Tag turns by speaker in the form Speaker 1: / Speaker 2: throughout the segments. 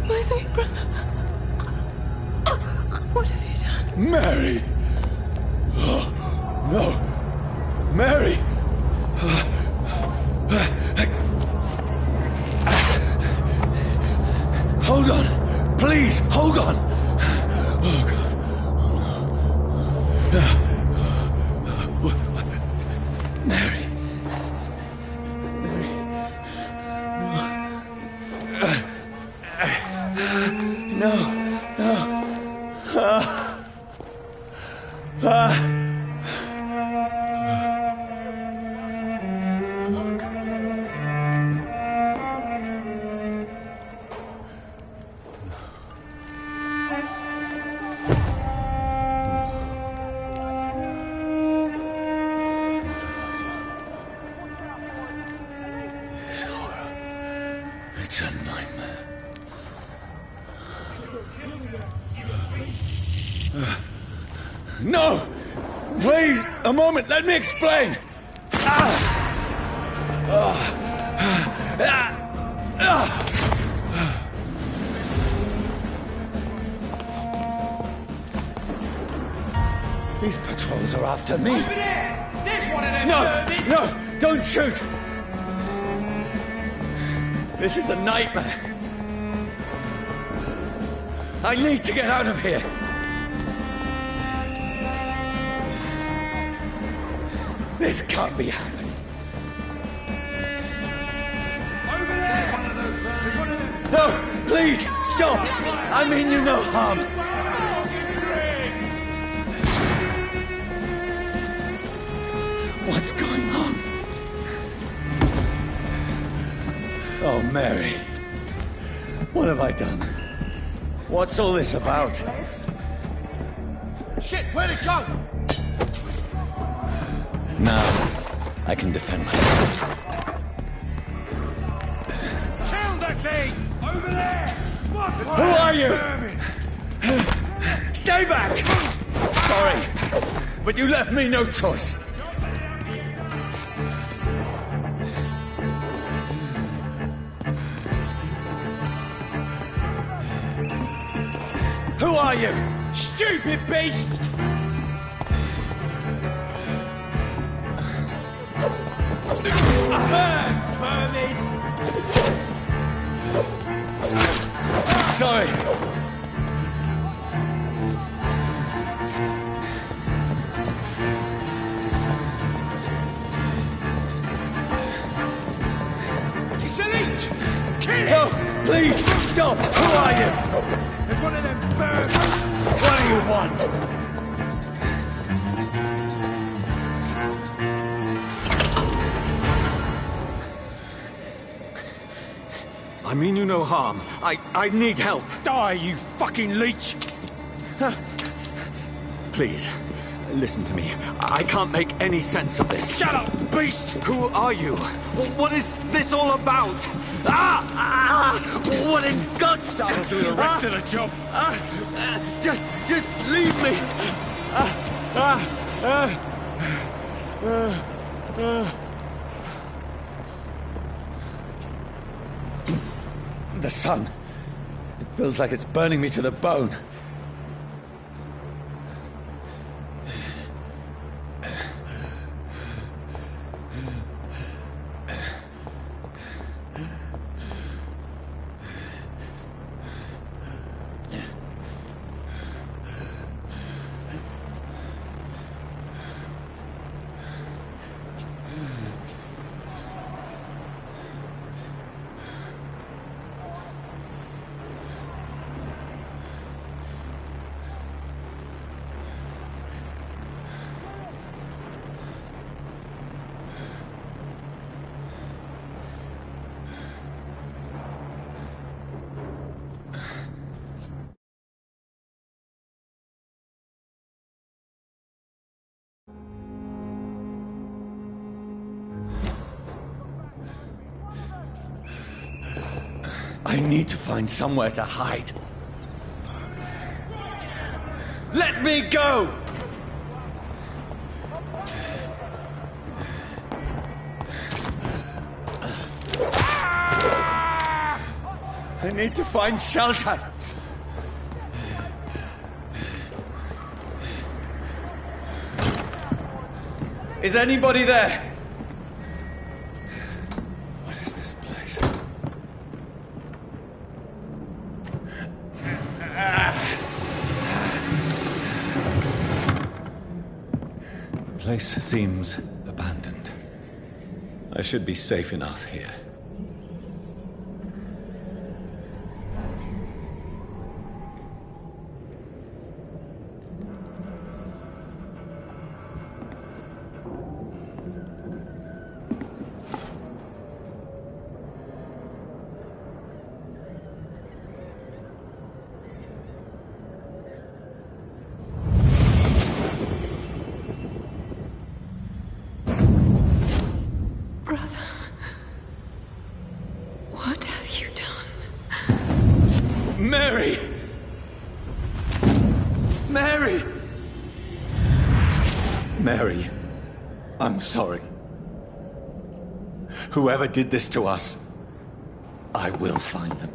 Speaker 1: My sweet brother. What have you done?
Speaker 2: Mary! Oh, no! Mary! Hold on! Please, hold on! Oh, God. Mary. Mary. No. No. This horror. It's a nightmare. No! Please, a moment, let me explain! These patrols are after me.
Speaker 3: Over there! There's one of them!
Speaker 2: No! Don't shoot! This is a nightmare. I need to get out of here. This can't be happening.
Speaker 3: Over there! There's one of them!
Speaker 2: No, please, stop! I mean you no harm. What's going on? Oh, Mary. What have I done? What's all this about?
Speaker 3: Shit, where'd it go?
Speaker 2: Now, I can defend myself.
Speaker 3: Kill the thing! Over there!
Speaker 2: Who are you? Stay back! Sorry, but you left me no choice. Who are you?
Speaker 3: Stupid beast! Burn, vermin!
Speaker 2: Sorry.
Speaker 3: It's a leech! Kill it!
Speaker 2: No, please, stop! Who are you?
Speaker 3: There's one of them vermin!
Speaker 2: What do you want? I mean you no harm. I need help.
Speaker 3: Die, you fucking leech!
Speaker 2: Please, listen to me. I can't make any sense of this.
Speaker 3: Shut up, beast!
Speaker 2: Who are you? What is this all about? What in God's...
Speaker 3: That'll do the rest of the job.
Speaker 2: Just leave me. The sun. It feels like it's burning me to the bone. I need to find somewhere to hide. Let me go! I need to find shelter. Is anybody there? What is this place? The place seems abandoned. I should be safe enough here.
Speaker 1: Brother, what have you done?
Speaker 2: Mary! Mary! Mary, I'm sorry. Whoever did this to us, I will find them.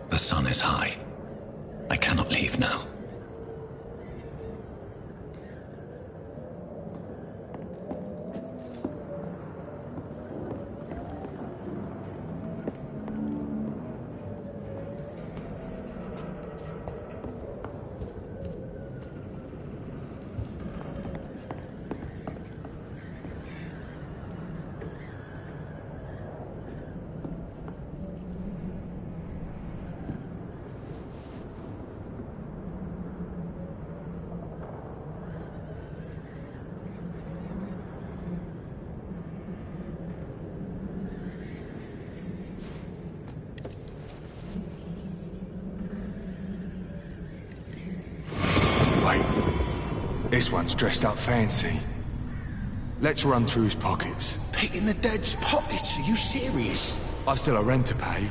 Speaker 2: The sun is high. I cannot leave now.
Speaker 3: This one's dressed up fancy. Let's run through his pockets.
Speaker 4: Picking the dead's pockets? Are you serious?
Speaker 3: I've still a rent to pay.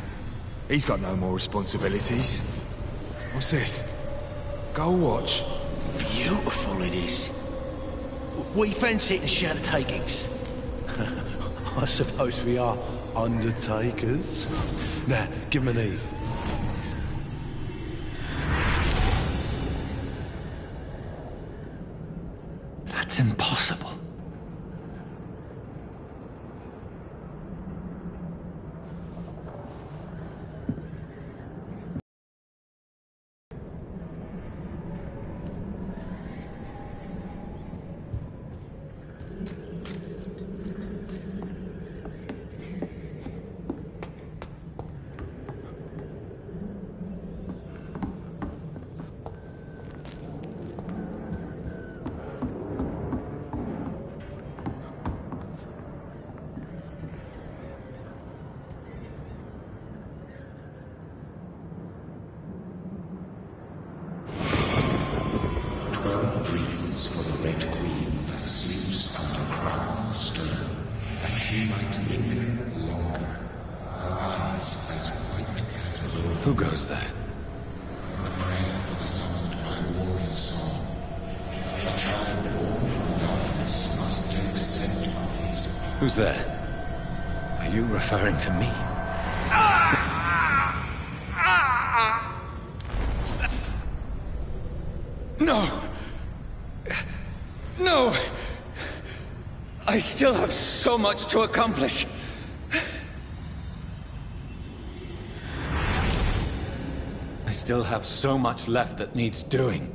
Speaker 3: He's got no more responsibilities. What's this? Gold watch.
Speaker 4: Beautiful it is. We fancy it and share the takings. I suppose we are undertakers. Now, give him an Eve.
Speaker 2: That's impossible.
Speaker 5: for the Red Queen that sleeps under crown stone, that she might linger longer, her eyes as white as gold.
Speaker 2: Who goes there?
Speaker 5: A prayer for the summoned by warrior song. A child born from darkness must take scent of his.
Speaker 2: Who's there? Are you referring to me? No! No! I still have so much to accomplish. I still have so much left that needs doing.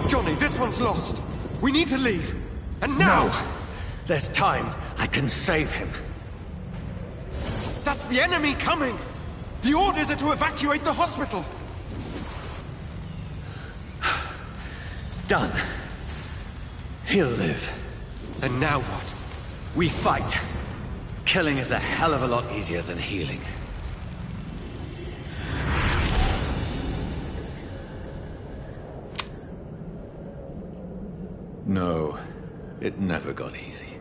Speaker 6: Johnny, this one's lost. We need to leave. And now!
Speaker 2: No! There's time. I can save him.
Speaker 6: That's the enemy coming! The orders are to evacuate the hospital!
Speaker 2: Done. He'll live.
Speaker 6: And now what?
Speaker 2: We fight. Killing is a hell of a lot easier than healing. No, it never got easy.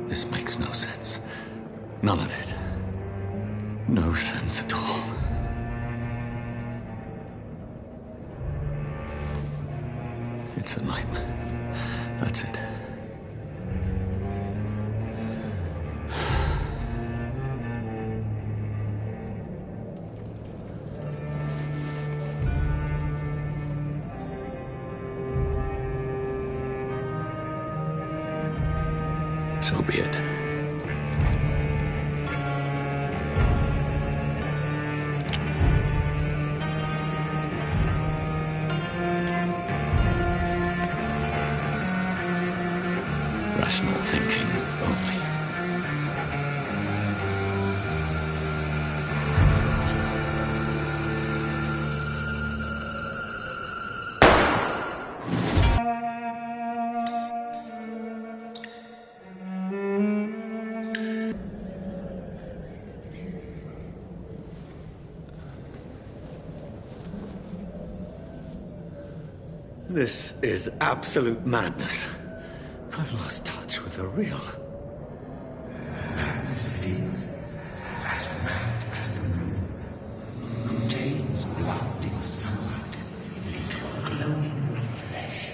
Speaker 2: This makes no sense. None of it. No sense at all. It's a nightmare. That's it. So be it. Rational thinking only. This is absolute madness. I've lost touch with the real.
Speaker 5: Madness it is, as mad as the moon, contains blinding sunlight into a glowing reflection.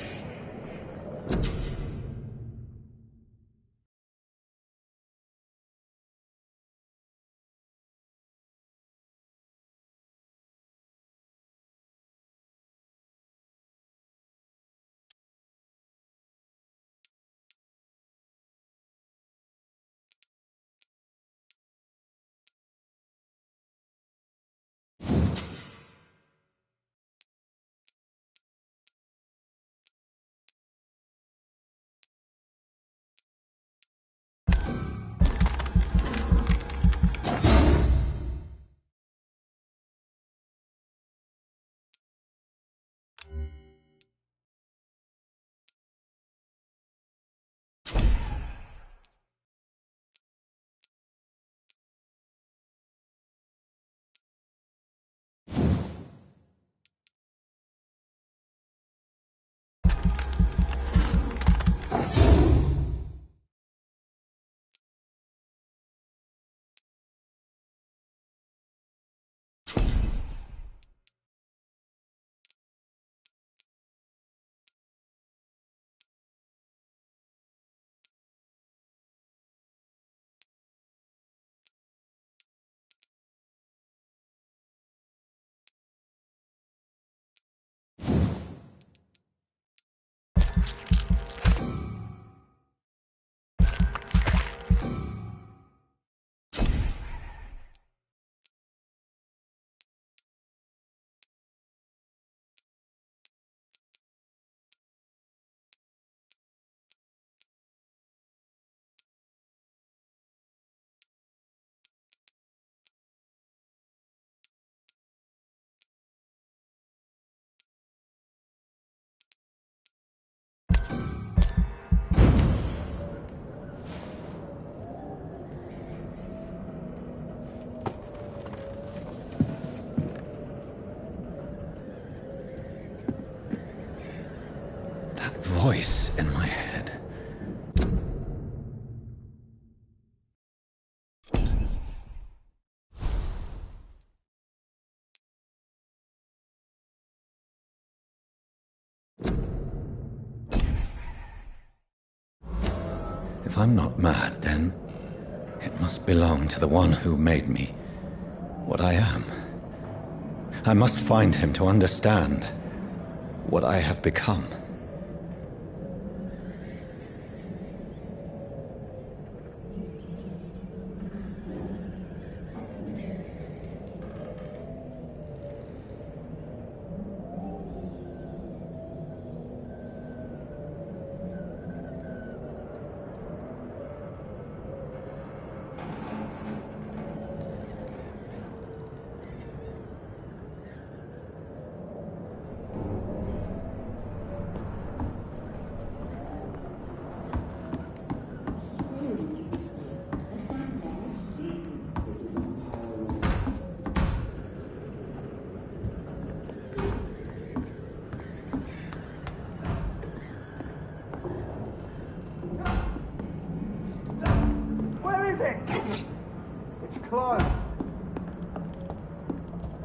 Speaker 2: voice in my head. If I'm not mad, then it must belong to the one who made me what I am. I must find him to understand what I have become.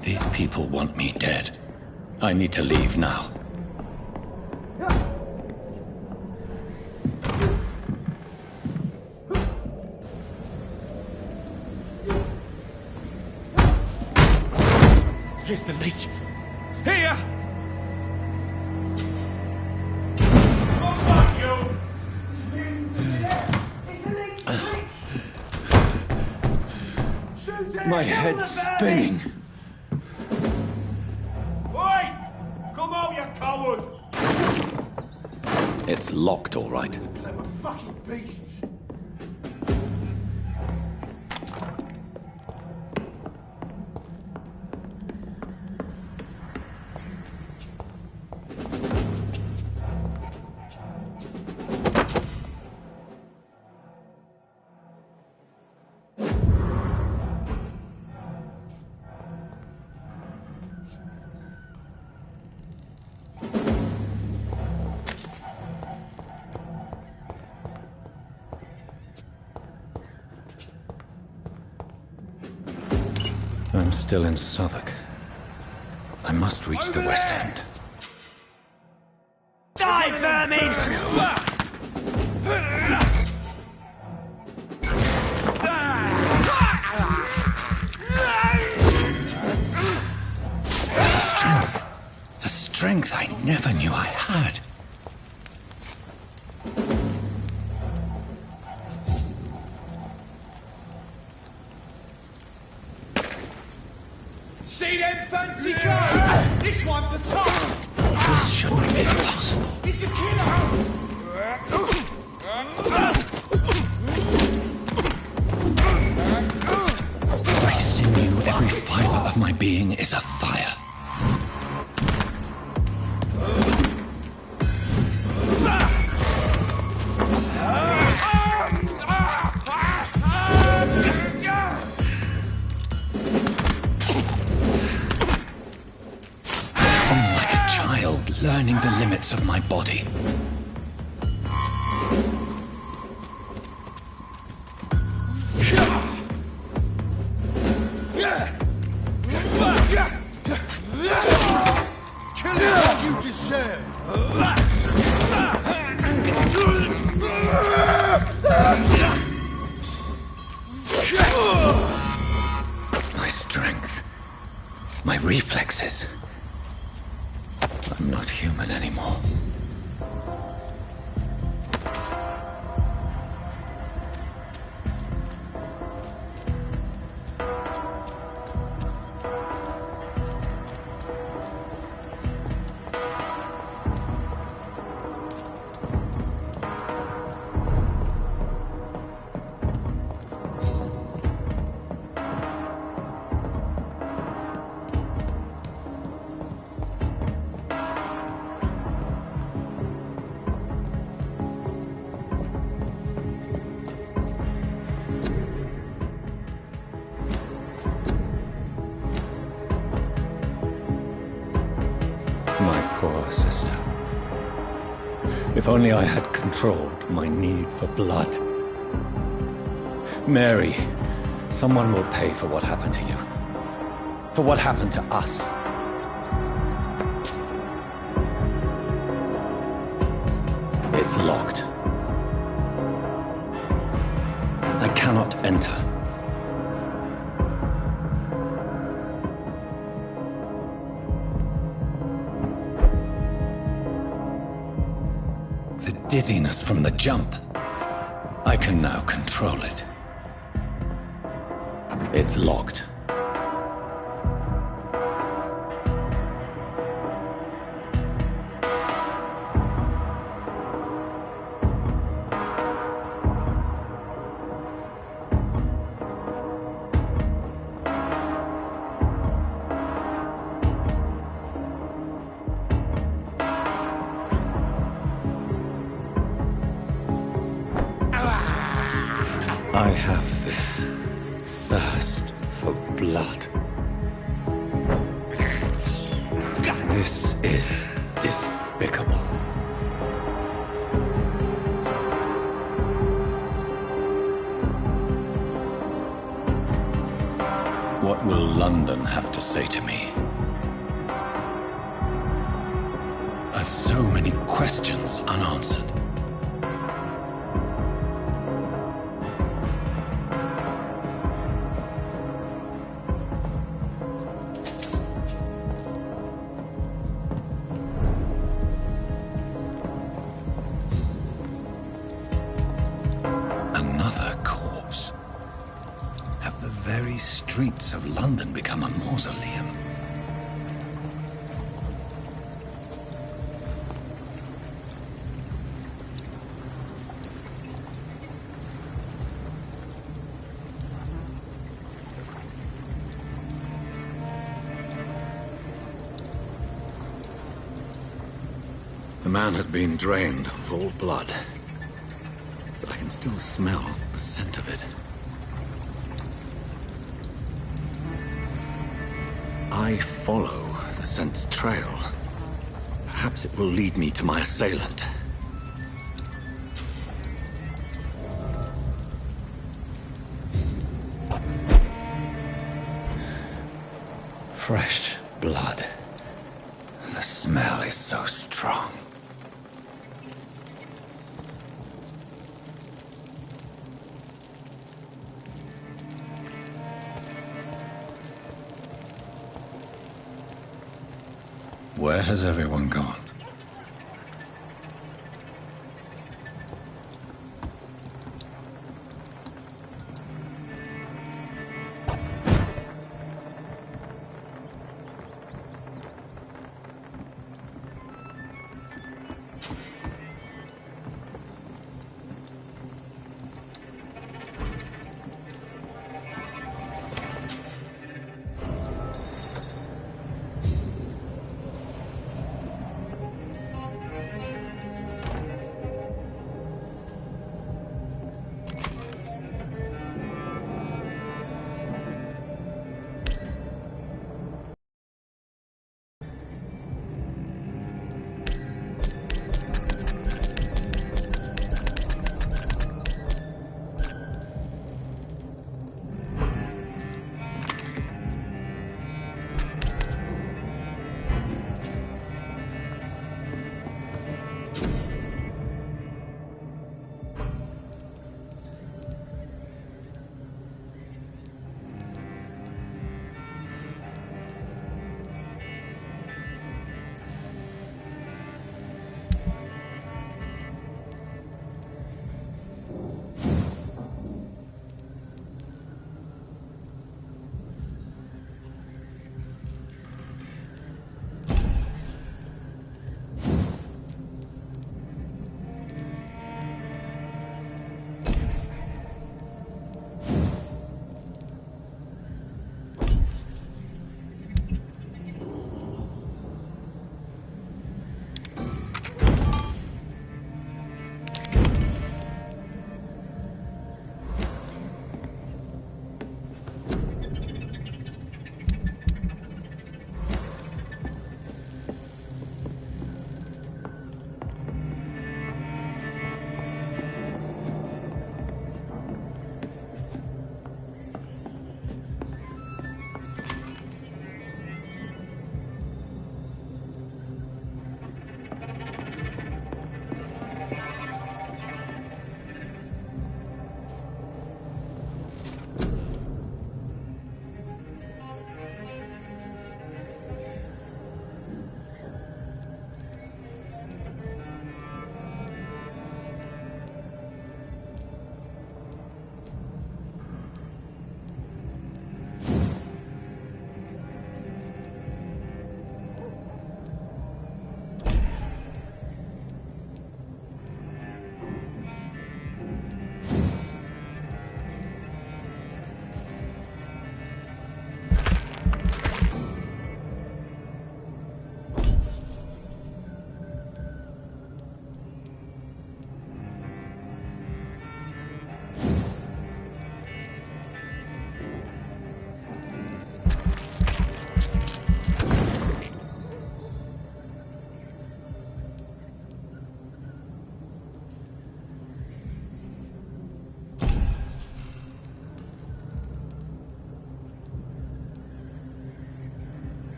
Speaker 2: These people want me dead. I need to leave now.
Speaker 6: Here's the leech. Here!
Speaker 2: My head's spinning.
Speaker 6: Oi! Come out, you coward!
Speaker 2: It's locked, all right.
Speaker 6: Clever fucking beasts!
Speaker 2: I'm still in Southwark. I must reach the West End.
Speaker 6: Die, vermin!
Speaker 2: A strength I never knew I had.
Speaker 6: See them fancy clothes? This one's a top!
Speaker 2: This shouldn't be possible.
Speaker 6: It's a killer!
Speaker 2: Every sinew, every fiber of my being is afire. Learning the limits of my body.
Speaker 4: Kill it like you deserve!
Speaker 2: My strength, my reflexes. I'm not human anymore. If only I had controlled my need for blood. Mary, someone will pay for what happened to you. For what happened to us. It's locked. I cannot enter. The dizziness from the jump. I can now control it. It's locked. I have this thirst for blood. This is despicable. What will London have to say to me? I've so many questions unanswered. The streets of London become a mausoleum. The man has been drained of all blood, but I can still smell the scent of it. I follow the scent's trail. Perhaps it will lead me to my assailant. Fresh blood. The smell is so strong. Where has everyone gone?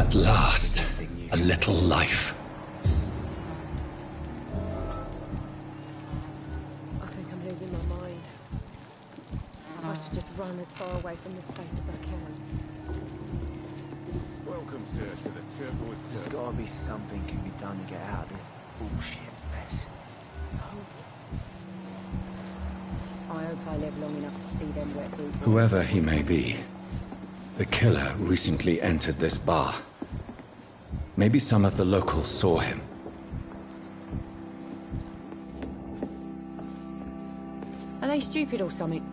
Speaker 2: At last, a little life.
Speaker 7: I think I'm losing my mind. I should just run as far away from this place as I can.
Speaker 8: Welcome, sir, to the Turquoise. There's gotta be something can be done to get out of this bullshit mess.
Speaker 7: I hope I live long enough to see them wet boots.
Speaker 2: Whoever he may be, the killer recently entered this bar. Maybe some of the locals saw him.
Speaker 7: Are they stupid or something?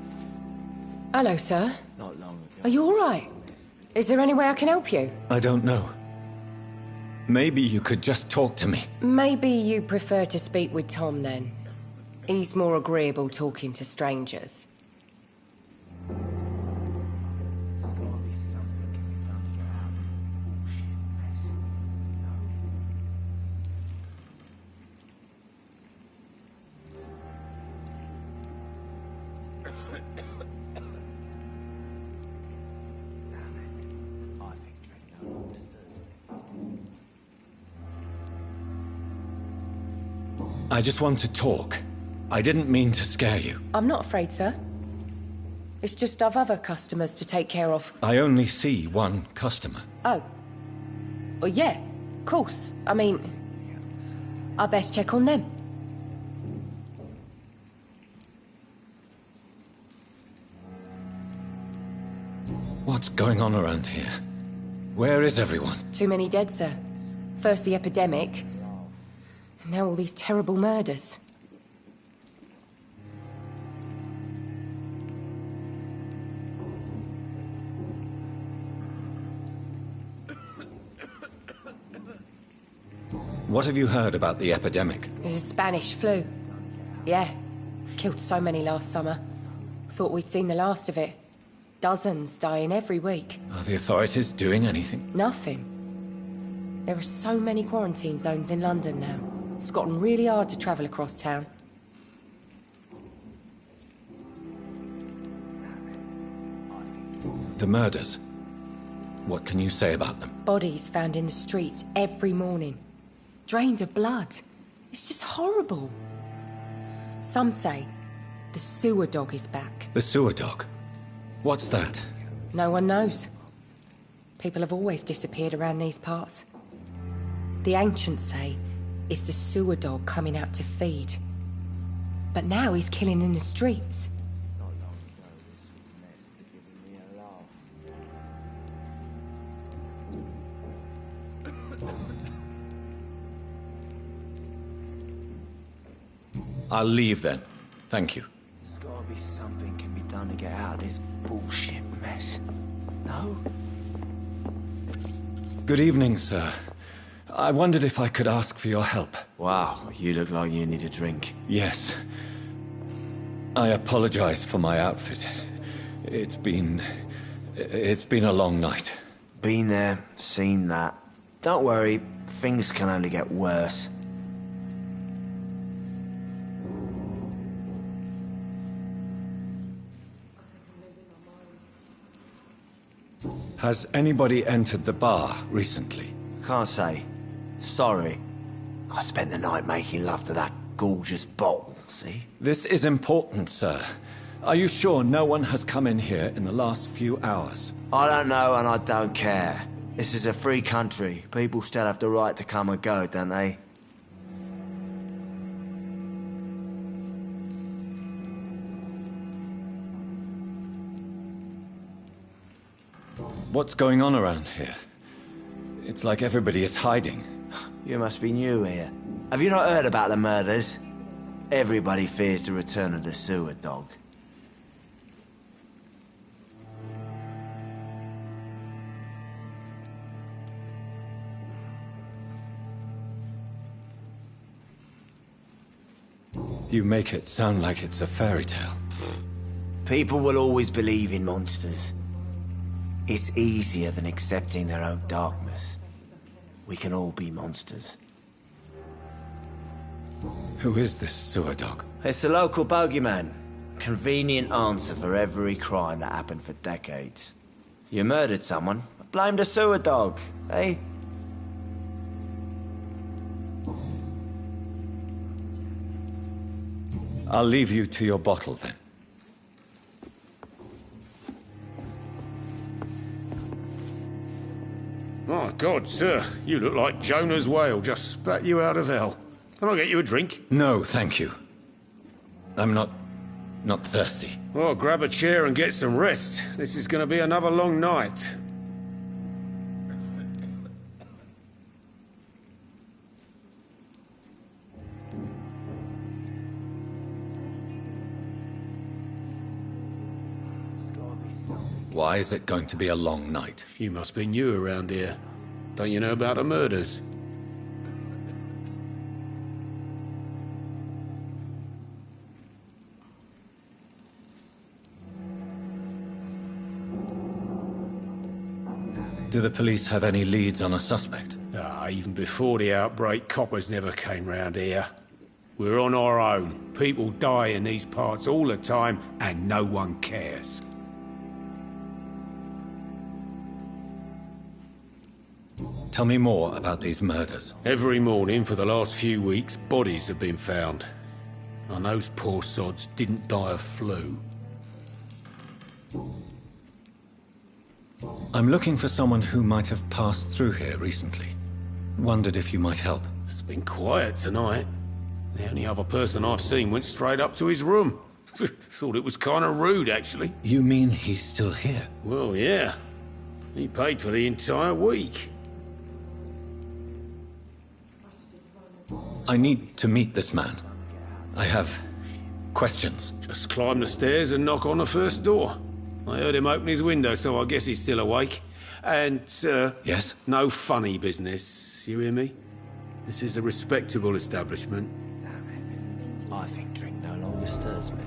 Speaker 9: Hello, sir.
Speaker 8: Not long ago.
Speaker 9: Are you all right? Is there any way I can help you?
Speaker 2: I don't know. Maybe you could just talk to me.
Speaker 9: Maybe you prefer to speak with Tom, then. He's more agreeable talking to strangers.
Speaker 2: I just want to talk. I didn't mean to scare you.
Speaker 9: I'm not afraid, sir. It's just I've other customers to take care of.
Speaker 2: I only see one customer.
Speaker 9: Oh. Well, yeah, of course. I mean, I best check on them.
Speaker 2: What's going on around here? Where is everyone?
Speaker 9: Too many dead, sir. First the epidemic, and now all these terrible murders.
Speaker 2: What have you heard about the epidemic?
Speaker 9: There's a Spanish flu. Yeah. Killed so many last summer. Thought we'd seen the last of it. Dozens dying every week.
Speaker 2: Are the authorities doing anything?
Speaker 9: Nothing. There are so many quarantine zones in London now. It's gotten really hard to travel across town.
Speaker 2: The murders. What can you say about them?
Speaker 9: Bodies found in the streets every morning. Drained of blood. It's just horrible. Some say the sewer dog is back.
Speaker 2: The sewer dog? What's that?
Speaker 9: No one knows. People have always disappeared around these parts. The ancients say it's the sewer dog coming out to feed. But now he's killing in the streets.
Speaker 2: I'll leave then. Thank you.
Speaker 8: There's gotta be something can be done to get out of this bullshit mess. No?
Speaker 2: Good evening, sir. I wondered if I could ask for your help.
Speaker 8: Wow, you look like you need a drink.
Speaker 2: Yes. I apologize for my outfit. It's been a long night.
Speaker 8: Been there, seen that. Don't worry, things can only get worse.
Speaker 2: Has anybody entered the bar recently?
Speaker 8: Can't say. Sorry. I spent the night making love to that gorgeous bottle, see?
Speaker 2: This is important, sir. Are you sure no one has come in here in the last few hours?
Speaker 8: I don't know and I don't care. This is a free country. People still have the right to come and go, don't they?
Speaker 2: What's going on around here? It's like everybody is hiding.
Speaker 8: You must be new here. Have you not heard about the murders? Everybody fears the return of the sewer dog.
Speaker 2: You make it sound like it's a fairy tale.
Speaker 8: People will always believe in monsters. It's easier than accepting their own darkness. We can all be monsters.
Speaker 2: Who is this sewer dog?
Speaker 8: It's the local bogeyman. Convenient answer for every crime that happened for decades. You murdered someone, Blame the sewer dog, eh?
Speaker 2: I'll leave you to your bottle, then.
Speaker 10: My God, sir, you look like Jonah's whale just spat you out of hell. Can I get you a drink?
Speaker 2: No, thank you. I'm not thirsty.
Speaker 10: Well, grab a chair and get some rest. This is going to be another long night.
Speaker 2: Why is it going to be a long night?
Speaker 10: You must be new around here. Don't you know about the murders?
Speaker 2: Do the police have any leads on a suspect?
Speaker 10: Even before the outbreak, coppers never came round here. We're on our own. People die in these parts all the time, and no one cares.
Speaker 2: Tell me more about these murders.
Speaker 10: Every morning for the last few weeks, bodies have been found. And those poor sods didn't die of flu.
Speaker 2: I'm looking for someone who might have passed through here recently. Wondered if you might help.
Speaker 10: It's been quiet tonight. The only other person I've seen went straight up to his room. Thought it was kind of rude, actually.
Speaker 2: You mean he's still here?
Speaker 10: Well, yeah. He paid for the entire week.
Speaker 2: I need to meet this man. I have questions.
Speaker 10: Just climb the stairs and knock on the first door. I heard him open his window, so I guess he's still awake. And,
Speaker 2: Yes?
Speaker 10: no funny business, you hear me? This is a respectable establishment.
Speaker 8: I think drink no longer stirs me.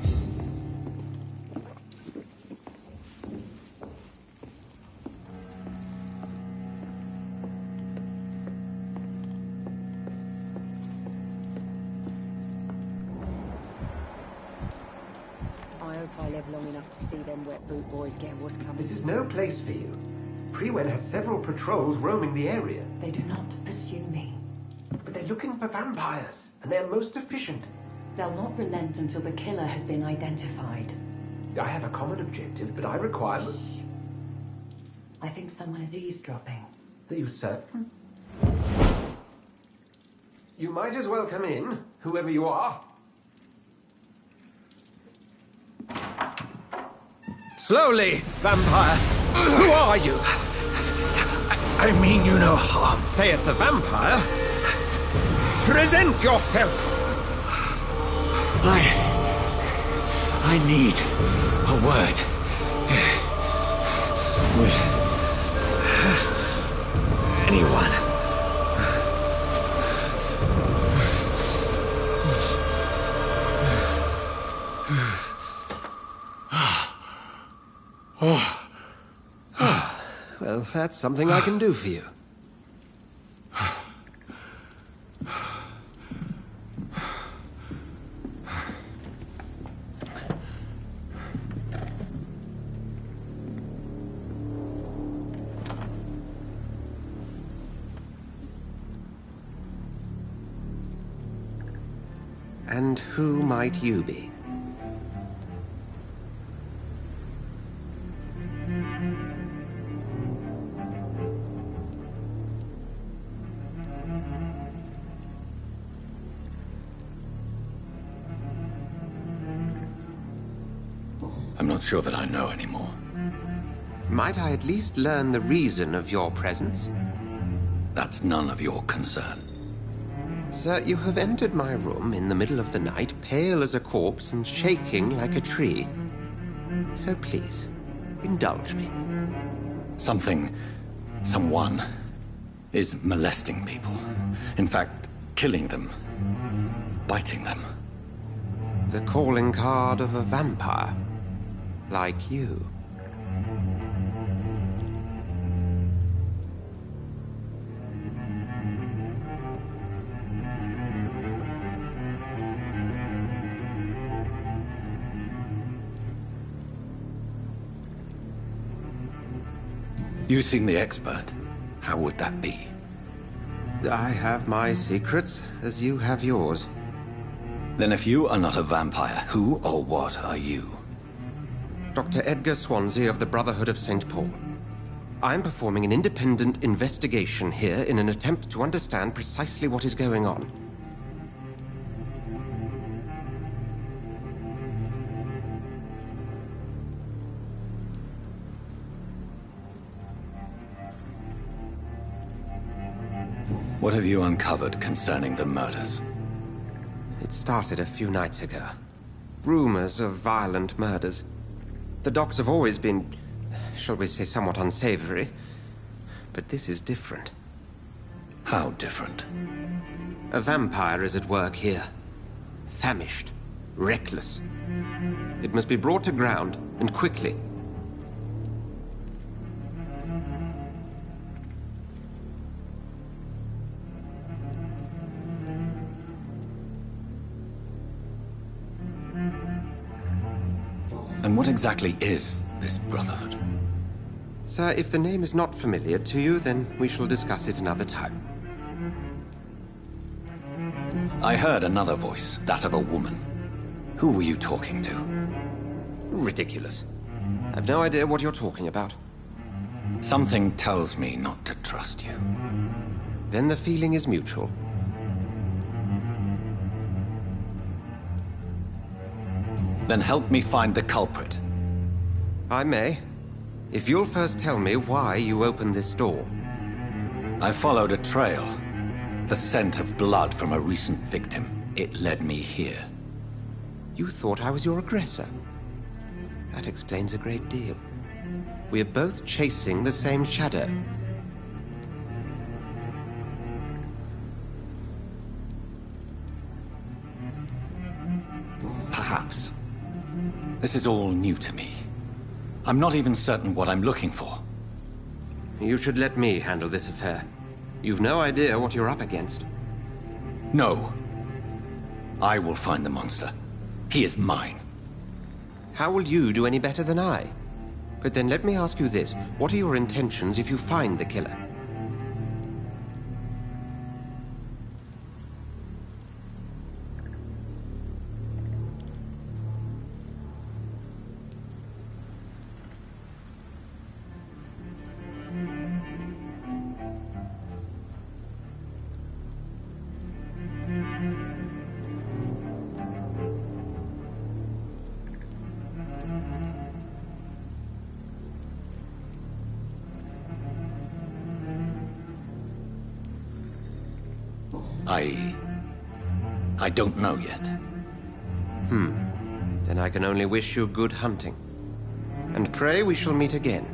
Speaker 7: I hope I live long enough to see them wet boot boys get what's coming.
Speaker 11: This is no place for you. Prewen has several patrols roaming the area.
Speaker 12: They do not pursue me.
Speaker 11: But they're looking for vampires, and they're most efficient.
Speaker 12: They'll not relent until the killer has been identified.
Speaker 11: I have a common objective, but I require...
Speaker 12: I think someone is eavesdropping.
Speaker 11: Are you certain? You might as well come in, whoever you are.
Speaker 6: Slowly, vampire. Who are you? I mean you no harm, saith the vampire. Present yourself. I need a word. Will anyone?
Speaker 11: Well, that's something I can do for you. And who might you be?
Speaker 2: I'm not sure that I know anymore.
Speaker 11: Might I at least learn the reason of your presence?
Speaker 2: That's none of your concern.
Speaker 11: Sir, you have entered my room in the middle of the night, pale as a corpse and shaking like a tree. So please, indulge me.
Speaker 2: Someone is molesting people. In fact, killing them. Biting them.
Speaker 11: The calling card of a vampire. Like you.
Speaker 2: You seem the expert. How would that be?
Speaker 11: I have my secrets, as you have yours.
Speaker 2: Then if you are not a vampire, who or what are you?
Speaker 11: Dr. Edgar Swansea of the Brotherhood of St. Paul. I'm performing an independent investigation here in an attempt to understand precisely what is going on.
Speaker 2: What have you uncovered concerning the murders?
Speaker 11: It started a few nights ago. Rumors of violent murders. The docks have always been, shall we say, somewhat unsavory. But this is different.
Speaker 2: How different?
Speaker 11: A vampire is at work here. Famished. Reckless. It must be brought to ground, and quickly.
Speaker 2: And what exactly is this Brotherhood?
Speaker 11: Sir, if the name is not familiar to you, then we shall discuss it another time.
Speaker 2: I heard another voice, that of a woman. Who were you talking to?
Speaker 11: Ridiculous. I've no idea what you're talking about.
Speaker 2: Something tells me not to trust you.
Speaker 11: Then the feeling is mutual.
Speaker 2: Then help me find the culprit.
Speaker 11: I may. If you'll first tell me why you opened this door.
Speaker 2: I followed a trail. The scent of blood from a recent victim. It led me here.
Speaker 11: You thought I was your aggressor. That explains a great deal. We're both chasing the same shadow.
Speaker 2: Perhaps. This is all new to me. I'm not even certain what I'm looking for.
Speaker 11: You should let me handle this affair. You've no idea what you're up against.
Speaker 2: No. I will find the monster. He is mine.
Speaker 11: How will you do any better than I? But then let me ask you this. What are your intentions if you find the killer?
Speaker 2: I don't know yet.
Speaker 11: Then I can only wish you good hunting. And pray we shall meet again.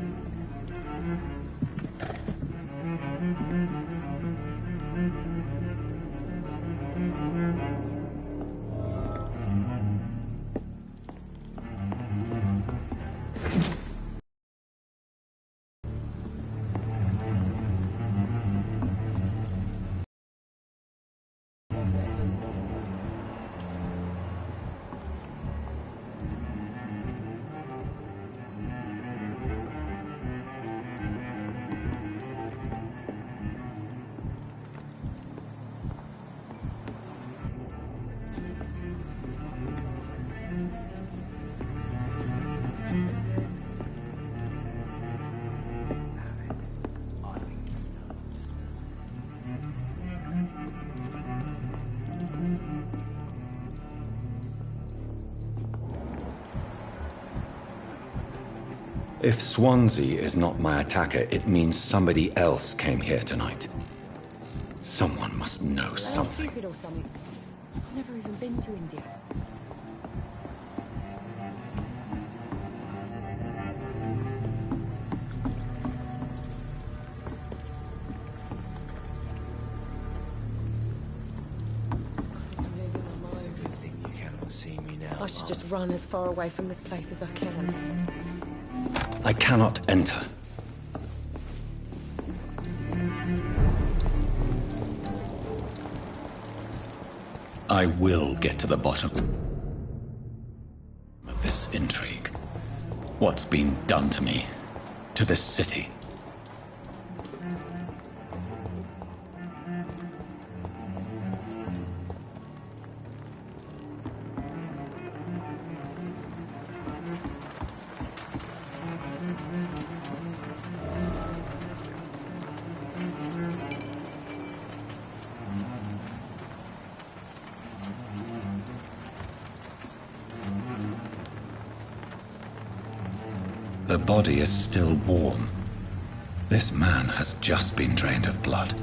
Speaker 2: If Swansea is not my attacker, it means somebody else came here tonight. Someone must know something.
Speaker 7: Stupid or something. I've never even been to India. I should just run as far away from this place as I can.
Speaker 2: I cannot enter. I will get to the bottom of this intrigue. What's been done to me, to this city, Her body is still warm. This man has just been drained of blood.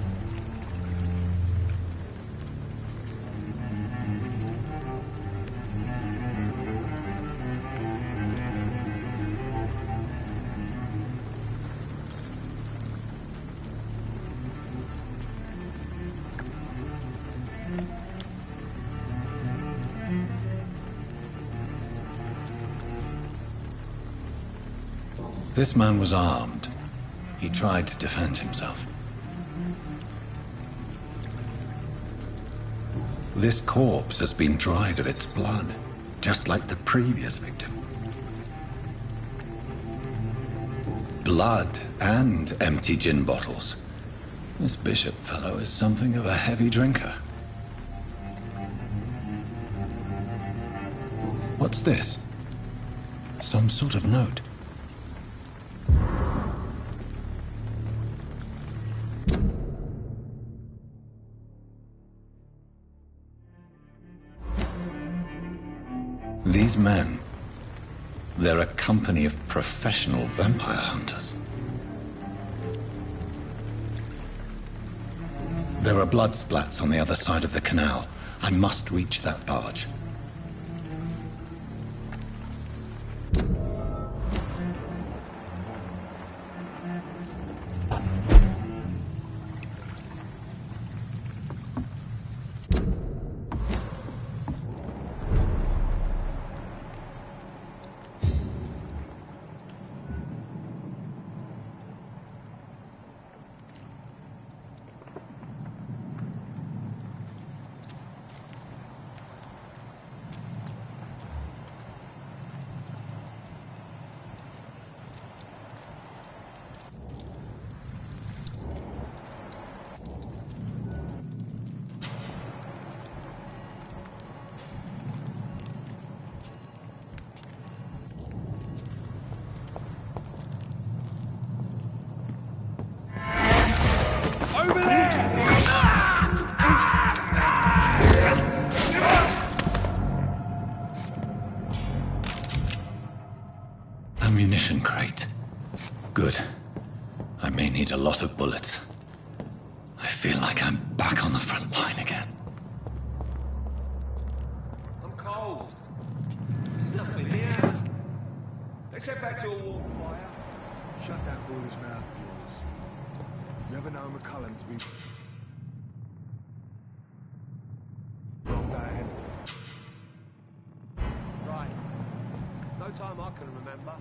Speaker 2: This man was armed. He tried to defend himself. This corpse has been dried of its blood, just like the previous victim. Blood and empty gin bottles. This bishop fellow is something of a heavy drinker. What's this? Some sort of note. These men, they're a company of professional vampire hunters. There are blood splats on the other side of the canal. I must reach that barge. Ammunition crate. Good. I may need a lot of bullets. I feel like I'm back on the front line again.
Speaker 6: I'm cold. There's nothing here. Let's head back to a warm fire.
Speaker 3: Shut that foolish mouth of yours. Never known McCullum to be...
Speaker 13: Right. No time I can remember.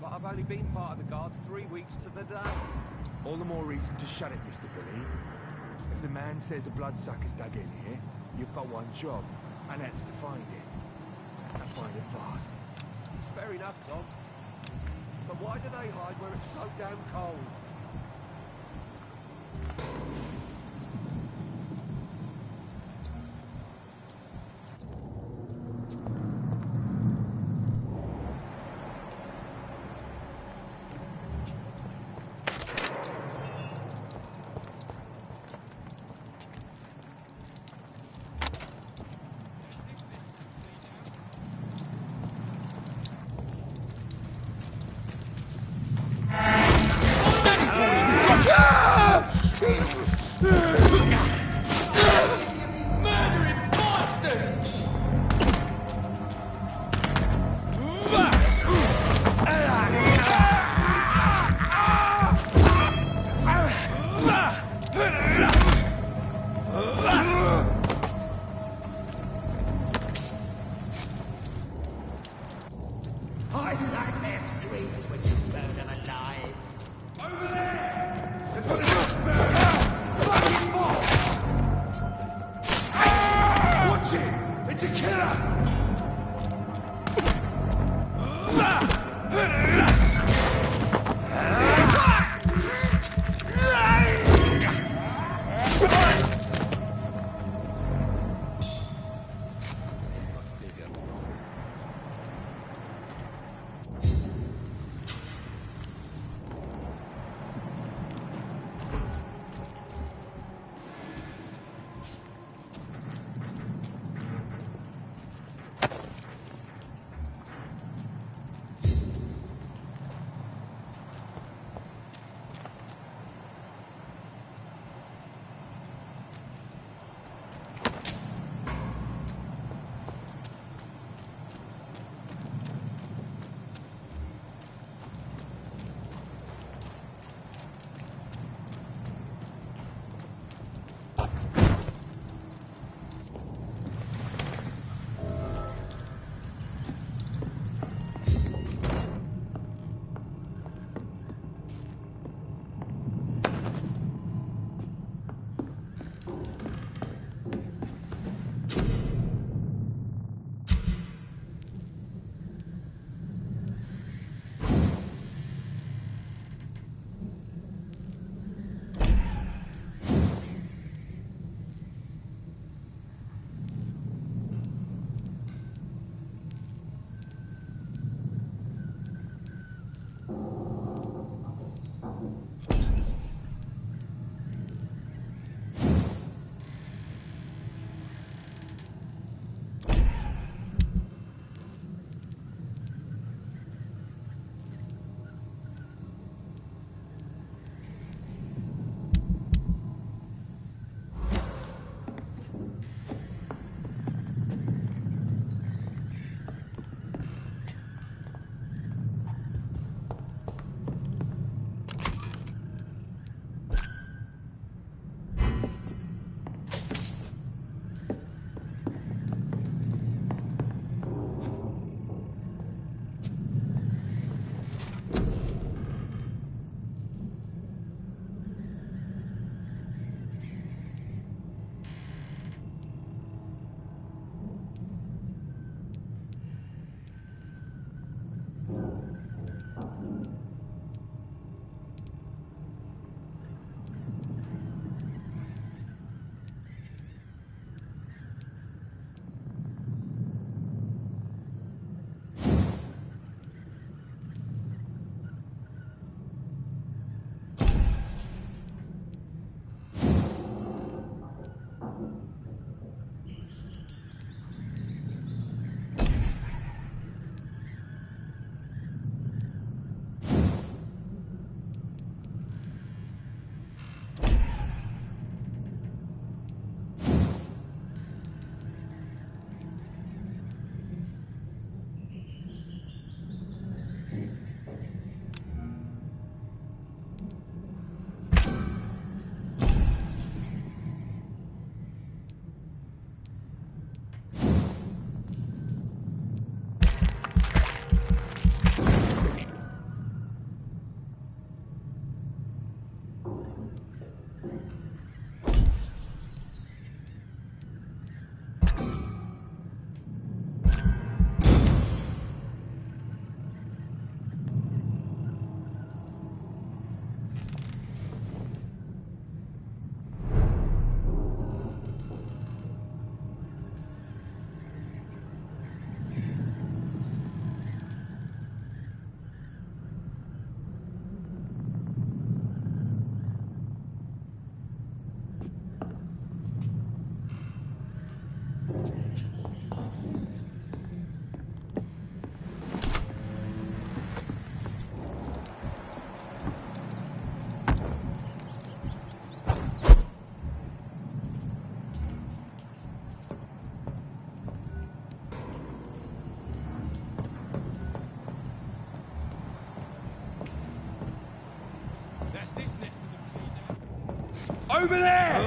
Speaker 13: But I've only been part of the guard 3 weeks to the day.
Speaker 3: All the more reason to shut it, Mr. Billy. If the man says a bloodsucker's dug in here, you've got one job, and that's to find it. And find it fast.
Speaker 13: Fair enough, Tom. But why do they hide where it's so damn cold?
Speaker 6: Murdering bastard!
Speaker 5: I like their screams when you burn them alive.
Speaker 6: Over there! Let's put it up! Fucking Over there!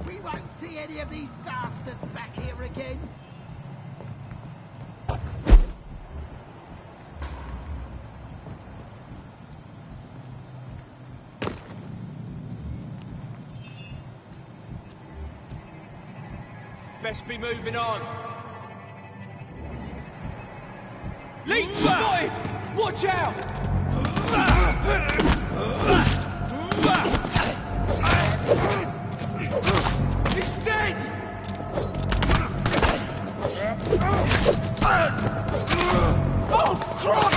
Speaker 14: We won't see any of these bastards back here again.
Speaker 6: Best be moving on. Leech spotted! Watch out! He's dead! Oh, crap!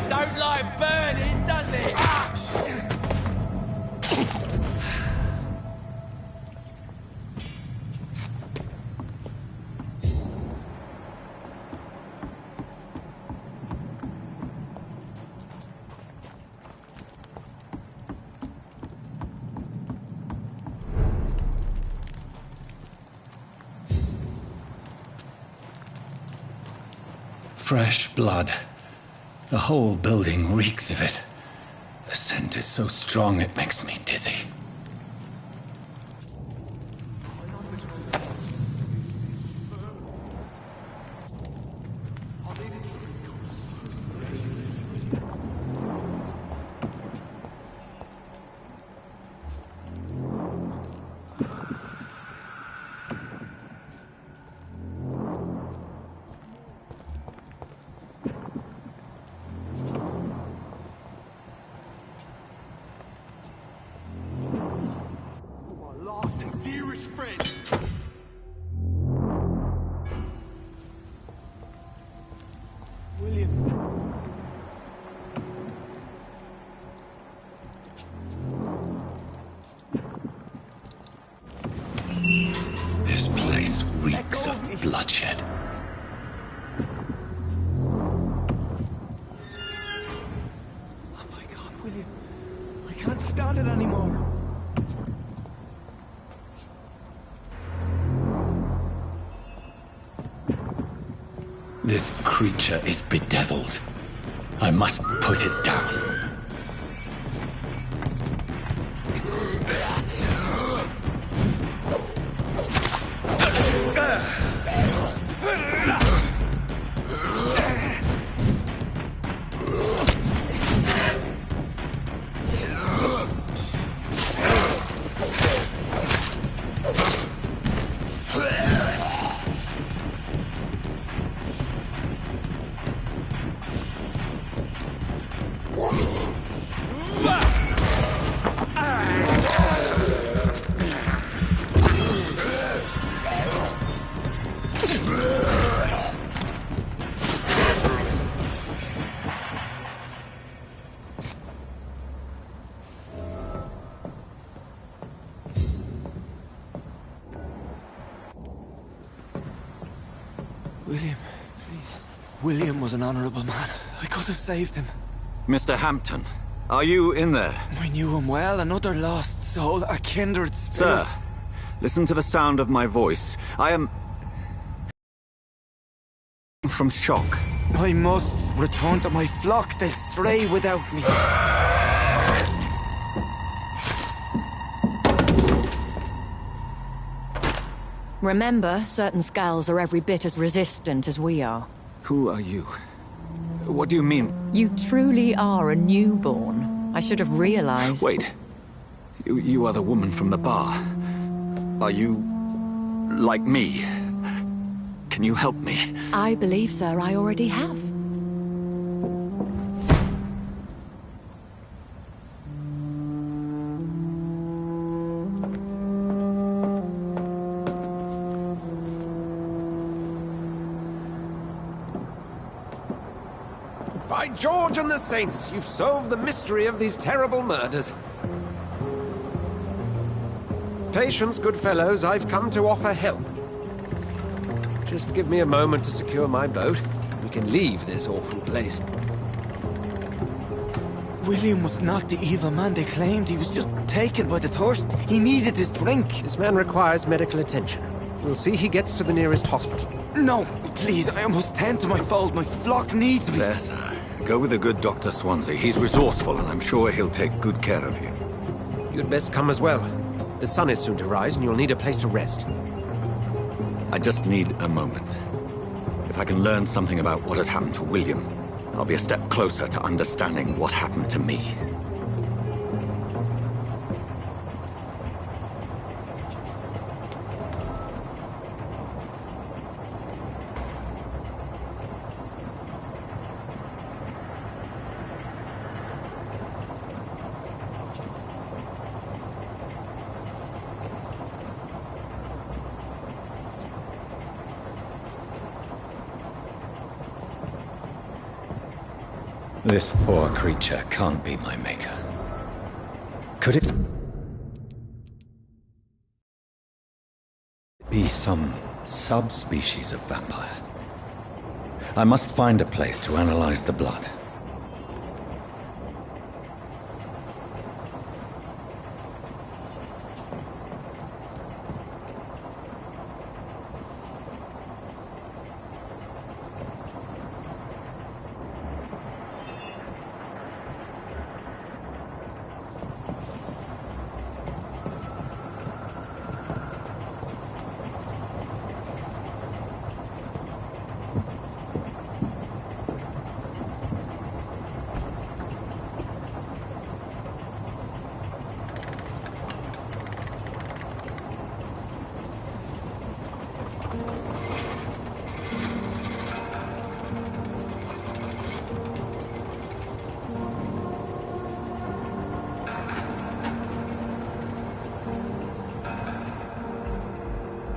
Speaker 6: Don't like burning, does it?
Speaker 2: Fresh blood. The whole building reeks of it. The scent is so strong it makes me dizzy.
Speaker 3: Dearest friend.
Speaker 6: William.
Speaker 2: This place reeks of bloodshed.
Speaker 3: Oh my God, William. I can't stand it anymore.
Speaker 2: This creature is bedeviled. I must put it down.
Speaker 8: William, please. William was an honorable man. I could have saved him.
Speaker 2: Mr. Hampton, are you in there?
Speaker 8: I knew him well, another lost soul, a kindred spirit.
Speaker 2: Sir, listen to the sound of my voice. I am... from shock.
Speaker 8: I must return to my flock. They'll stray without me.
Speaker 15: Remember, certain skulls are every bit as resistant as we are.
Speaker 16: Who are you? What do you mean?
Speaker 15: You truly are a newborn. I should have realized.
Speaker 16: Wait. You are the woman from the bar. Are you... like me? Can you help me?
Speaker 15: I believe, sir, I already have.
Speaker 11: By George and the Saints, you've solved the mystery of these terrible murders. Patience, good fellows, I've come to offer help. Just give me a moment to secure my boat. We can leave this awful place.
Speaker 8: William was not the evil man they claimed. He was just taken by the thirst. He needed his drink.
Speaker 11: This man requires medical attention. We'll see he gets to the nearest hospital.
Speaker 8: No, please, I must tend to my fold. My flock needs me.
Speaker 16: There, sir. Go with the good Dr. Swansea. He's resourceful, and I'm sure he'll take good care of you.
Speaker 11: You'd best come as well. The sun is soon to rise, and you'll need a place to rest.
Speaker 16: I just need a moment. If I can learn something about what has happened to William, I'll be a step closer to understanding what happened to me.
Speaker 2: This poor creature can't be my maker. Could it be some subspecies of vampire? I must find a place to analyze the blood.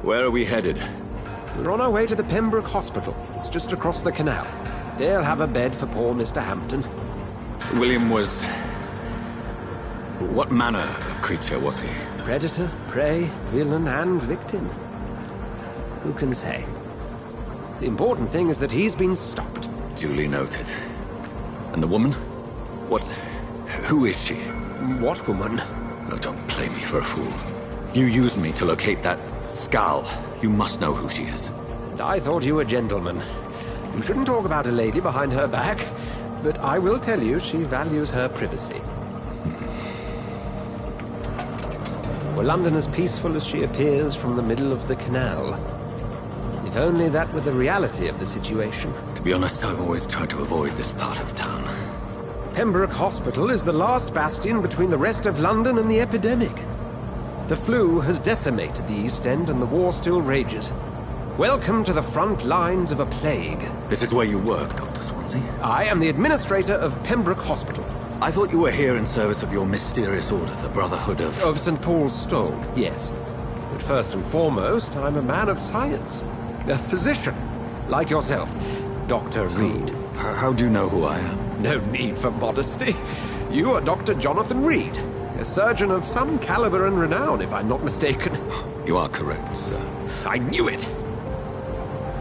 Speaker 16: Where are we headed?
Speaker 11: We're on our way to the Pembroke Hospital. It's just across the canal. They'll have a bed for poor Mr. Hampton.
Speaker 16: William was... what manner of creature was he?
Speaker 11: Predator, prey, villain, and victim. Who can say? The important thing is that he's been stopped.
Speaker 16: Duly noted. And the woman? What... who is she?
Speaker 11: What woman?
Speaker 16: Oh, don't play me for a fool. You used me to locate that skull. You must know who she is.
Speaker 11: And I thought you a gentleman. You shouldn't talk about a lady behind her back, but I will tell you she values her privacy. Were London as peaceful as she appears from the middle of the canal? If only that were the reality of the situation.
Speaker 16: To be honest, I've always tried to avoid this part of town.
Speaker 11: Pembroke Hospital is the last bastion between the rest of London and the epidemic. The flu has decimated the East End and the war still rages. Welcome to the front lines of a plague.
Speaker 16: This is where you work, Dr. Swansea?
Speaker 11: I am the administrator of Pembroke Hospital.
Speaker 16: I thought you were here in service of your mysterious order, the Brotherhood of...
Speaker 11: Of St. Paul's Stole, yes. But first and foremost, I'm a man of science. A physician, like yourself, Dr. Reed.
Speaker 16: How do you know who I am?
Speaker 11: No need for modesty. You are Dr. Jonathan Reed. A surgeon of some caliber and renown, if I'm not mistaken.
Speaker 16: You are correct, sir.
Speaker 11: I knew it!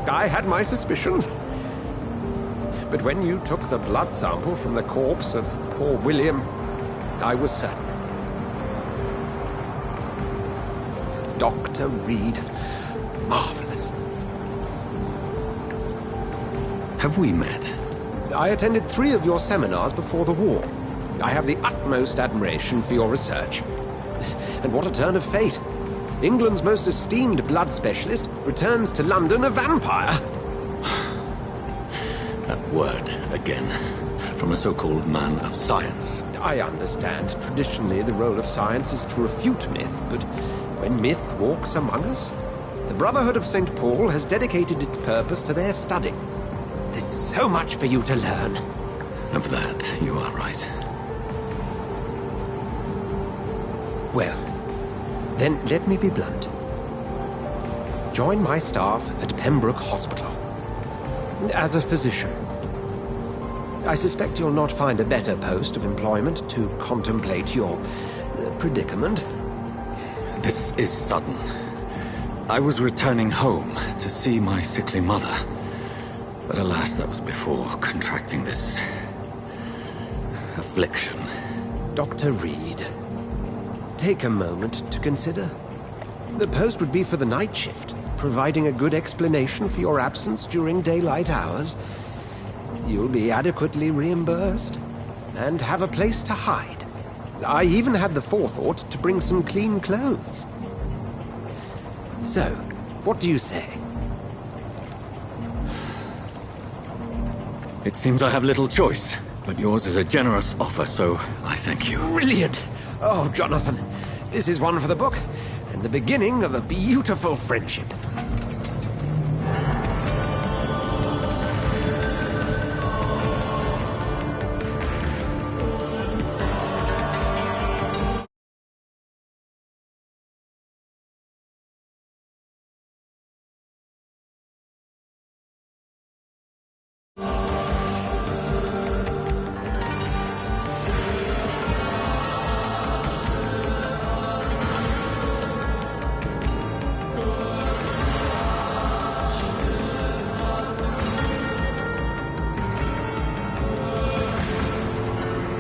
Speaker 11: I had my suspicions. But when you took the blood sample from the corpse of poor William, I was certain. Dr. Reed. Marvelous.
Speaker 16: Have we met?
Speaker 11: I attended 3 of your seminars before the war. I have the utmost admiration for your research. And what a turn of fate. England's most esteemed blood specialist, returns to London a vampire.
Speaker 16: That word, again. From a so-called man of science.
Speaker 11: I understand. Traditionally, the role of science is to refute myth, but when myth walks among us, the Brotherhood of St. Paul has dedicated its purpose to their study. There's so much for you to learn.
Speaker 16: Of that, you are right.
Speaker 11: Well, then let me be blunt. Join my staff at Pembroke Hospital. As a physician. I suspect you'll not find a better post of employment to contemplate your predicament.
Speaker 16: This is sudden. I was returning home to see my sickly mother. But alas, that was before contracting this affliction.
Speaker 11: Dr. Reed, take a moment to consider. The post would be for the night shift, providing a good explanation for your absence during daylight hours. You'll be adequately reimbursed, and have a place to hide. I even had the forethought to bring some clean clothes. So, what do you say?
Speaker 16: It seems I have little choice, but yours is a generous offer, so I thank you.
Speaker 11: Brilliant! Oh, Jonathan, this is one for the book, and the beginning of a beautiful friendship.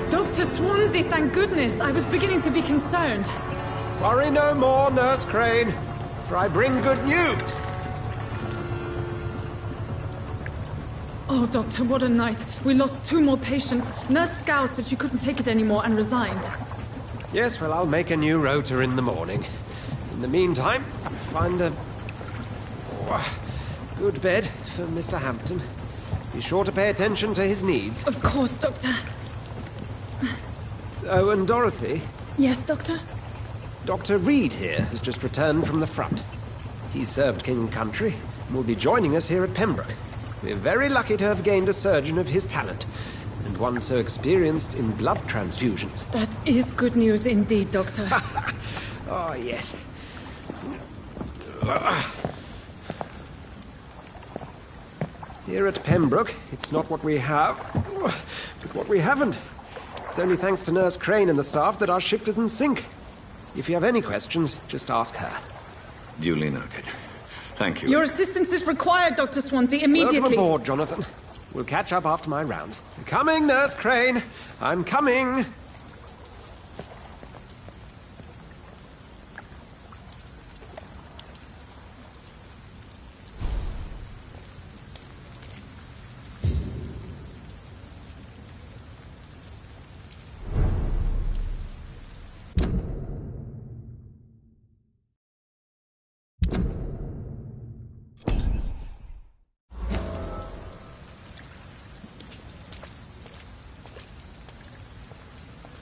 Speaker 17: Dr. Swansea, thank goodness. I was beginning to be concerned.
Speaker 11: Worry no more, Nurse Crane, for I bring good news.
Speaker 17: Oh, Doctor, what a night. We lost 2 more patients. Nurse Scow said she couldn't take it anymore and resigned.
Speaker 11: Yes, well, I'll make a new rota in the morning. In the meantime, find a good bed for Mr. Hampton. Be sure to pay attention to his needs.
Speaker 17: Of course, Doctor.
Speaker 11: Oh, and Dorothy?
Speaker 17: Yes, Doctor?
Speaker 11: Dr. Reed here has just returned from the front. He served King and Country and will be joining us here at Pembroke. We're very lucky to have gained a surgeon of his talent, and one so experienced in blood transfusions.
Speaker 17: That is good news indeed, Doctor.
Speaker 11: Oh, yes. Here at Pembroke, it's not what we have, but what we haven't. It's only thanks to Nurse Crane and the staff that our ship doesn't sink. If you have any questions, just ask her.
Speaker 16: Duly noted. Thank you.
Speaker 17: Your assistance is required, Dr. Swansea, immediately.
Speaker 11: Welcome aboard, Jonathan. We'll catch up after my rounds. Coming, Nurse Crane. I'm coming.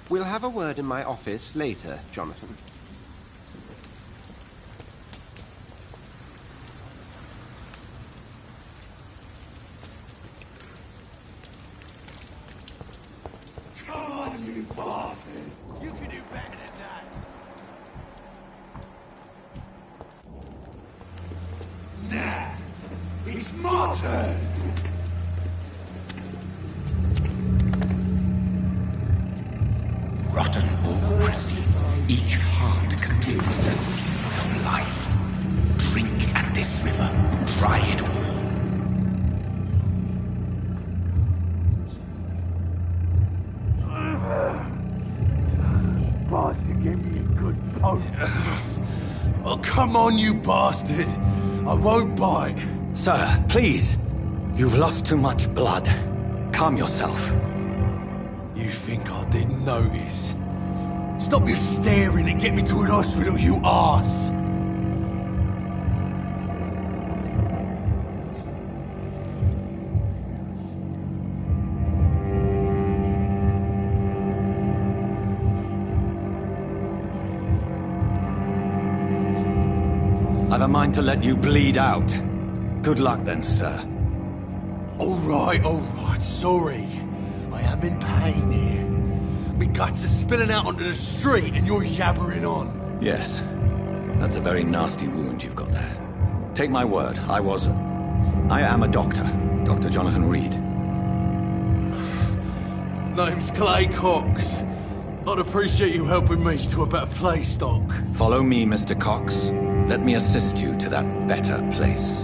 Speaker 11: We'll have a word in my office later, Jonathan.
Speaker 4: Come on, you bastard! You can do better than that! Nah! It's my turn!
Speaker 5: Rotten or pristine, each heart contains the seeds of life. Drink at this river, try it all.
Speaker 4: Bastard gave me a good poke. Oh, come on, you bastard! I won't bite.
Speaker 2: Sir, please. You've lost too much blood. Calm yourself.
Speaker 4: You think I didn't notice? Stop your staring and get me to an hospital, you arse!
Speaker 16: I've a mind to let you bleed out. Good luck then, sir.
Speaker 4: All right, sorry. I am in pain here. Me guts are spilling out onto the street and you're yabbering on.
Speaker 16: Yes. That's a very nasty wound you've got there. Take my word, I am a doctor. Dr. Jonathan Reed.
Speaker 4: Name's Clay Cox. I'd appreciate you helping me to a better place, Doc.
Speaker 16: Follow me, Mr. Cox. Let me assist you to that better place.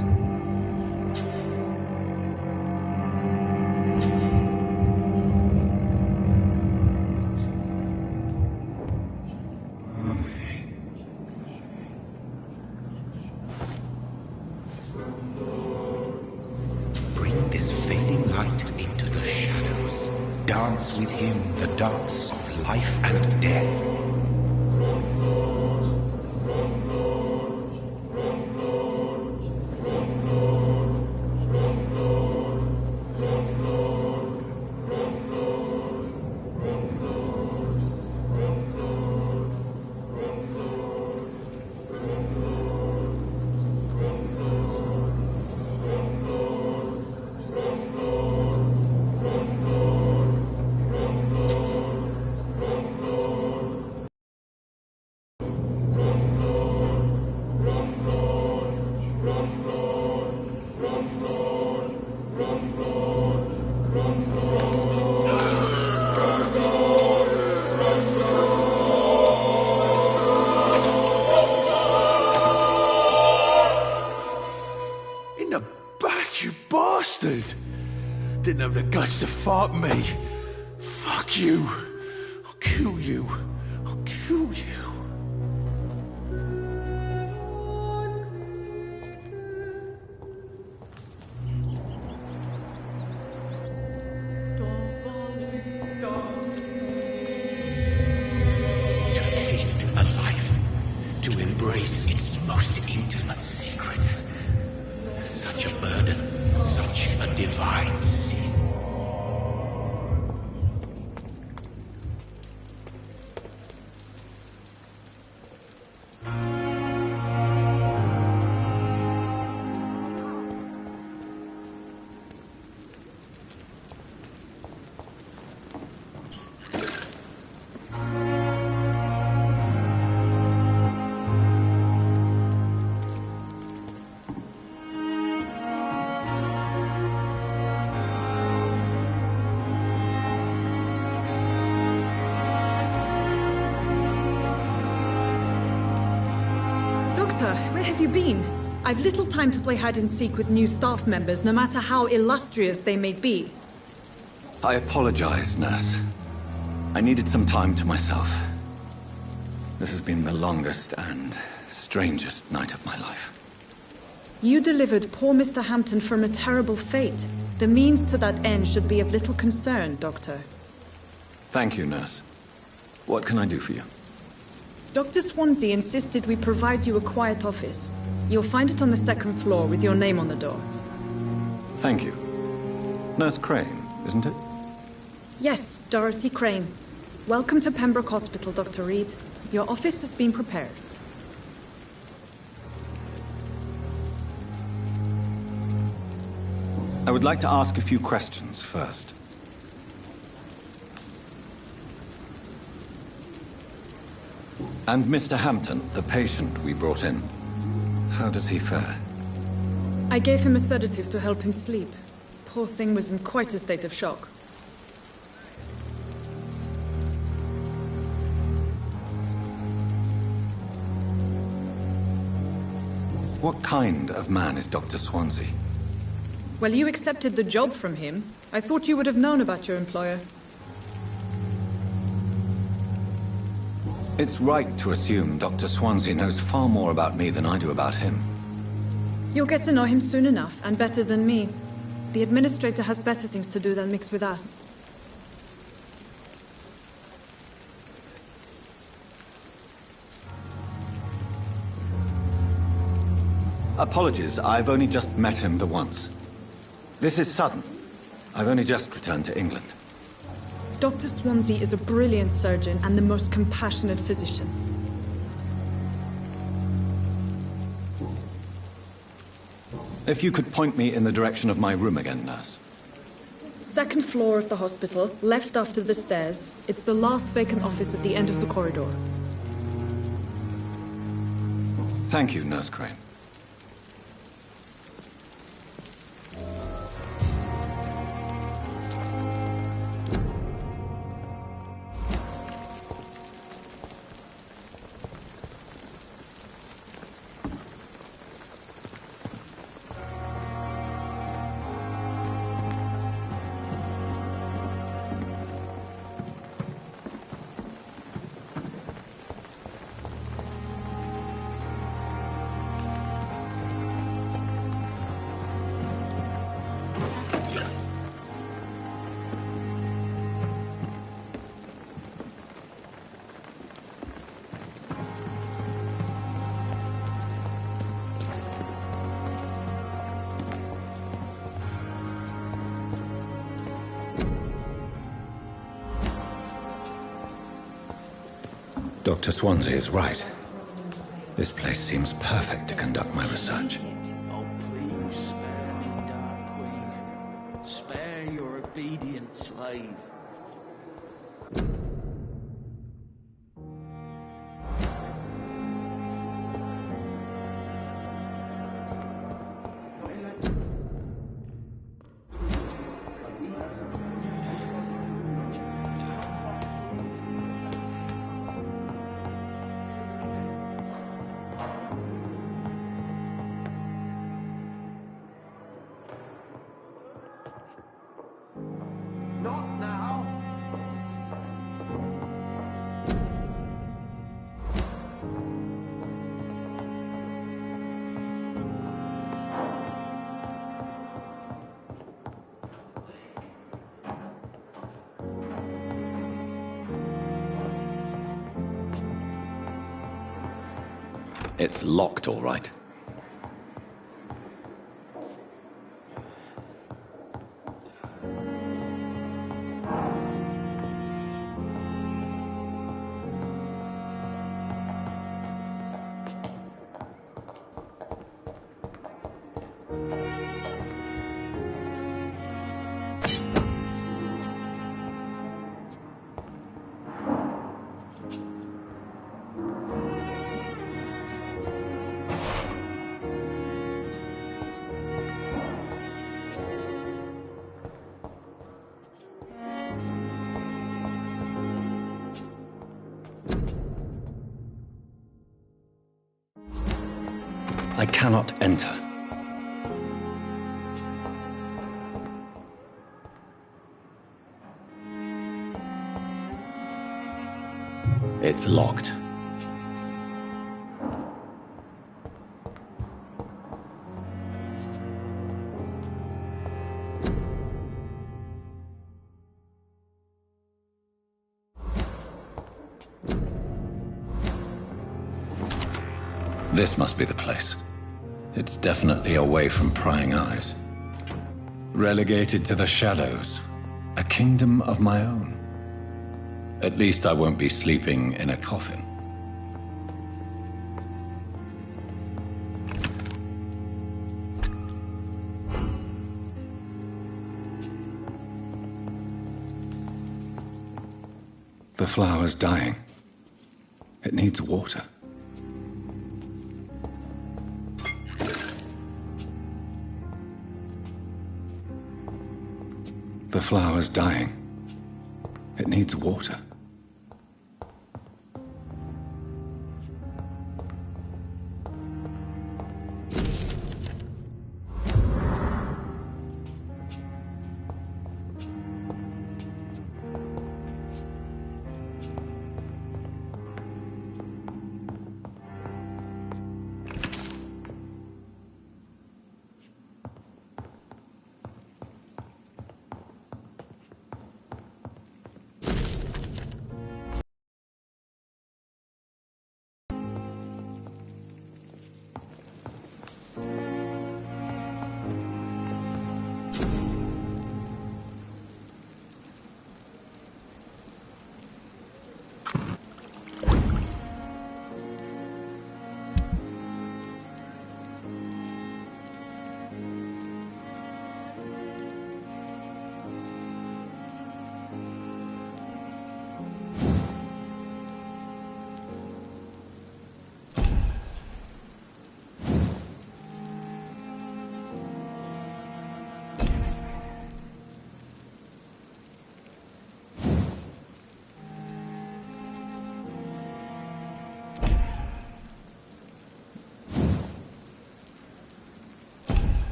Speaker 5: Bring this fading light into the shadows. Dance with him the dance of life and death.
Speaker 4: In the back, you bastard! Didn't have the guts to fight me. Fuck you. I'll kill you. I'll kill you.
Speaker 5: To taste a life, to embrace its most intimate secrets. Such a burden, such a divine sin.
Speaker 17: Doctor, where have you been? I've little time to play hide-and-seek with new staff members, no matter how illustrious they may be.
Speaker 16: I apologize, nurse. I needed some time to myself. This has been the longest and strangest night of my life.
Speaker 17: You delivered poor Mr. Hampton from a terrible fate. The means to that end should be of little concern, Doctor.
Speaker 16: Thank you, nurse. What can I do for you?
Speaker 17: Dr. Swansea insisted we provide you a quiet office. You'll find it on the second floor with your name on the door.
Speaker 16: Thank you. Nurse Crane, isn't it?
Speaker 17: Yes, Dorothy Crane. Welcome to Pembroke Hospital, Dr. Reed. Your office has been prepared.
Speaker 16: I would like to ask a few questions first. And Mr. Hampton, the patient we brought in, how does he fare?
Speaker 17: I gave him a sedative to help him sleep. Poor thing was in quite a state of shock.
Speaker 16: What kind of man is Dr. Swansea?
Speaker 17: Well, you accepted the job from him. I thought you would have known about your employer.
Speaker 16: It's right to assume Dr. Swansea knows far more about me than I do about him.
Speaker 17: You'll get to know him soon enough, and better than me. The administrator has better things to do than mix with us.
Speaker 16: Apologies, I've only just met him the once. This is sudden. I've only just returned to England.
Speaker 17: Dr. Swansea is a brilliant surgeon and the most compassionate physician.
Speaker 2: If you could point me in the direction of my room again, nurse.
Speaker 17: Second floor of the hospital, left after the stairs. It's the last vacant office at the end of the corridor.
Speaker 2: Thank you, Nurse Crane. Dr. Swansea is right. This place seems perfect to conduct my research.
Speaker 14: Oh, please spare me, Dark Queen. Spare your obedient slave. Not now.
Speaker 2: It's locked, all right. I cannot enter. It's locked. This must be the place. It's definitely away from prying eyes. Relegated to the shadows. A kingdom of my own. At least I won't be sleeping in a coffin. The flower's dying. It needs water. The flower's dying. It needs water.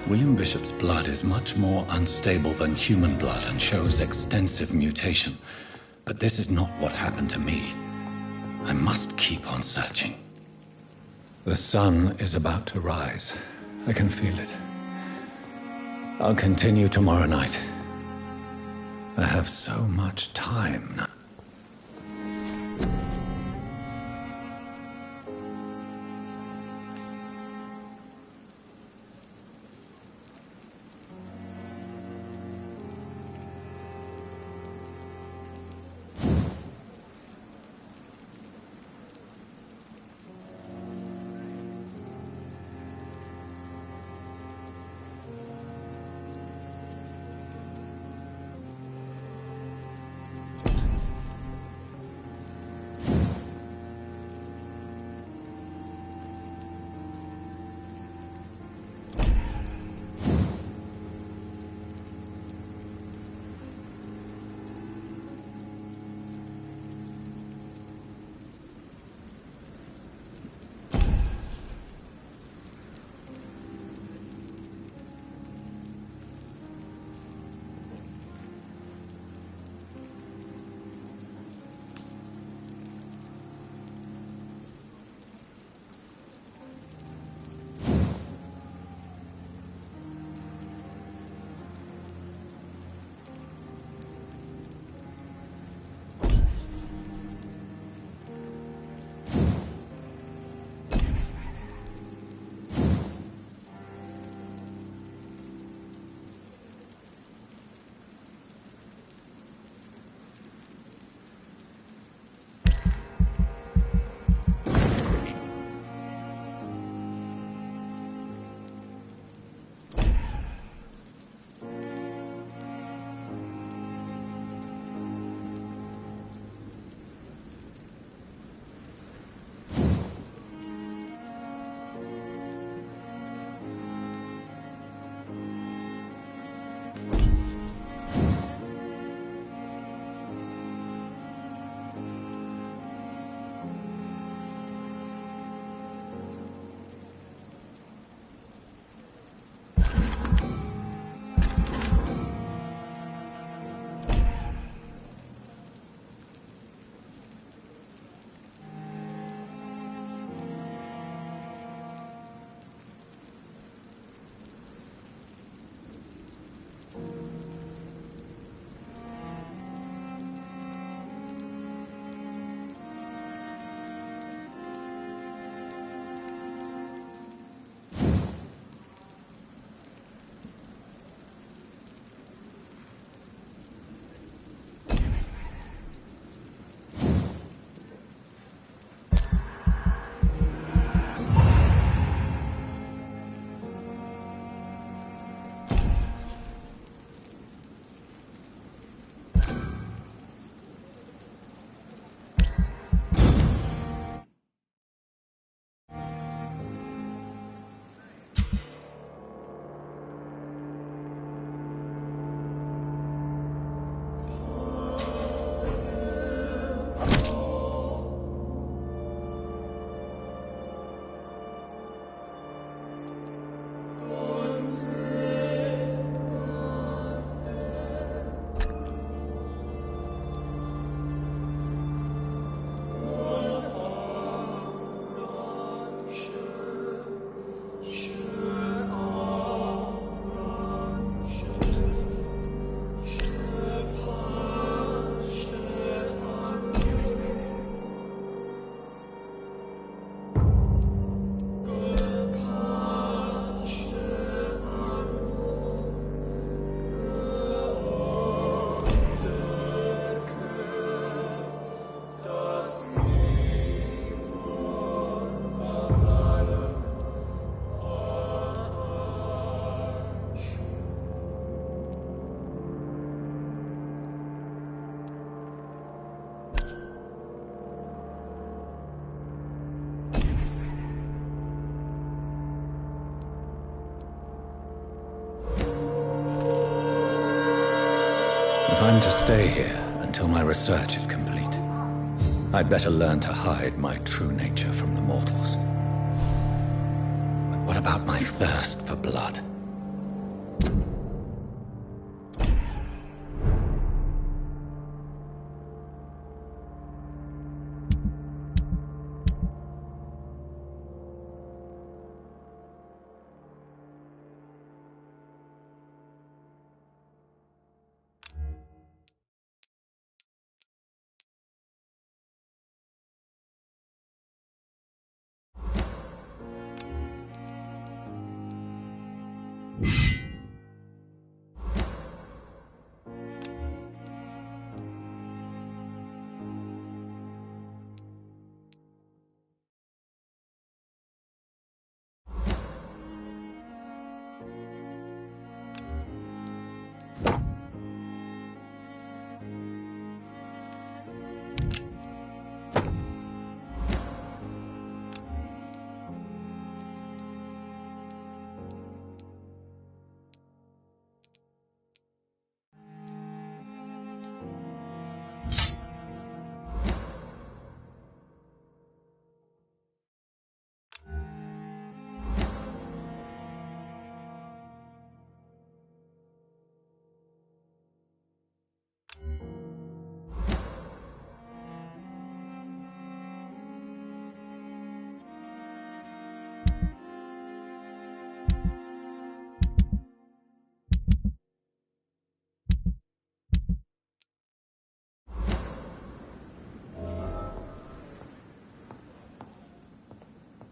Speaker 2: William Bishop's blood is much more unstable than human blood and shows extensive mutation. But this is not what happened to me. I must keep on searching. The sun is about to rise. I can feel it. I'll continue tomorrow night. I have so much time now. If I'm to stay here until my research is complete, I'd better learn to hide my true nature from the mortals. But what about my thirst for blood?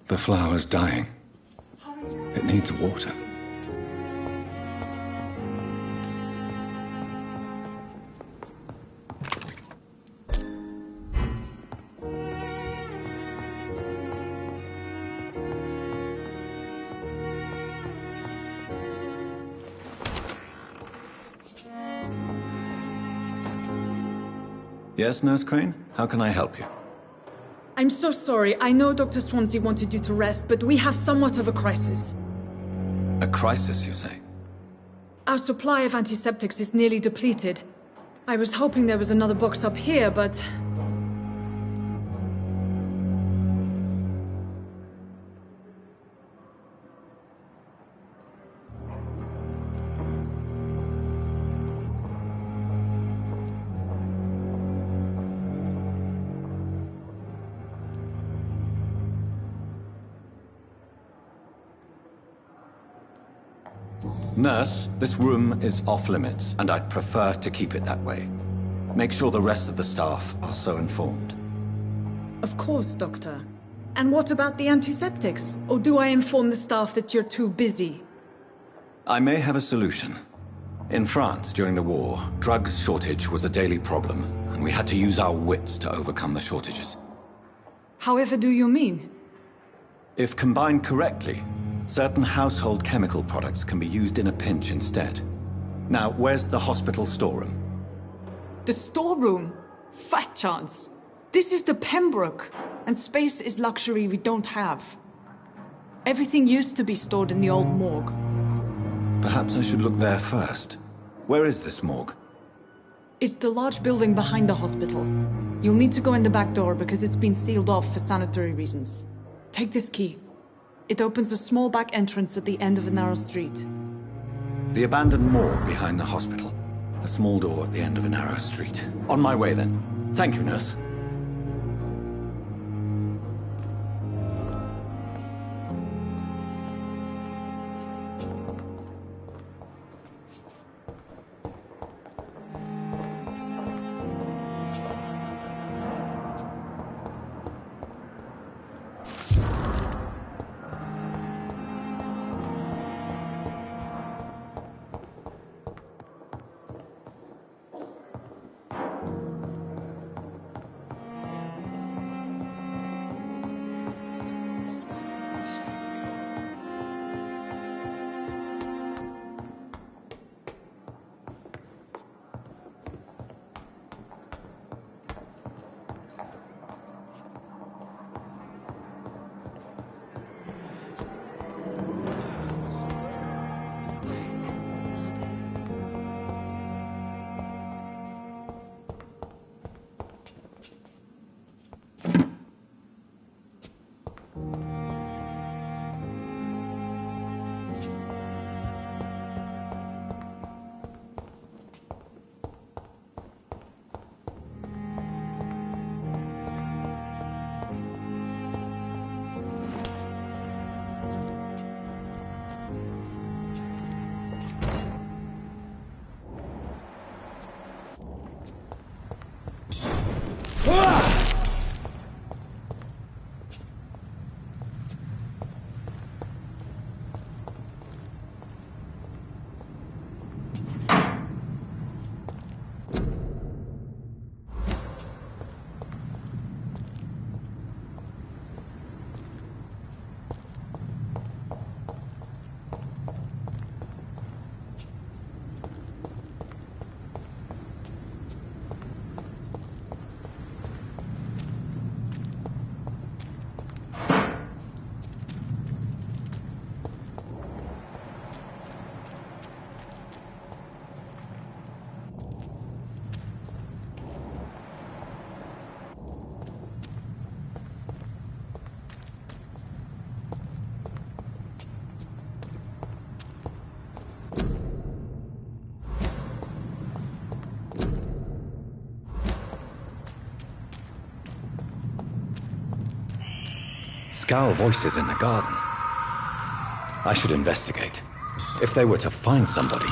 Speaker 2: The flower's dying. It needs water. Yes, Nurse Crane? How can I help you?
Speaker 17: I'm so sorry. I know Dr. Swansea wanted you to rest, but we have somewhat of a crisis.
Speaker 2: A crisis, you say?
Speaker 17: Our supply of antiseptics is nearly depleted. I was hoping there was another box up here, but...
Speaker 2: Nurse, this room is off-limits, and I'd prefer to keep it that way. Make sure the rest of the staff are so informed.
Speaker 17: Of course, Doctor. And what about the antiseptics? Or do I inform the staff that you're too busy?
Speaker 2: I may have a solution. In France, during the war, drugs shortage was a daily problem, and we had to use our wits to overcome the shortages.
Speaker 17: However do you mean?
Speaker 2: If combined correctly, certain household chemical products can be used in a pinch instead. Now, where's the hospital storeroom?
Speaker 17: The storeroom? Fat chance. This is the Pembroke, and space is luxury we don't have. Everything used to be stored in the old morgue.
Speaker 2: Perhaps I should look there first. Where is this morgue?
Speaker 17: It's the large building behind the hospital. You'll need to go in the back door because it's been sealed off for sanitary reasons. Take this key. It opens a small back entrance at the end of a narrow street.
Speaker 2: The abandoned morgue behind the hospital. A small door at the end of a narrow street. On my way then. Thank you, nurse. Scowl voices in the garden. I should investigate. If they were to find somebody...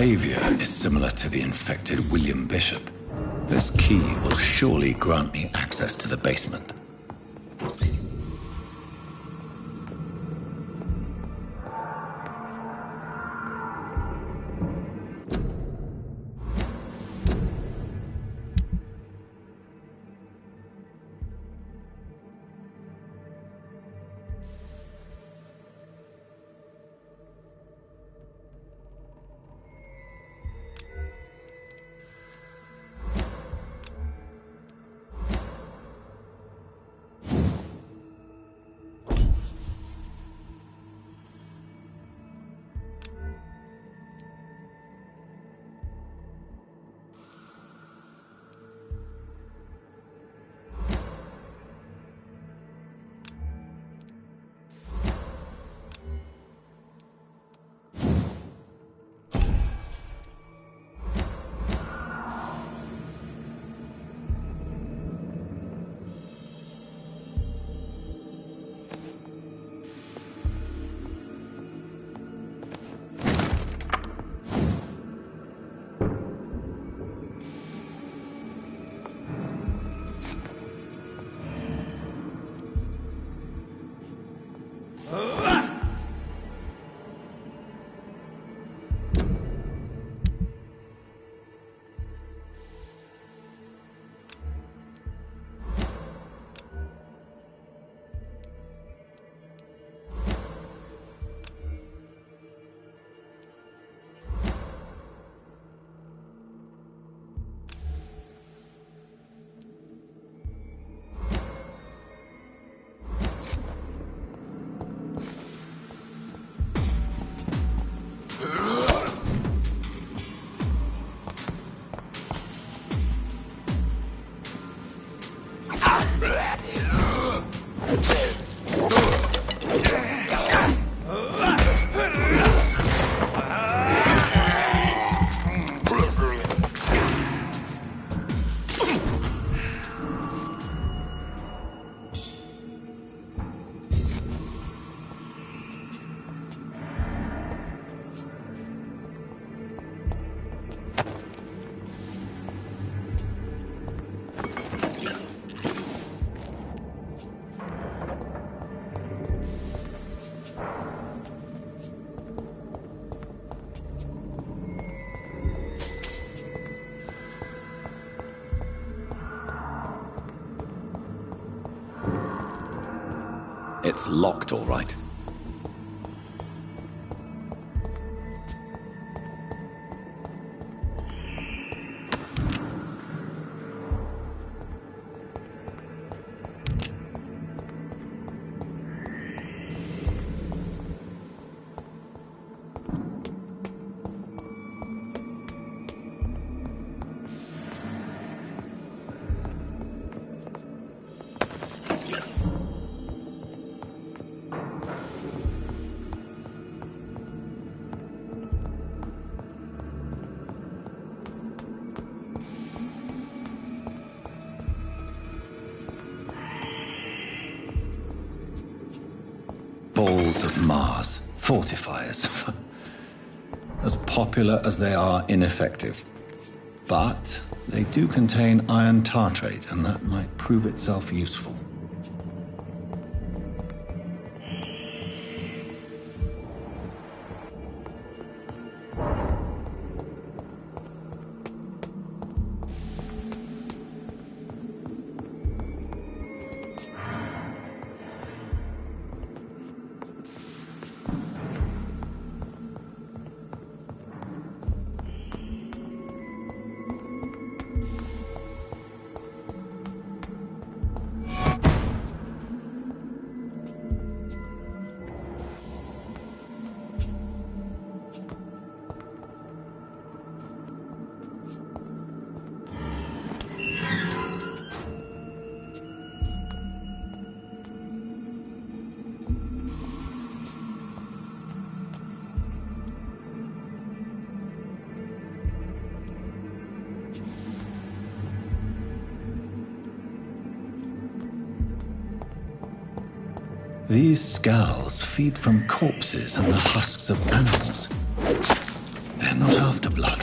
Speaker 2: Behavior is similar to the infected William Bishop. This key will surely grant me access to the basement.
Speaker 16: It's locked, all right. Balls of Mars. Fortifiers. As popular as they are ineffective. But they do contain iron tartrate, and that might prove itself useful. These skulls feed from corpses and the husks of animals. They're not after blood.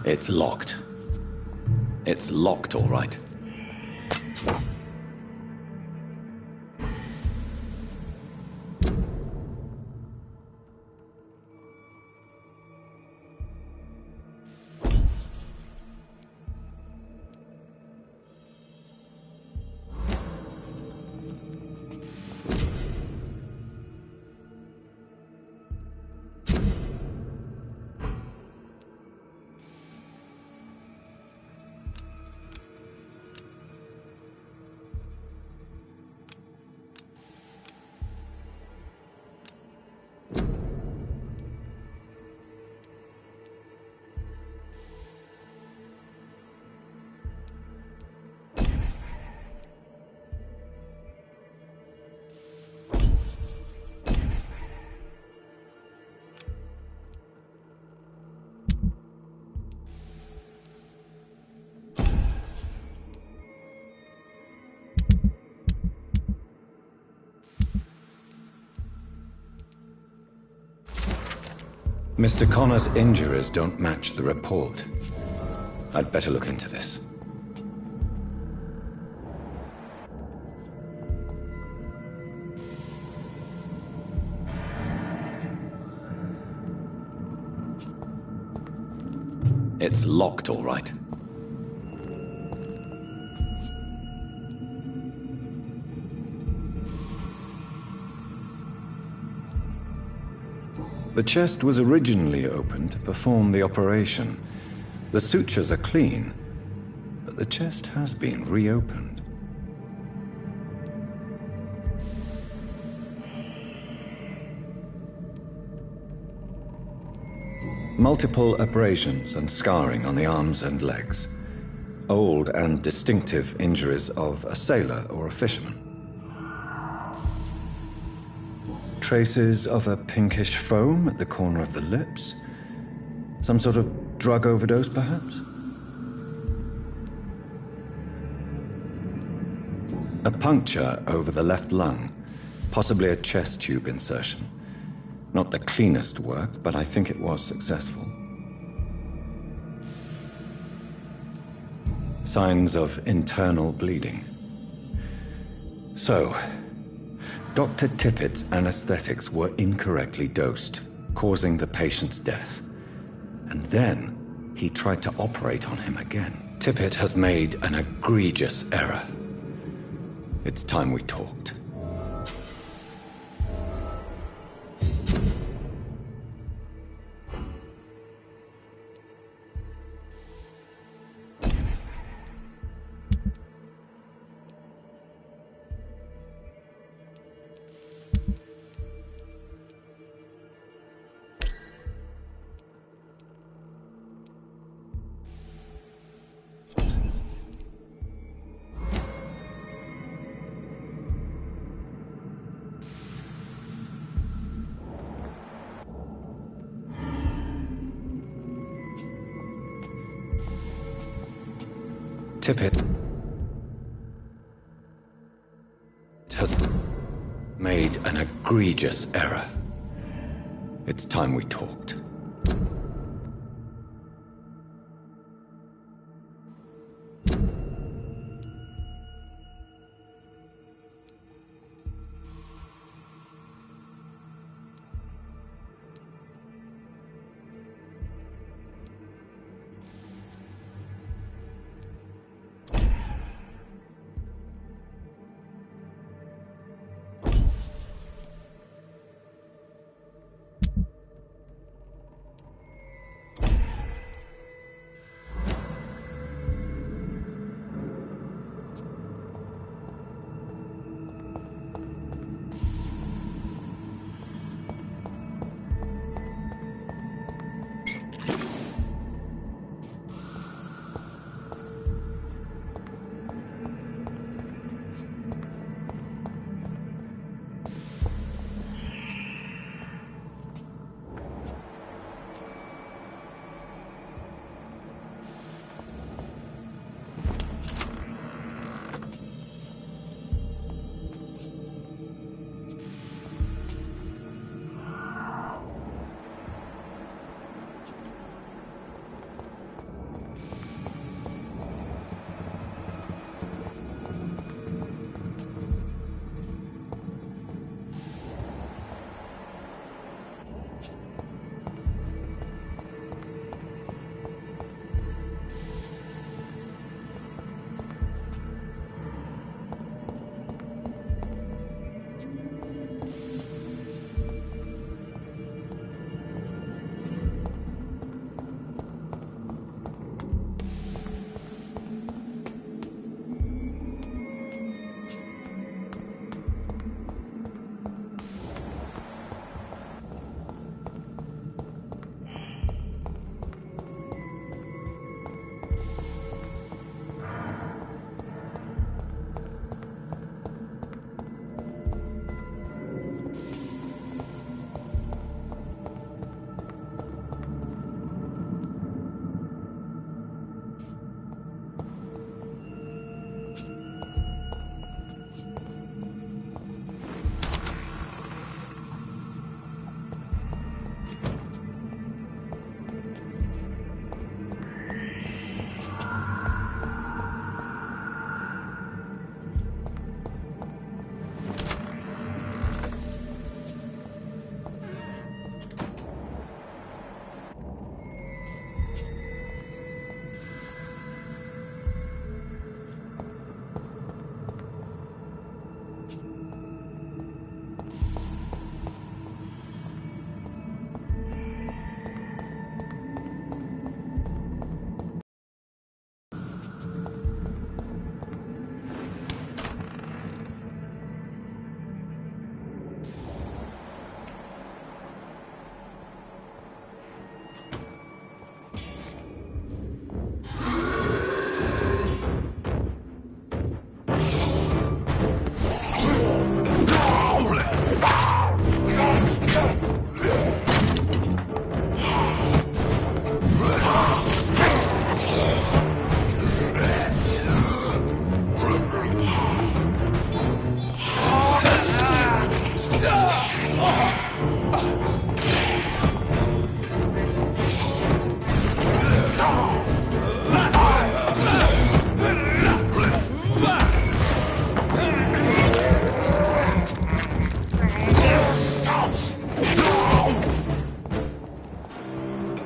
Speaker 16: It's locked. It's locked, all right.
Speaker 2: Mr. Connor's injuries don't match the report. I'd better look into this. It's locked, all right. The chest was originally opened to perform the operation. The sutures are clean, but the chest has been reopened. Multiple abrasions and scarring on the arms and legs. Old and distinctive injuries of a sailor or a fisherman. Traces of a pinkish foam at the corner of the lips. Some sort of drug overdose, perhaps? A puncture over the left lung, possibly a chest tube insertion. Not the cleanest work, but I think it was successful. Signs of internal bleeding. So, Dr. Tippett's anesthetics were incorrectly dosed, causing the patient's death. And then he tried to operate on him again. Tippett has made an egregious error. It's time we talked. Tippett has made an egregious error. It's time we talked.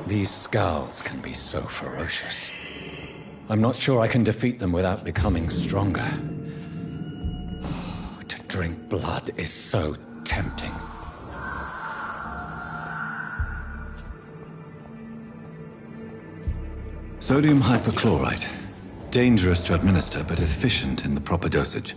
Speaker 2: These scowls can be so ferocious. I'm not sure I can defeat them without becoming stronger. To drink blood is so tempting.
Speaker 16: Sodium hypochlorite. Dangerous to administer, but efficient in the proper dosage.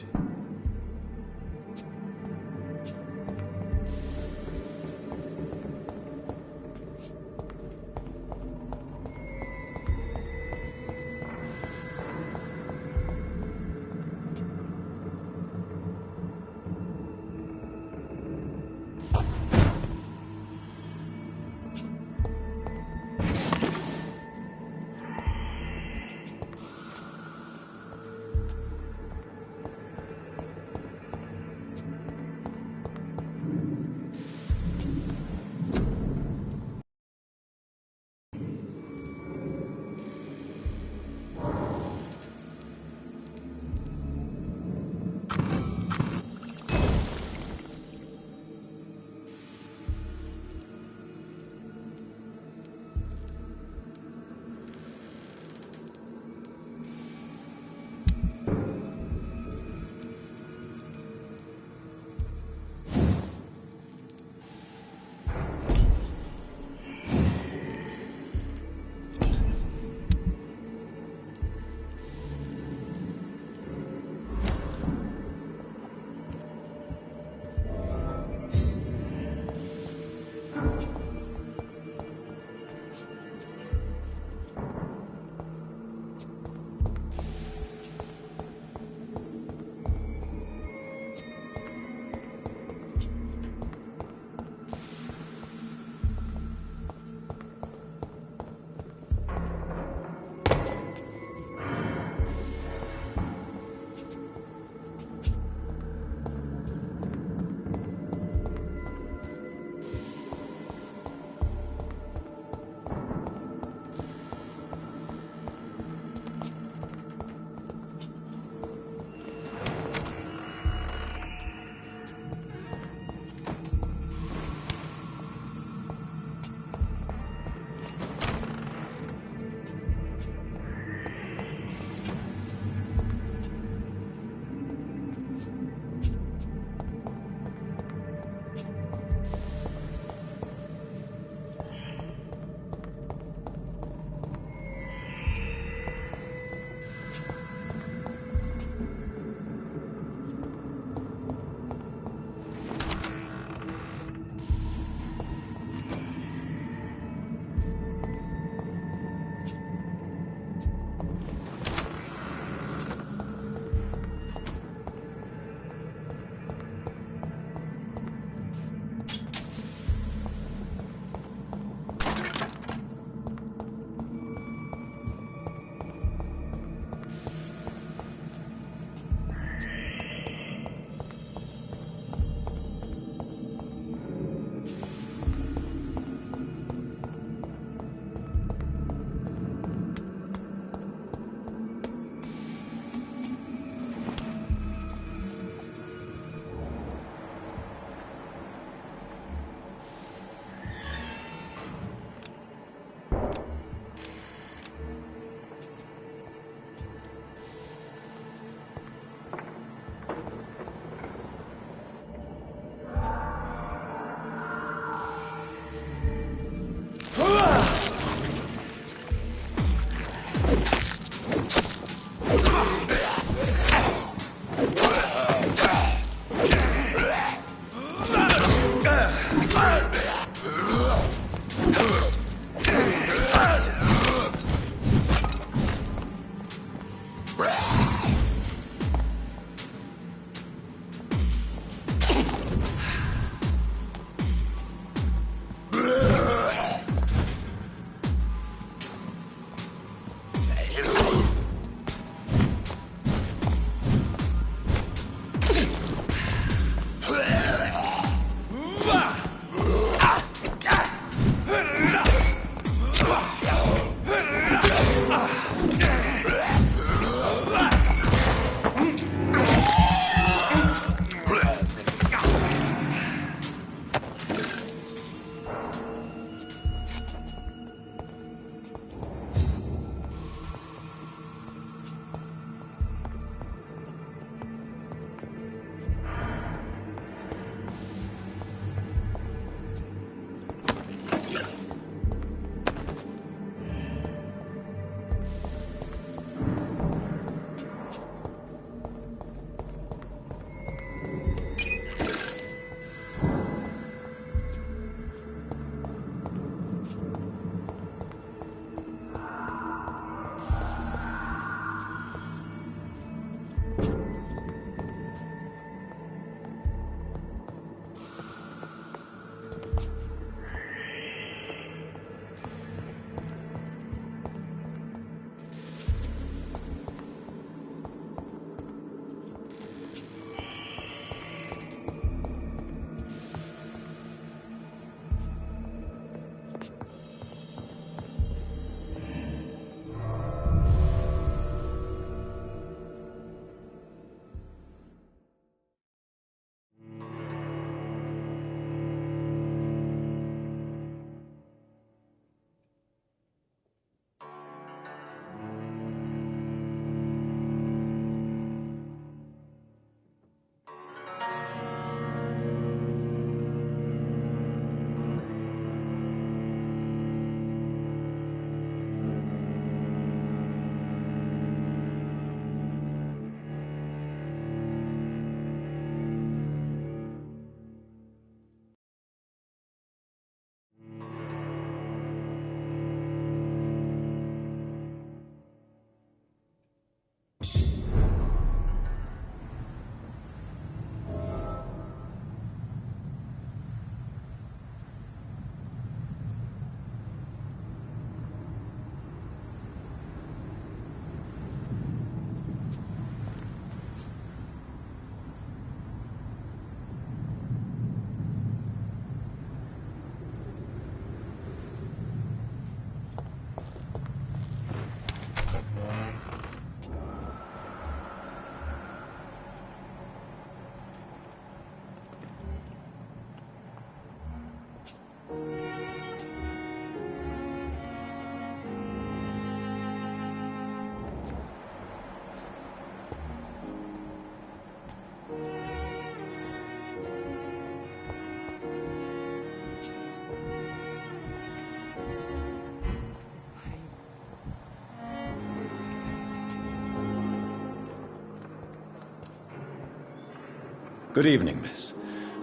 Speaker 2: Good evening, miss.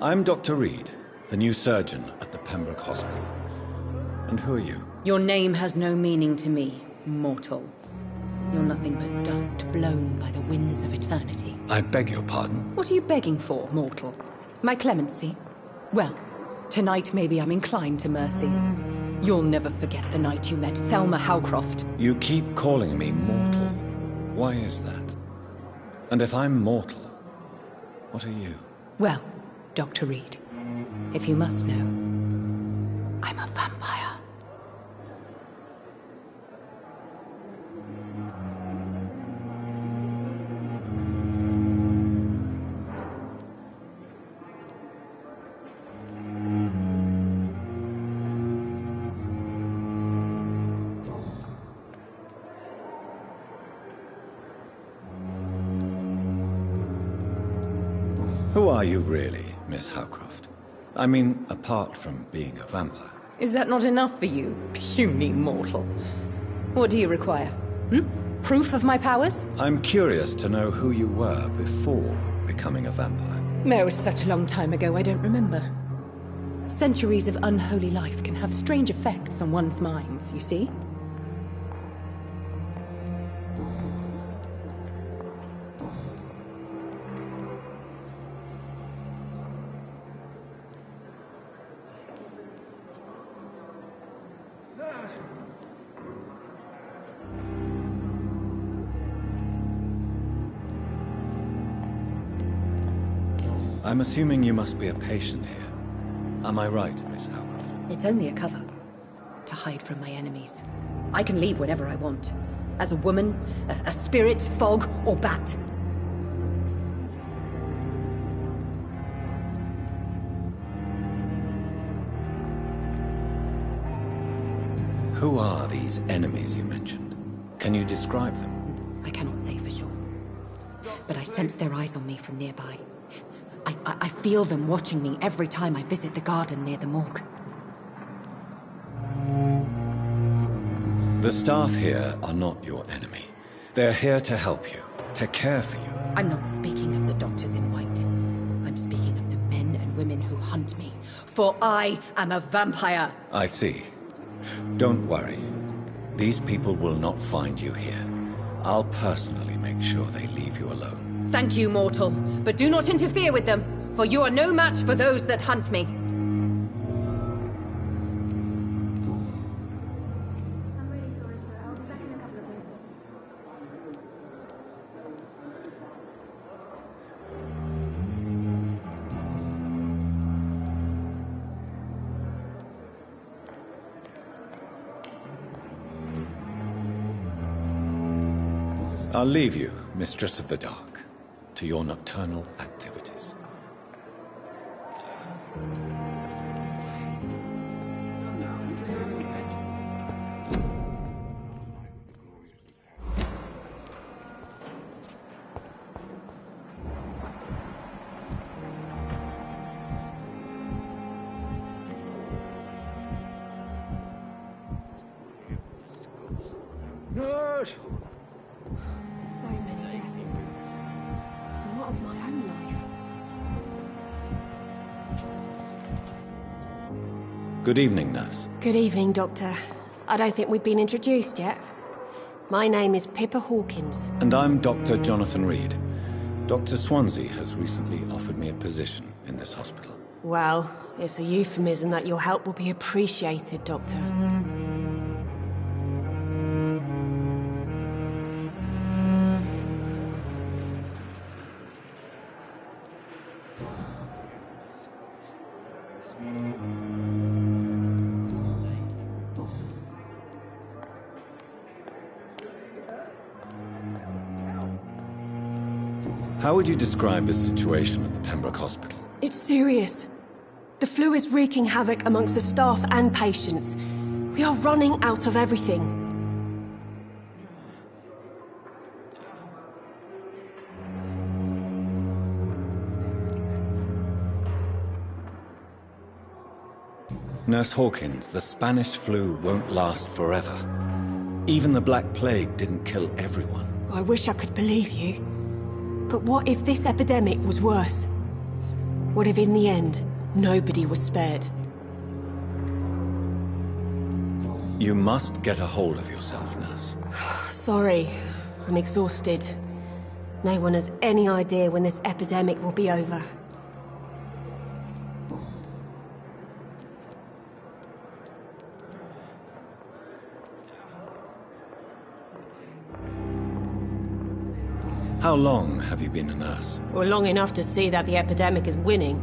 Speaker 2: I'm Dr. Reed, the new surgeon at the Pembroke Hospital. And who are you?
Speaker 18: Your name has no meaning to me, mortal. You're nothing but dust blown by the winds of eternity.
Speaker 2: I beg your pardon?
Speaker 18: What are you begging for, mortal? My clemency? Well, tonight maybe I'm inclined to mercy. You'll never forget the night you met Thelma Howcroft.
Speaker 2: You keep calling me mortal. Why is that? And if I'm mortal, what are you?
Speaker 18: Well, Dr. Reed, if you must know, I'm a vampire.
Speaker 2: Who are you really, Miss Howcroft? I mean, apart from being a vampire.
Speaker 18: Is that not enough for you, puny mortal? What do you require? Proof of my powers?
Speaker 2: I'm curious to know who you were before becoming a vampire.
Speaker 18: It was such a long time ago, I don't remember. Centuries of unholy life can have strange effects on one's minds, you see?
Speaker 2: I'm assuming you must be a patient here. Am I right, Miss Howcroft?
Speaker 18: It's only a cover. To hide from my enemies. I can leave whenever I want. As a woman, a spirit, fog, or bat.
Speaker 2: Who are these enemies you mentioned? Can you describe them?
Speaker 18: I cannot say for sure. But I sense their eyes on me from nearby. I feel them watching me every time I visit the garden near the morgue.
Speaker 2: The staff here are not your enemy. They're here to help you, to care for you.
Speaker 18: I'm not speaking of the doctors in white. I'm speaking of the men and women who hunt me. For I am a vampire!
Speaker 2: I see. Don't worry. These people will not find you here. I'll personally make sure they leave you alone.
Speaker 18: Thank you, mortal, but do not interfere with them, for you are no match for those that hunt me.
Speaker 2: I'll leave you, Mistress of the Dark, to your nocturnal activities.
Speaker 13: Nurse!
Speaker 7: So many deaths. A lot of my own life.
Speaker 2: Good evening, nurse.
Speaker 19: Good evening, Doctor. I don't think we've been introduced yet. My name is Pippa Hawkins.
Speaker 2: And I'm Dr. Jonathan Reed. Dr. Swansea has recently offered me a position in this hospital.
Speaker 19: Well, it's a euphemism that your help will be appreciated, Doctor.
Speaker 2: How would you describe the situation at the Pembroke Hospital?
Speaker 19: It's serious. The flu is wreaking havoc amongst the staff and patients. We are running out of everything.
Speaker 2: Nurse Hawkins, the Spanish flu won't last forever. Even the Black Plague didn't kill everyone.
Speaker 19: I wish I could believe you. But what if this epidemic was worse? What if in the end, nobody was spared?
Speaker 2: You must get a hold of yourself, nurse.
Speaker 19: Sorry, I'm exhausted. No one has any idea when this epidemic will be over.
Speaker 2: How long have you been a nurse?
Speaker 19: Well, long enough to see that the epidemic is winning.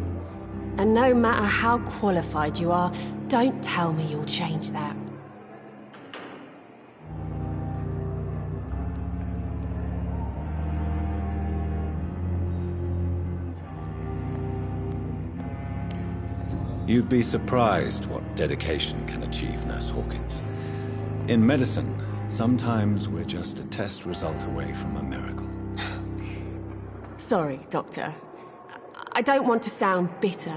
Speaker 19: And no matter how qualified you are, don't tell me you'll change that.
Speaker 2: You'd be surprised what dedication can achieve, Nurse Hawkins. In medicine, sometimes we're just a test result away from a miracle.
Speaker 19: Sorry, Doctor. I don't want to sound bitter,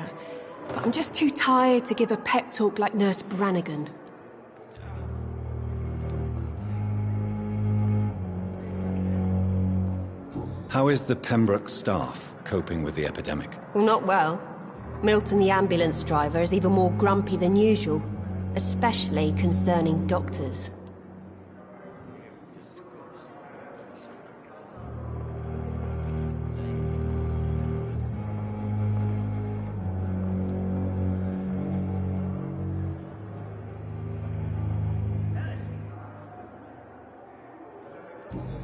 Speaker 19: but I'm just too tired to give a pep talk like Nurse Brannigan.
Speaker 2: How is the Pembroke staff coping with the epidemic?
Speaker 19: Well, not well. Milton, the ambulance driver, is even more grumpy than usual, especially concerning doctors.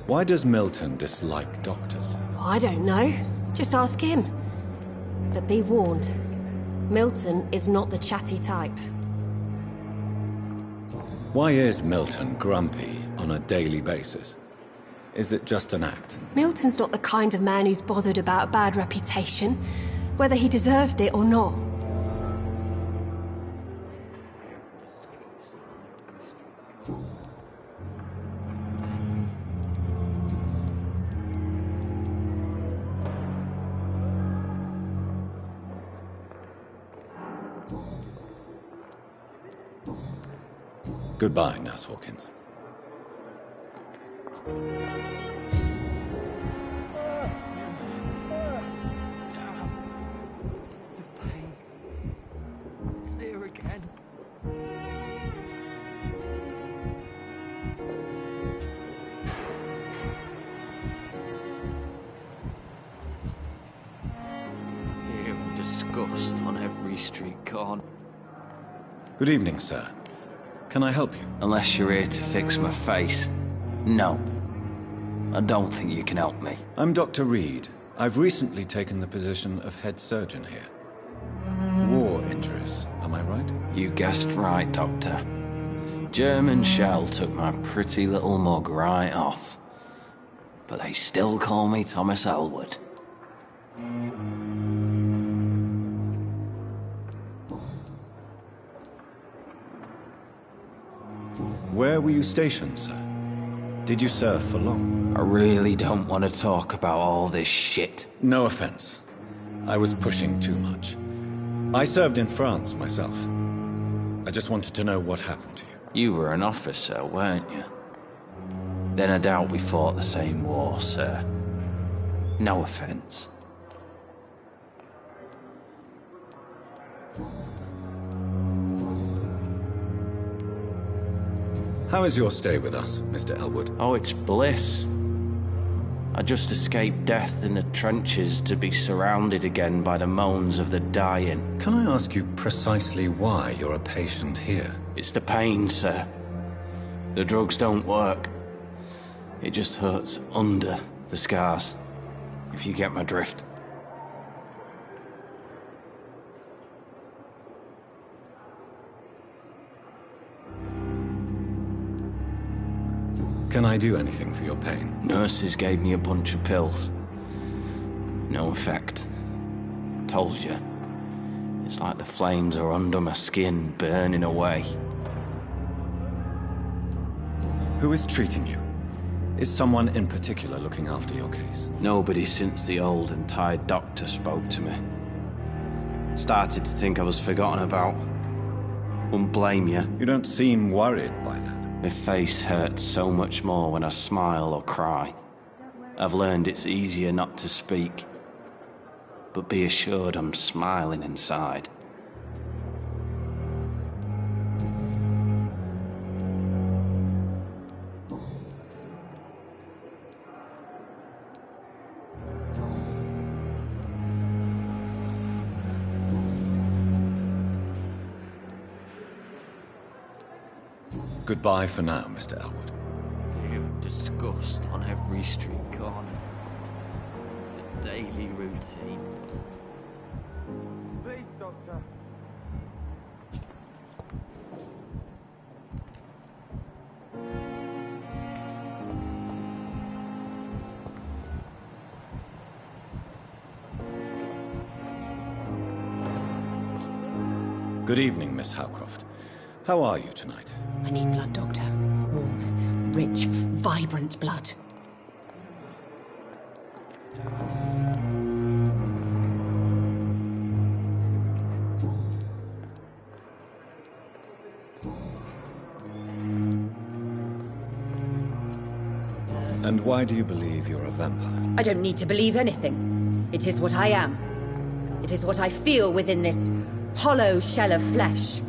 Speaker 2: Why does Milton dislike doctors?
Speaker 19: I don't know. Just ask him. But be warned, Milton is not the chatty type.
Speaker 2: Why is Milton grumpy on a daily basis? Is it just an act?
Speaker 19: Milton's not the kind of man who's bothered about a bad reputation, whether he deserved it or not.
Speaker 2: Goodbye, Nurse Hawkins.
Speaker 14: It's here again. Here of disgust on every street corner.
Speaker 2: Good evening, sir. Can I help you?
Speaker 14: Unless you're here to fix my face. No. I don't think you can help me.
Speaker 2: I'm Dr. Reed. I've recently taken the position of head surgeon here. War injuries, am I right?
Speaker 14: You guessed right, Doctor. German shell took my pretty little mug right off. But they still call me Thomas Elwood.
Speaker 2: Where were you stationed, sir? Did you serve for long?
Speaker 14: I really don't want to talk about all this shit.
Speaker 2: No offense. I was pushing too much. I served in France myself. I just wanted to know what happened to you.
Speaker 14: You were an officer, weren't you? Then I doubt we fought the same war, sir. No offense.
Speaker 2: How is your stay with us, Mr. Elwood?
Speaker 14: Oh, it's bliss. I just escaped death in the trenches to be surrounded again by the moans of the dying.
Speaker 2: Can I ask you precisely why you're a patient here?
Speaker 14: It's the pain, sir. The drugs don't work. It just hurts under the scars, if you get my drift.
Speaker 2: Can I do anything for your pain?
Speaker 14: Nurses gave me a bunch of pills. No effect. Told you. It's like the flames are under my skin, burning away.
Speaker 2: Who is treating you? Is someone in particular looking after your case?
Speaker 14: Nobody since the old and tired doctor spoke to me. Started to think I was forgotten about. Wouldn't blame you.
Speaker 2: You don't seem worried by that.
Speaker 14: My face hurts so much more when I smile or cry. I've learned it's easier not to speak. but be assured I'm smiling inside.
Speaker 16: Goodbye for now, Mr. Elwood.
Speaker 14: You disgust on every street corner. The daily routine.
Speaker 3: Please, Doctor.
Speaker 16: Good evening, Miss Howcroft. How are you tonight?
Speaker 18: I need blood, Doctor. Warm, rich, vibrant blood.
Speaker 16: And why do you believe you're a vampire?
Speaker 18: I don't need to believe anything. It is what I am. It is what I feel within this hollow shell of flesh.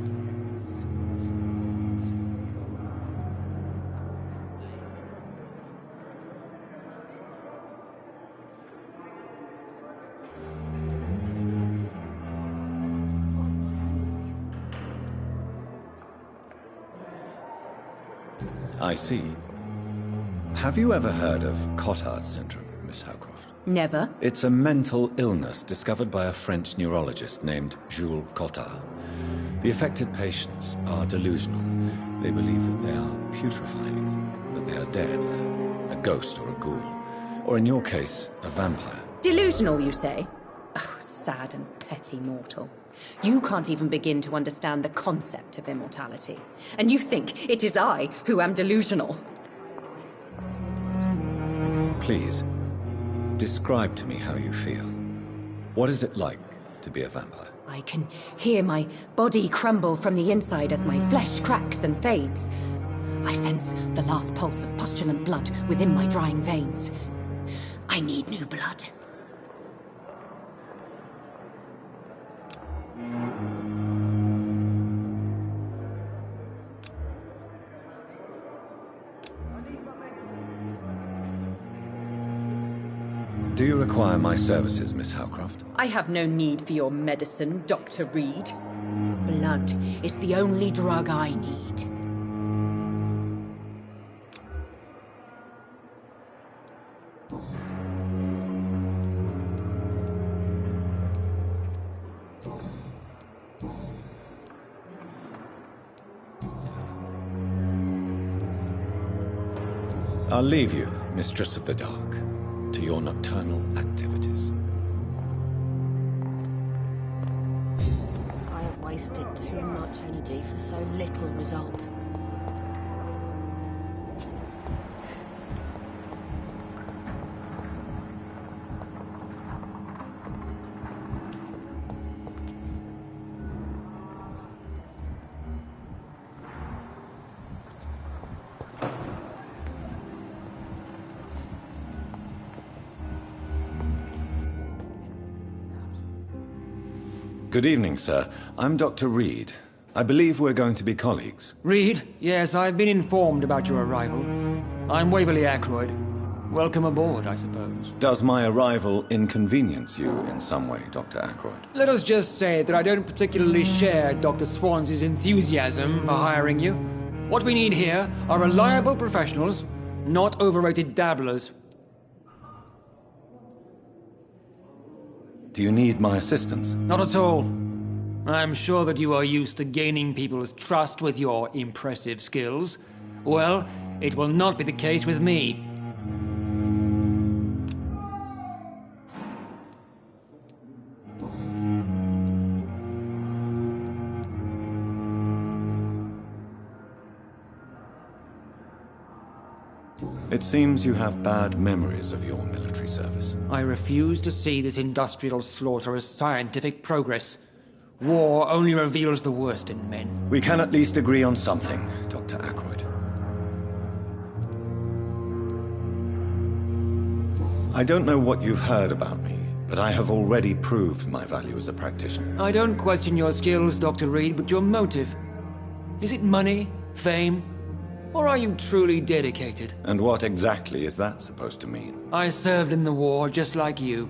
Speaker 16: I see. Have you ever heard of Cotard's syndrome, Miss Howcroft?
Speaker 18: Never.
Speaker 16: It's a mental illness discovered by a French neurologist named Jules Cotard. The affected patients are delusional. They believe that they are putrefying, that they are dead, a ghost or a ghoul, or in your case, a vampire.
Speaker 18: Delusional, you say? Oh, sad and petty mortal. You can't even begin to understand the concept of immortality. And you think it is I who am delusional.
Speaker 16: Please, describe to me how you feel. What is it like to be a vampire?
Speaker 18: I can hear my body crumble from the inside as my flesh cracks and fades. I sense the last pulse of postulant blood within my drying veins. I need new blood.
Speaker 16: Do you require my services, Miss Howcroft?
Speaker 18: I have no need for your medicine, Dr. Reed. Blood is the only drug I need.
Speaker 16: I'll leave you, Mistress of the Dark, to your nocturnal activities.
Speaker 19: I have wasted too much energy for so little result.
Speaker 16: Good evening, sir. I'm Dr. Reed. I believe we're going to be colleagues.
Speaker 20: Reed? Yes, I've been informed about your arrival. I'm Waverly Ackroyd. Welcome aboard, I suppose.
Speaker 16: Does my arrival inconvenience you in some way, Dr. Ackroyd?
Speaker 20: Let us just say that I don't particularly share Dr. Swansea's enthusiasm for hiring you. What we need here are reliable professionals, not overrated dabblers.
Speaker 16: Do you need my assistance?
Speaker 20: Not at all. I'm sure that you are used to gaining people's trust with your impressive skills. Well, it will not be the case with me.
Speaker 16: It seems you have bad memories of your military service.
Speaker 20: I refuse to see this industrial slaughter as scientific progress. War only reveals the worst in men.
Speaker 16: We can at least agree on something, Dr. Ackroyd. I don't know what you've heard about me, but I have already proved my value as a practitioner.
Speaker 20: I don't question your skills, Dr. Reed, but your motive. Is it money, fame, or are you truly dedicated?
Speaker 16: And what exactly is that supposed to mean?
Speaker 20: I served in the war just like you.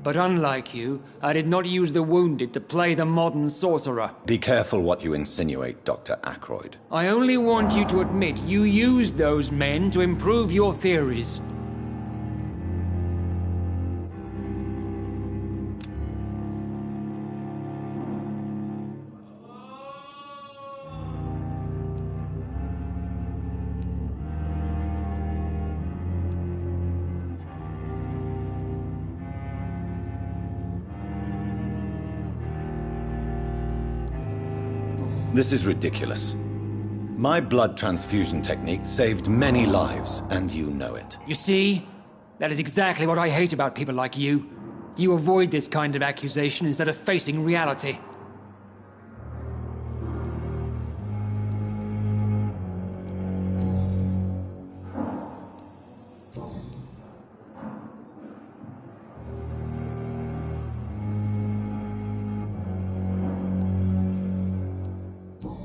Speaker 20: But unlike you, I did not use the wounded to play the modern sorcerer.
Speaker 16: Be careful what you insinuate, Dr. Ackroyd.
Speaker 20: I only want you to admit you used those men to improve your theories.
Speaker 16: This is ridiculous. My blood transfusion technique saved many lives, and you know it.
Speaker 20: You see? That is exactly what I hate about people like you. You avoid this kind of accusation instead of facing reality.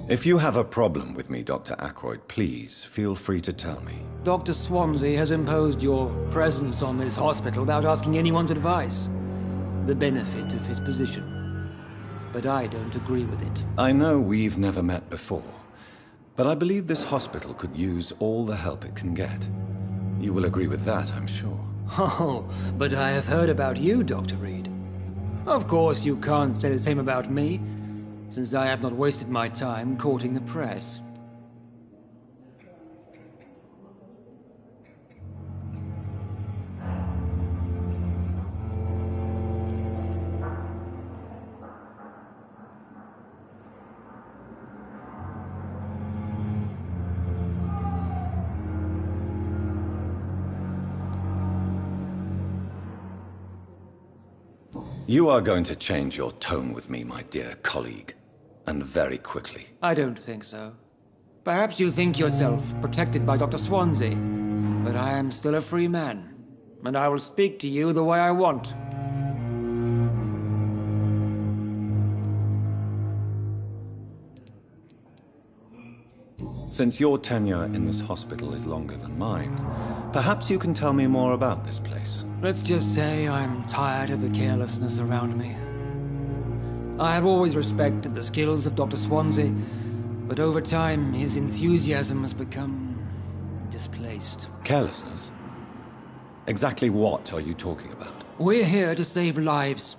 Speaker 16: If you have a problem with me, Dr. Ackroyd, please feel free to tell me.
Speaker 20: Dr. Swansea has imposed your presence on this hospital without asking anyone's advice. The benefit of his position. But I don't agree with it.
Speaker 16: I know we've never met before, but I believe this hospital could use all the help it can get. You will agree with that, I'm sure.
Speaker 20: Oh, but I have heard about you, Dr. Reed. Of course you can't say the same about me, since I have not wasted my time courting the press.
Speaker 16: You are going to change your tone with me, my dear colleague. And very quickly.
Speaker 20: I don't think so. Perhaps you think yourself protected by Dr. Swansea, but I am still a free man, and I will speak to you the way I want.
Speaker 16: Since your tenure in this hospital is longer than mine, perhaps you can tell me more about this place.
Speaker 20: Let's just say I'm tired of the carelessness around me. I have always respected the skills of Dr. Swansea, but over time his enthusiasm has become displaced.
Speaker 16: Carelessness? Exactly what are you talking about?
Speaker 20: We're here to save lives.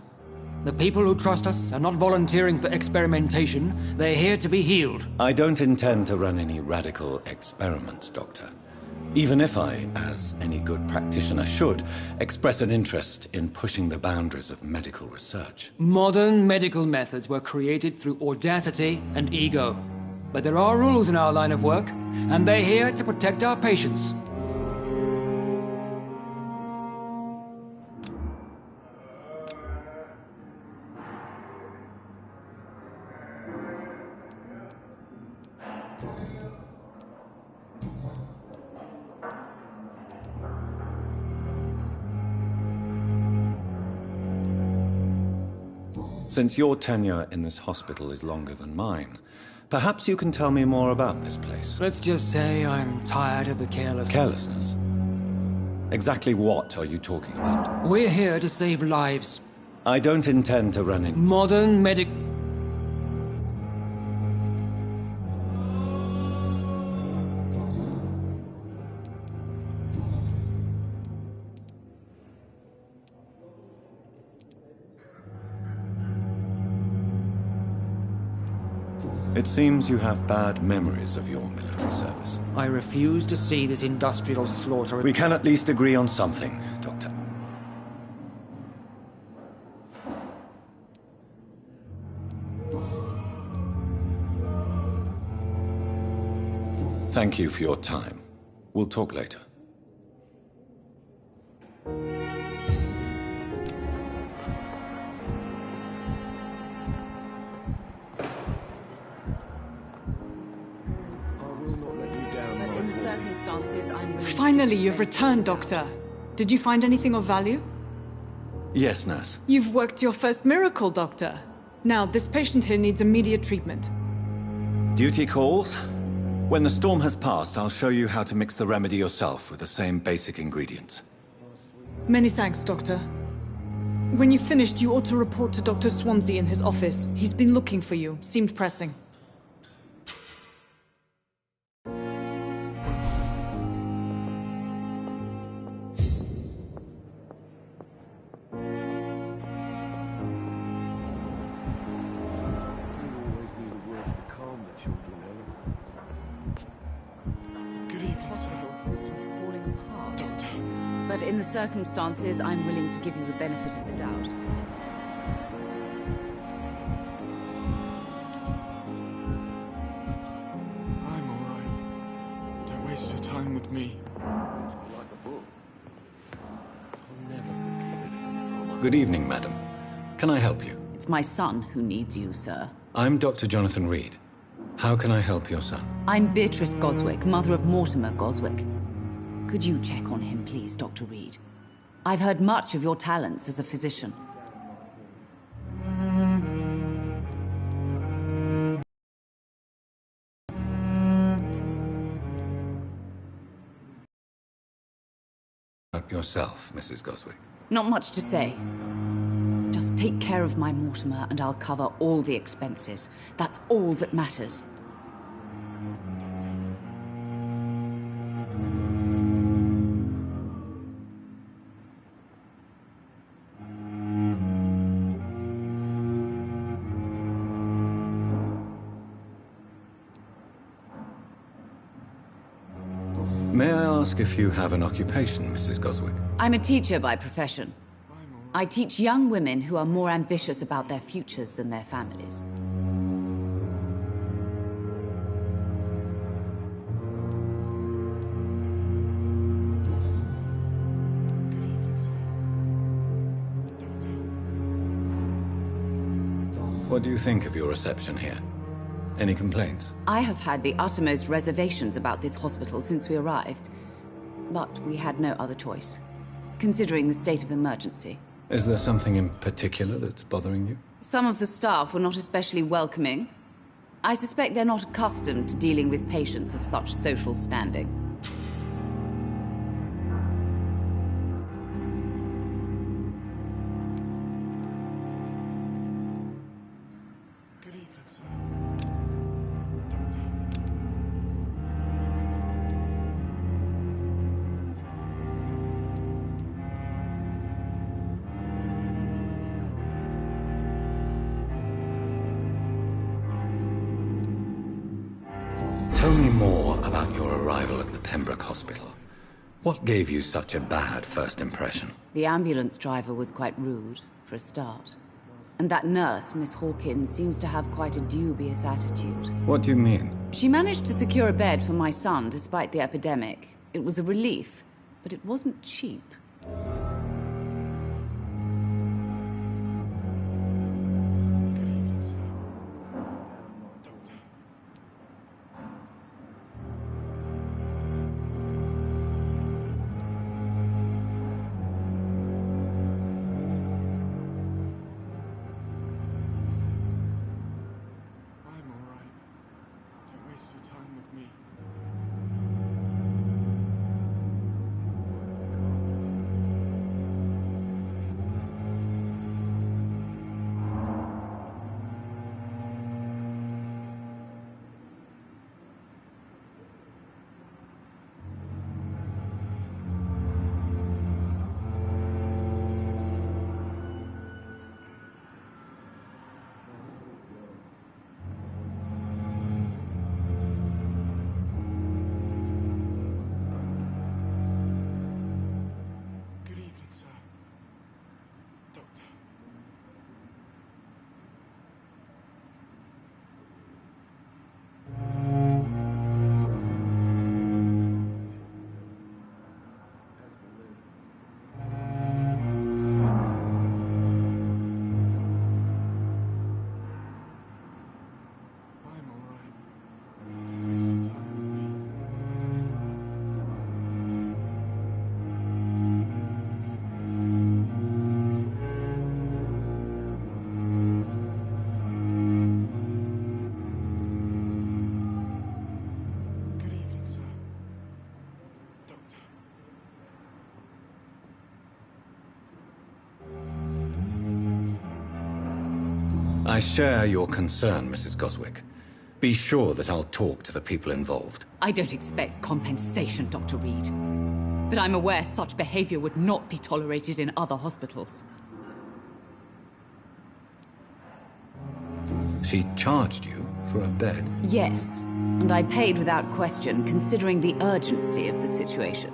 Speaker 20: The people who trust us are not volunteering for experimentation. They're here to be healed.
Speaker 16: I don't intend to run any radical experiments, Doctor. Even if I, as any good practitioner should, express an interest in pushing the boundaries of medical research.
Speaker 20: Modern medical methods were created through audacity and ego. But there are rules in our line of work, and they're here to protect our patients.
Speaker 16: Since your tenure in this hospital is longer than mine, perhaps you can tell me more about this place.
Speaker 20: Let's just say I'm tired of the carelessness.
Speaker 16: Carelessness? Exactly what are you talking about?
Speaker 20: We're here to save lives.
Speaker 16: I don't intend to run in...
Speaker 20: Modern medic...
Speaker 16: It seems you have bad memories of your military service.
Speaker 20: I refuse to see this industrial slaughter...
Speaker 16: We can at least agree on something, Doctor. Thank you for your time. We'll talk later.
Speaker 17: Finally, you've returned, Doctor. Did you find anything of value?
Speaker 16: Yes, nurse.
Speaker 17: You've worked your first miracle, Doctor. Now, this patient here needs immediate treatment.
Speaker 16: Duty calls. When the storm has passed, I'll show you how to mix the remedy yourself with the same basic ingredients.
Speaker 17: Many thanks, Doctor. When you've finished, you ought to report to Dr. Swansea in his office. He's been looking for you. Seemed pressing.
Speaker 21: But in the circumstances, I'm willing to give you the benefit of the doubt.
Speaker 3: I'm alright. Don't waste your time with me.
Speaker 16: Good evening, madam. Can I help you?
Speaker 21: It's my son who needs you, sir.
Speaker 16: I'm Dr. Jonathan Reed. How can I help your son?
Speaker 21: I'm Beatrice Goswick, mother of Mortimer Goswick. Could you check on him, please, Dr. Reed? I've heard much of your talents as a physician.
Speaker 16: Yourself, Mrs. Goswick.
Speaker 21: Not much to say. Just take care of my Mortimer and I'll cover all the expenses. That's all that matters.
Speaker 16: May I ask if you have an occupation, Mrs. Goswick?
Speaker 21: I'm a teacher by profession. I teach young women who are more ambitious about their futures than their families.
Speaker 16: What do you think of your reception here? Any complaints?
Speaker 21: I have had the uttermost reservations about this hospital since we arrived. But we had no other choice, considering the state of emergency.
Speaker 16: Is there something in particular that's bothering you?
Speaker 21: Some of the staff were not especially welcoming. I suspect they're not accustomed to dealing with patients of such social standing.
Speaker 16: Tell me more about your arrival at the Pembroke Hospital. What gave you such a bad first impression?
Speaker 21: The ambulance driver was quite rude, for a start. And that nurse, Miss Hawkins, seems to have quite a dubious attitude.
Speaker 16: What do you mean?
Speaker 21: She managed to secure a bed for my son despite the epidemic. It was a relief, but it wasn't cheap.
Speaker 2: I share your concern, Mrs. Goswick. Be sure that I'll talk to the people involved.
Speaker 21: I don't expect compensation, Dr. Reed. But I'm aware such behavior would not be tolerated in other hospitals.
Speaker 2: She charged you for a bed?
Speaker 21: Yes, and I paid without question, considering the urgency of the situation.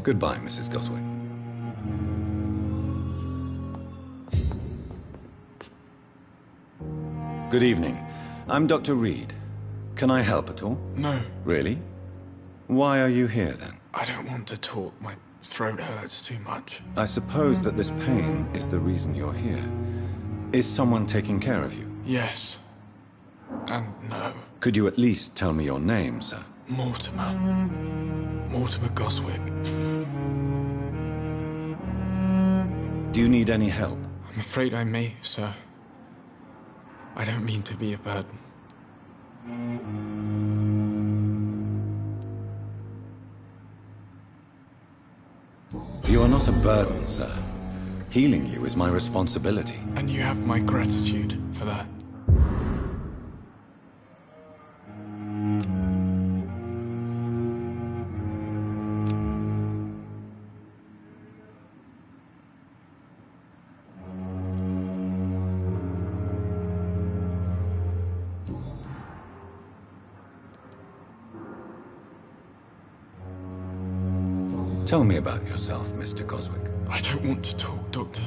Speaker 2: Goodbye, Mrs. Goswick. Good evening. I'm Dr. Reed. Can I help at all?
Speaker 1: No.
Speaker 2: Really? Why are you here, then?
Speaker 1: I don't want to talk. My throat hurts too much.
Speaker 2: I suppose that this pain is the reason you're here. Is someone taking care of you?
Speaker 1: Yes. And no.
Speaker 2: Could you at least tell me your name, sir?
Speaker 1: Mortimer. Mortimer Goswick.
Speaker 2: Do you need any help?
Speaker 1: I'm afraid I may, sir. I don't mean to be a burden.
Speaker 2: You are not a burden, sir. Healing you is my responsibility.
Speaker 1: And you have my gratitude for that.
Speaker 2: Tell me about yourself, Mr. Goswick.
Speaker 1: I don't want to talk, Doctor.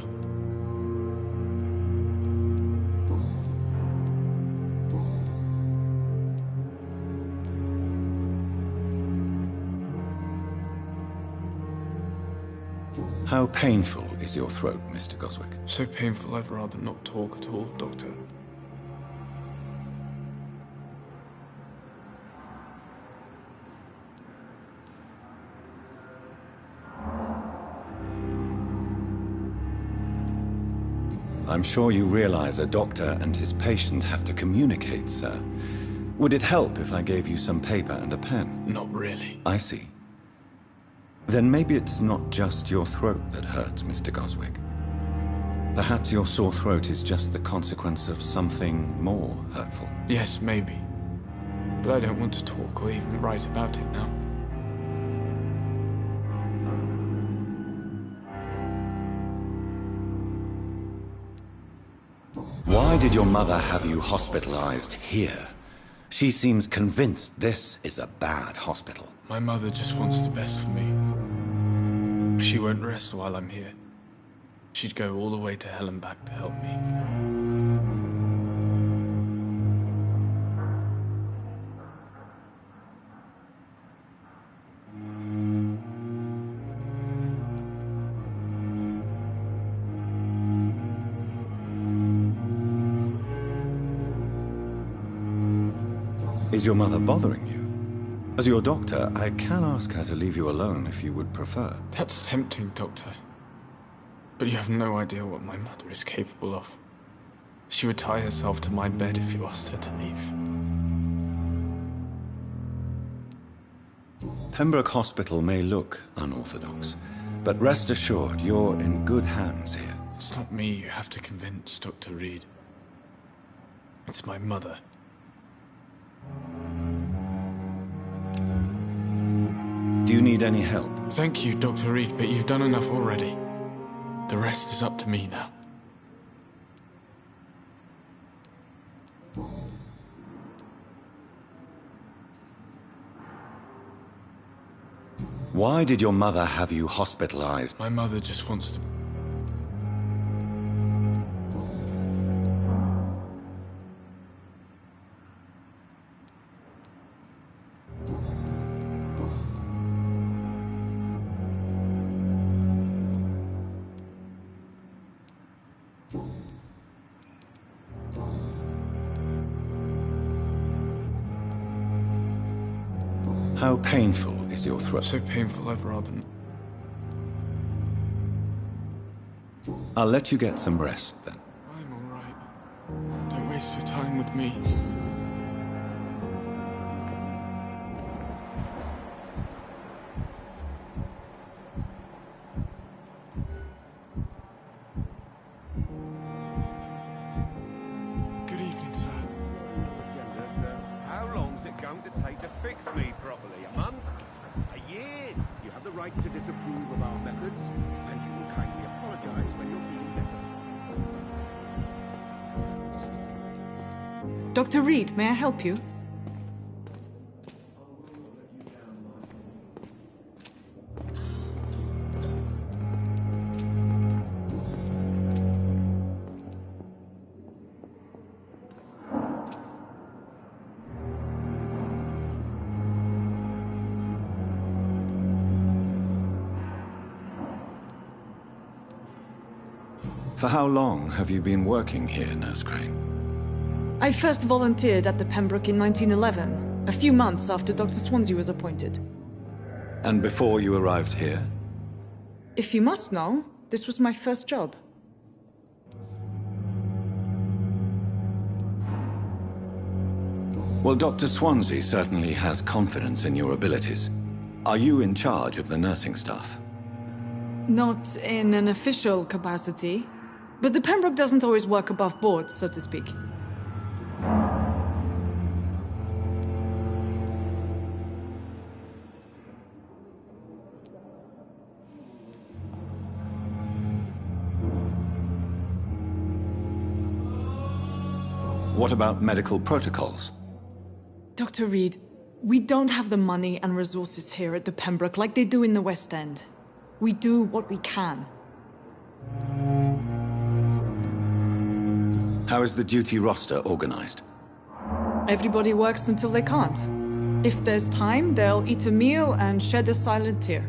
Speaker 2: How painful is your throat, Mr. Goswick?
Speaker 1: So painful I'd rather not talk at all, Doctor.
Speaker 2: I'm sure you realize a doctor and his patient have to communicate, sir. Would it help if I gave you some paper and a pen?
Speaker 1: Not really.
Speaker 2: I see. Then maybe it's not just your throat that hurts, Mr. Goswick. Perhaps your sore throat is just the consequence of something more hurtful.
Speaker 1: Yes, maybe. But I don't want to talk or even write about it now.
Speaker 2: Why did your mother have you hospitalized here? She seems convinced this is a bad hospital.
Speaker 1: My mother just wants the best for me. She won't rest while I'm here. She'd go all the way to hell and back to help me.
Speaker 2: Is your mother bothering you? As your doctor, I can ask her to leave you alone if you would prefer.
Speaker 1: That's tempting, Doctor. But you have no idea what my mother is capable of. She would tie herself to my bed if you asked her to leave.
Speaker 2: Pembroke Hospital may look unorthodox, but rest assured you're in good hands here.
Speaker 1: It's not me you have to convince, Dr. Reed. It's my mother.
Speaker 2: Do you need any help?
Speaker 1: Thank you, Dr. Reed, but you've done enough already. The rest is up to me now.
Speaker 2: Why did your mother have you hospitalized?
Speaker 1: My mother just wants to...
Speaker 16: How painful is your throat?
Speaker 1: So painful I'd rather...
Speaker 16: I'll let you get some rest, then.
Speaker 1: I'm alright. Don't waste your time with me.
Speaker 3: Good evening, sir.
Speaker 13: How long's it going to take to fix me properly? A month? A year? You have the right to disapprove of our methods, and you will kindly apologize when you're feeling better.
Speaker 17: Dr. Reed, may I help you?
Speaker 16: For how long have you been working here, Nurse Crane?
Speaker 17: I first volunteered at the Pembroke in 1911, a few months after Dr. Swansea was appointed.
Speaker 16: And before you arrived here?
Speaker 17: If you must know, this was my first job.
Speaker 16: Well, Dr. Swansea certainly has confidence in your abilities. Are you in charge of the nursing staff?
Speaker 17: Not in an official capacity, but the Pembroke doesn't always work above board, so to speak.
Speaker 16: What about medical protocols?
Speaker 17: Dr. Reed, we don't have the money and resources here at the Pembroke like they do in the West End. We do what we can.
Speaker 16: How is the duty roster organized?
Speaker 17: Everybody works until they can't. If there's time, they'll eat a meal and shed a silent tear.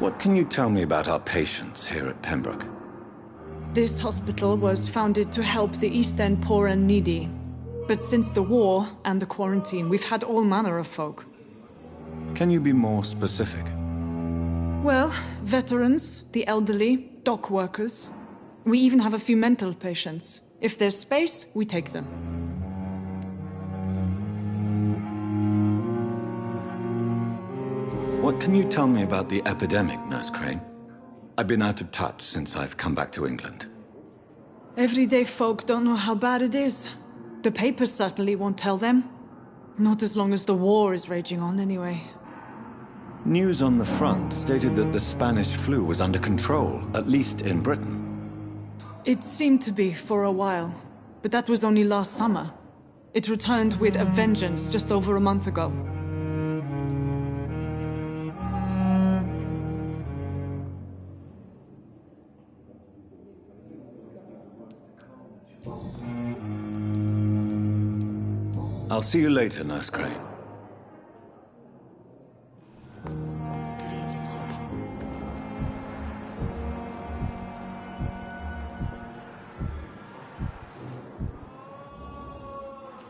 Speaker 16: What can you tell me about our patients here at Pembroke?
Speaker 17: This hospital was founded to help the East End poor and needy. But since the war and the quarantine, we've had all manner of folk.
Speaker 16: Can you be more specific?
Speaker 17: Well, veterans, the elderly, dock workers. We even have a few mental patients. If there's space, we take them.
Speaker 16: What can you tell me about the epidemic, Nurse Crane? I've been out of touch since I've come back to England.
Speaker 17: Everyday folk don't know how bad it is. The papers certainly won't tell them. Not as long as the war is raging on, anyway.
Speaker 16: News on the front stated that the Spanish flu was under control, at least in Britain.
Speaker 17: It seemed to be for a while, but that was only last summer. It returned with a vengeance just over a month ago.
Speaker 16: I'll see you later, Nurse Crane.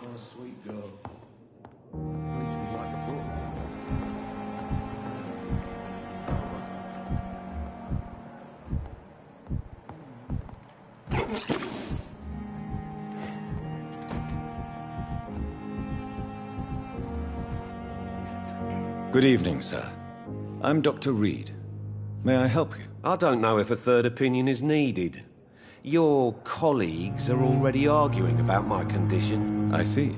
Speaker 4: Oh, sweet girl. Reads me like a book.
Speaker 16: Good evening, sir. I'm Dr. Reed. May I help you?
Speaker 8: I don't know if a third opinion is needed. Your colleagues are already arguing about my condition.
Speaker 16: I see.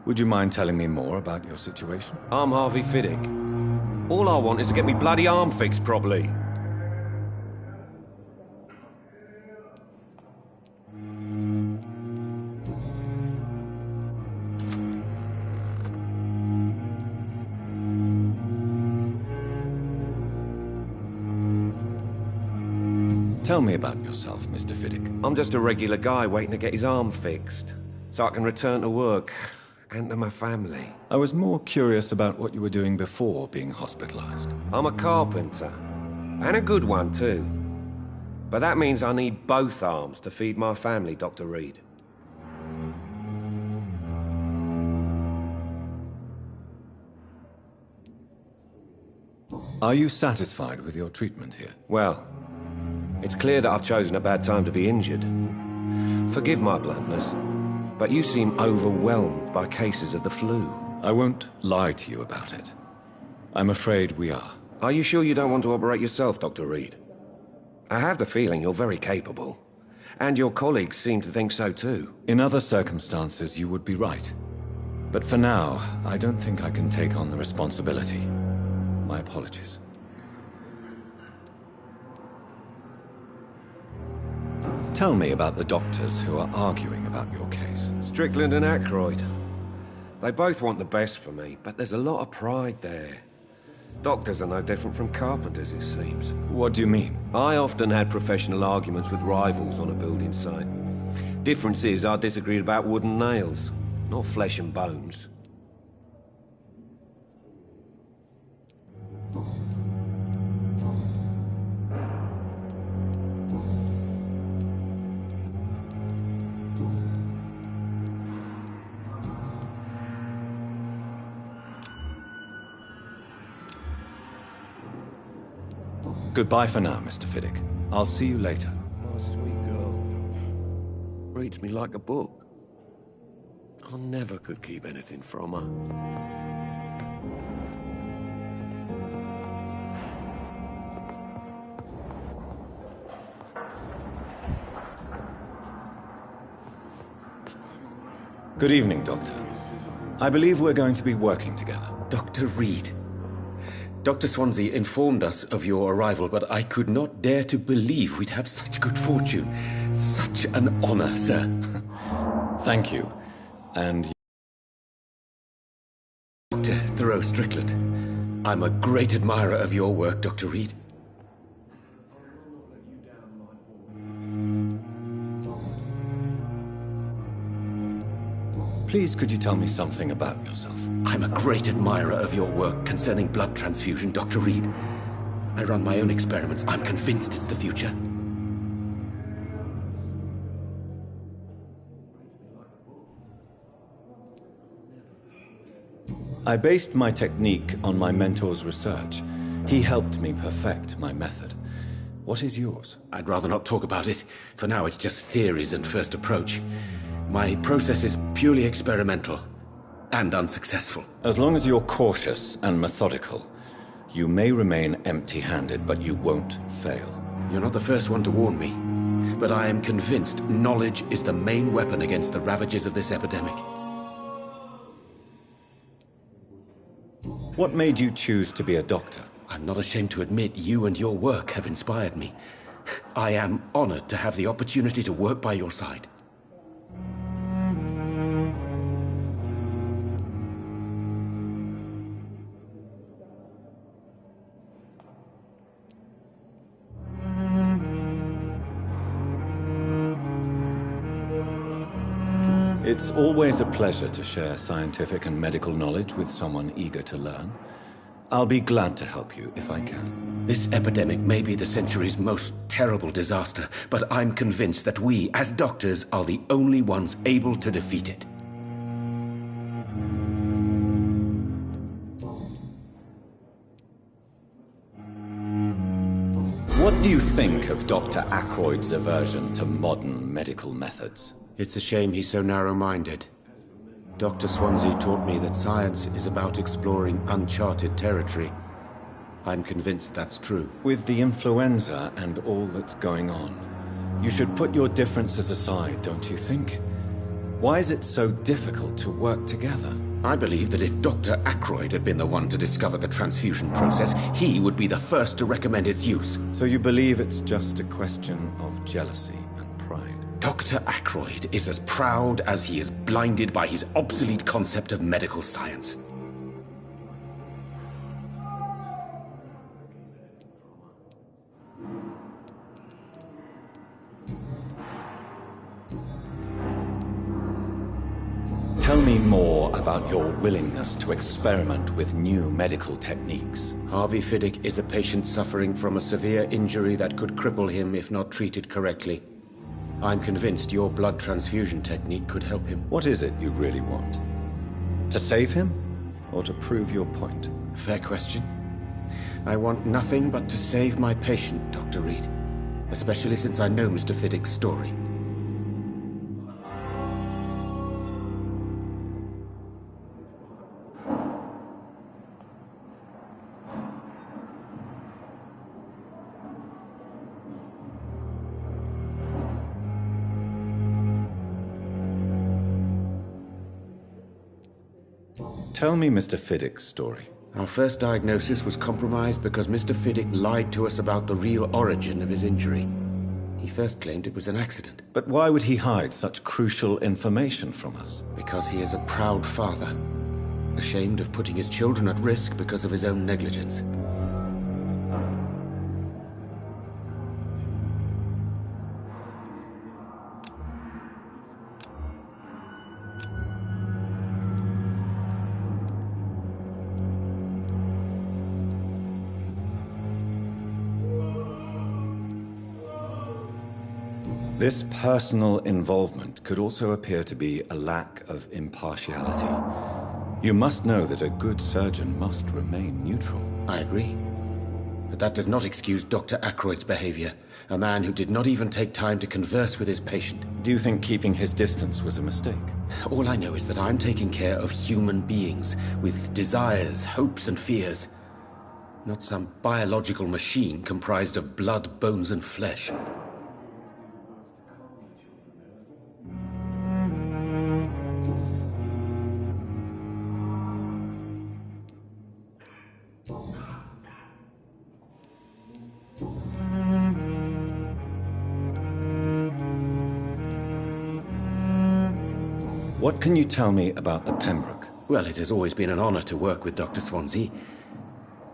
Speaker 16: Would you mind telling me more about your situation?
Speaker 8: I'm Harvey Fiddick. All I want is to get me bloody arm fixed properly.
Speaker 2: Tell me about yourself, Mr. Fiddick.
Speaker 11: I'm just a regular guy waiting to get his arm fixed, so I can return to work and to my family.
Speaker 2: I was more curious about what you were doing before being hospitalized.
Speaker 11: I'm a carpenter, and a good one too. But that means I need both arms to feed my family, Dr. Reed.
Speaker 2: Are you satisfied with your treatment here?
Speaker 11: Well, it's clear that I've chosen a bad time to be injured. Forgive my bluntness, but you seem overwhelmed by cases of the flu.
Speaker 2: I won't lie to you about it. I'm afraid we are.
Speaker 11: Are you sure you don't want to operate yourself, Dr. Reed? I have the feeling you're very capable. And your colleagues seem to think so too.
Speaker 2: In other circumstances, you would be right. But for now, I don't think I can take on the responsibility. My apologies. Tell me about the doctors who are arguing about your case.
Speaker 11: Strickland and Ackroyd. They both want the best for me, but there's a lot of pride there. Doctors are no different from carpenters, it seems.
Speaker 2: What do you mean?
Speaker 11: I often had professional arguments with rivals on a building site. Difference is, I disagreed about wooden nails, not flesh and bones.
Speaker 2: Goodbye for now, Mr. Fiddick. I'll see you later.
Speaker 11: My sweet girl. Reads me like a book. I never could keep anything from her.
Speaker 2: Good evening, Doctor. I believe we're going to be working together.
Speaker 14: Dr. Reed. Dr. Swansea informed us of your arrival, but I could not dare to believe we'd have such good fortune. Such an honor, sir.
Speaker 2: Thank you. And...
Speaker 14: Dr. Thoreau Strickland. I'm a great admirer of your work, Dr. Reed.
Speaker 2: Please, could you tell me something about yourself?
Speaker 14: I'm a great admirer of your work concerning blood transfusion, Dr. Reed. I run my own experiments. I'm convinced it's the future.
Speaker 2: I based my technique on my mentor's research. He helped me perfect my method. What is yours?
Speaker 14: I'd rather not talk about it. For now, it's just theories and first approach. My process is purely experimental and unsuccessful.
Speaker 2: As long as you're cautious and methodical, you may remain empty-handed, but you won't fail.
Speaker 14: You're not the first one to warn me, but I am convinced knowledge is the main weapon against the ravages of this epidemic.
Speaker 2: What made you choose to be a doctor?
Speaker 14: I'm not ashamed to admit you and your work have inspired me. I am honored to have the opportunity to work by your side.
Speaker 2: It's always a pleasure to share scientific and medical knowledge with someone eager to learn. I'll be glad to help you if I can.
Speaker 14: This epidemic may be the century's most terrible disaster, but I'm convinced that we, as doctors, are the only ones able to defeat it.
Speaker 2: What do you think of Dr. Ackroyd's aversion to modern medical methods?
Speaker 14: It's a shame he's so narrow-minded. Dr. Swansea taught me that science is about exploring uncharted territory. I'm convinced that's true.
Speaker 2: With the influenza and all that's going on, you should put your differences aside, don't you think? Why is it so difficult to work together?
Speaker 14: I believe that if Dr. Ackroyd had been the one to discover the transfusion process, he would be the first to recommend its use.
Speaker 2: So you believe it's just a question of jealousy and pride?
Speaker 14: Dr. Ackroyd is as proud as he is blinded by his obsolete concept of medical science.
Speaker 2: Tell me more about your willingness to experiment with new medical techniques.
Speaker 10: Harvey Fiddick is a patient suffering from a severe injury that could cripple him if not treated correctly. I'm convinced your blood transfusion technique could help him.
Speaker 2: What is it you really want? To save him? Or to prove your point?
Speaker 10: Fair question. I want nothing but to save my patient, Dr. Reed. Especially since I know Mr. Fiddick's story.
Speaker 2: Tell me Mr. Fiddick's story.
Speaker 10: Our first diagnosis was compromised because Mr. Fiddick lied to us about the real origin of his injury. He first claimed it was an accident.
Speaker 2: But why would he hide such crucial information from us?
Speaker 10: Because he is a proud father, ashamed of putting his children at risk because of his own negligence.
Speaker 2: This personal involvement could also appear to be a lack of impartiality. You must know that a good surgeon must remain neutral.
Speaker 10: I agree. But that does not excuse Dr. Aykroyd's behavior, a man who did not even take time to converse with his patient.
Speaker 2: Do you think keeping his distance was a mistake?
Speaker 10: All I know is that I'm taking care of human beings with desires, hopes, and fears. Not some biological machine comprised of blood, bones, and flesh.
Speaker 2: What can you tell me about the Pembroke?
Speaker 10: Well, it has always been an honor to work with Dr. Swansea.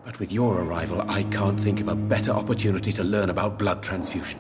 Speaker 10: But with your arrival, I can't think of a better opportunity to learn about blood transfusion.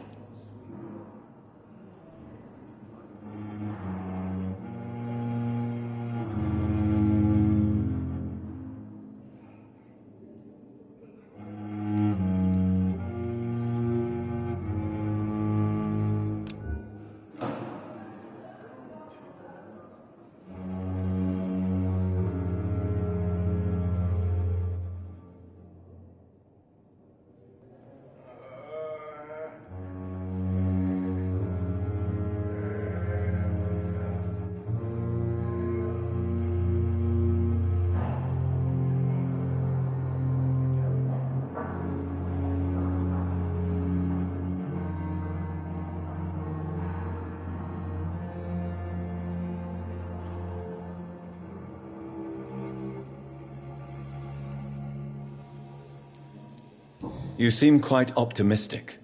Speaker 2: You seem quite optimistic.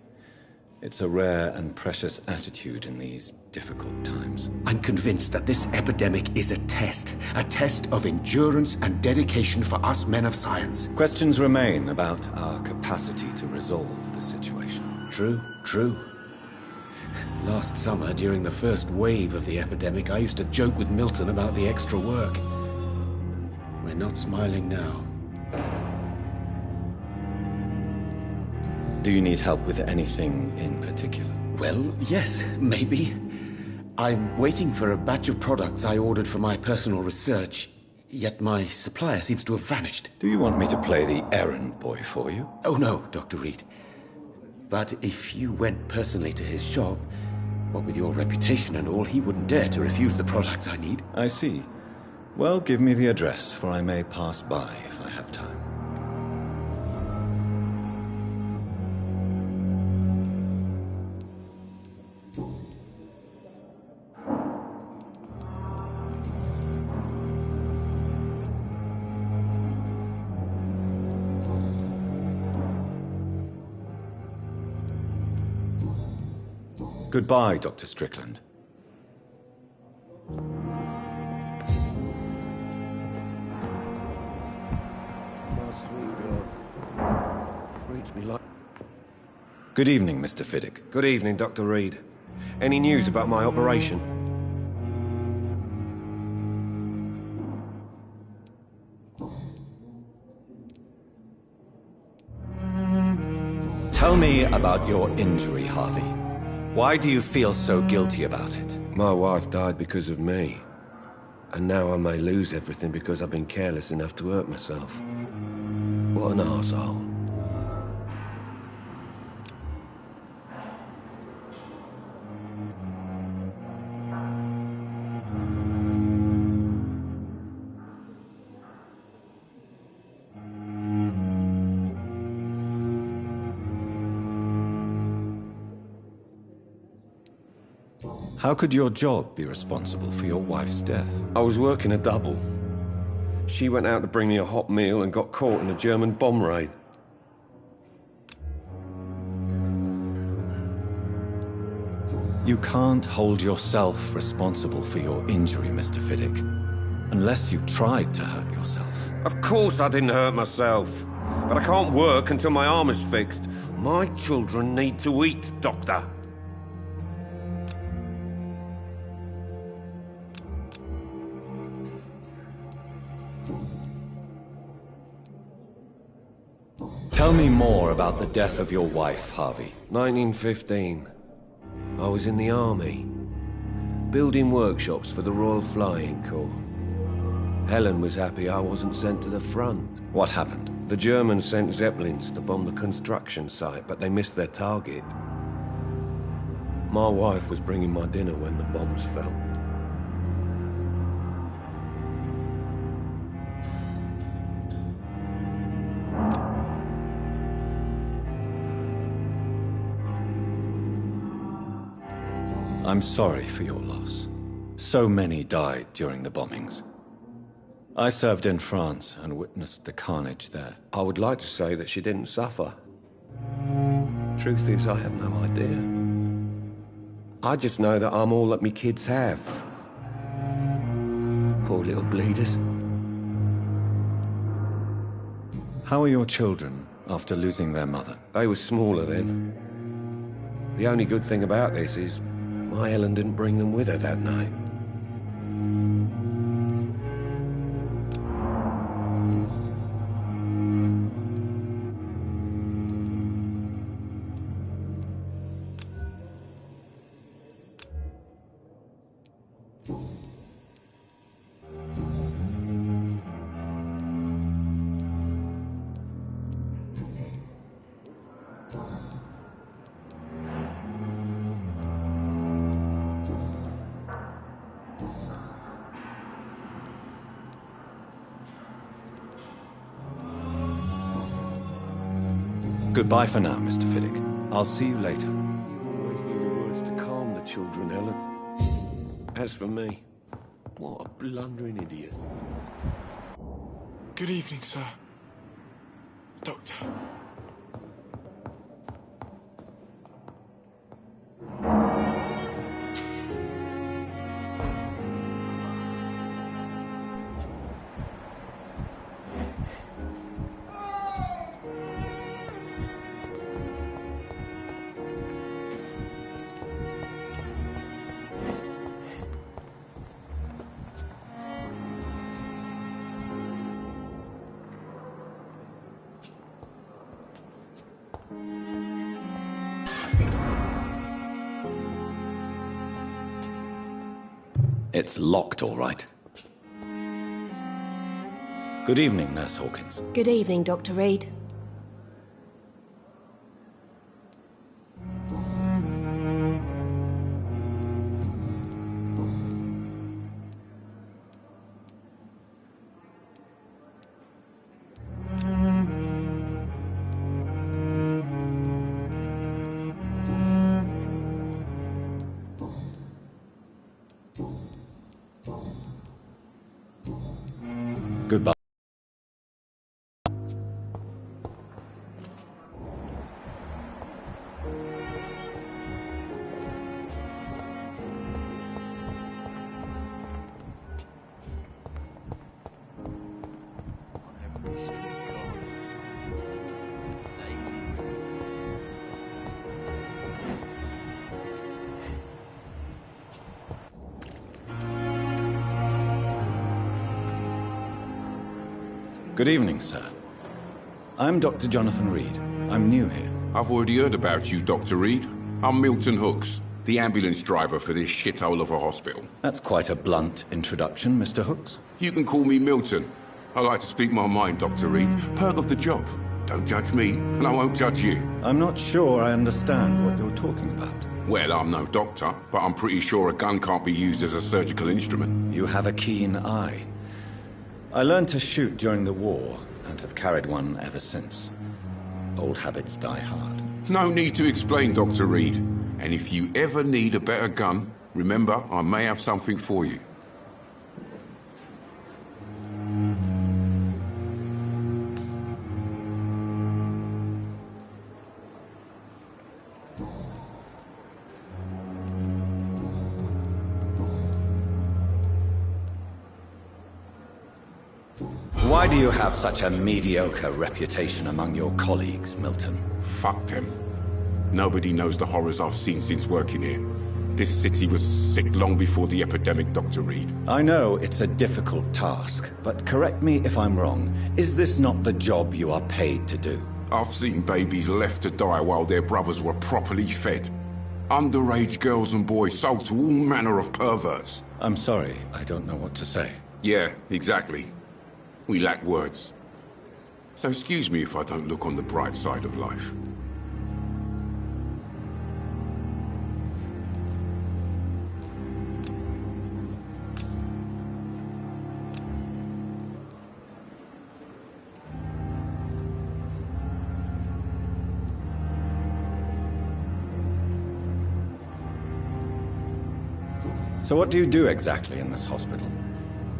Speaker 2: It's a rare and precious attitude in these difficult times.
Speaker 10: I'm convinced that this epidemic is a test of endurance and dedication for us men of science.
Speaker 2: Questions remain about our capacity to resolve the situation.
Speaker 10: True. Last summer, during the first wave of the epidemic, I used to joke with Milton about the extra work. We're not smiling now.
Speaker 2: Do you need help with anything in particular?
Speaker 10: Well, yes, maybe. I'm waiting for a batch of products I ordered for my personal research, yet my supplier seems to have vanished.
Speaker 2: Do you want me to play the errand boy for you?
Speaker 10: Oh no, Dr. Reed. But if you went personally to his shop, what with your reputation and all, he wouldn't dare to refuse the products I need.
Speaker 2: I see. Well, give me the address, for I may pass by if I have time. Goodbye, Dr. Strickland. Good evening, Mr. Fiddick.
Speaker 9: Good evening, Dr. Reed. Any news about my operation?
Speaker 2: Tell me about your injury, Harvey. Why do you feel so guilty about it?
Speaker 9: My wife died because of me. And now I may lose everything because I've been careless enough to hurt myself. What an arsehole.
Speaker 2: How could your job be responsible for your wife's death?
Speaker 9: I was working a double. She went out to bring me a hot meal and got caught in a German bomb raid.
Speaker 2: You can't hold yourself responsible for your injury, Mr. Fiddick, unless you tried to hurt yourself.
Speaker 9: Of course I didn't hurt myself. But I can't work until my arm is fixed. My children need to eat, Doctor.
Speaker 2: Tell me more about the death of your wife, Harvey.
Speaker 9: 1915. I was in the army, building workshops for the Royal Flying Corps. Helen was happy I wasn't sent to the front.
Speaker 2: What happened?
Speaker 9: The Germans sent Zeppelins to bomb the construction site, but they missed their target. My wife was bringing my dinner when the bombs fell.
Speaker 2: I'm sorry for your loss. So many died during the bombings. I served in France and witnessed the carnage there.
Speaker 9: I would like to say that she didn't suffer. Truth is, I have no idea. I just know that I'm all that me kids have. Poor little bleeders.
Speaker 2: How are your children after losing their mother?
Speaker 9: They were smaller then. The only good thing about this is my Helen didn't bring them with her that night.
Speaker 2: Goodbye for now, Mr. Fiddick. I'll see you later.
Speaker 9: You always knew the words to calm the children, Helen. As for me, what a blundering idiot.
Speaker 1: Good evening, sir. Doctor.
Speaker 2: It's locked, all right. Good evening, Nurse Hawkins.
Speaker 19: Good evening, Dr. Reed.
Speaker 2: Goodbye. Good evening, sir. I'm Dr. Jonathan Reed. I'm new here.
Speaker 5: I've already heard about you, Dr. Reed. I'm Milton Hooks, the ambulance driver for this shithole of a hospital.
Speaker 2: That's quite a blunt introduction, Mr. Hooks.
Speaker 5: You can call me Milton. I like to speak my mind, Dr. Reed. Perk of the job. Don't judge me, and I won't judge you.
Speaker 2: I'm not sure I understand what you're talking about.
Speaker 5: Well, I'm no doctor, but I'm pretty sure a gun can't be used as a surgical instrument.
Speaker 2: You have a keen eye. I learned to shoot during the war, and have carried one ever since. Old habits die hard.
Speaker 5: No need to explain, Dr. Reed. And if you ever need a better gun, remember, I may have something for you.
Speaker 2: Why do you have such a mediocre reputation among your colleagues, Milton?
Speaker 5: Fuck them. Nobody knows the horrors I've seen since working here. This city was sick long before the epidemic, Dr. Reed.
Speaker 2: I know it's a difficult task, but correct me if I'm wrong. Is this not the job you are paid to do?
Speaker 5: I've seen babies left to die while their brothers were properly fed. Underage girls and boys sold to all manner of perverts.
Speaker 2: I'm sorry, I don't know what to say.
Speaker 5: Yeah, exactly. We lack words. So excuse me if I don't look on the bright side of life.
Speaker 2: So what do you do exactly in this hospital?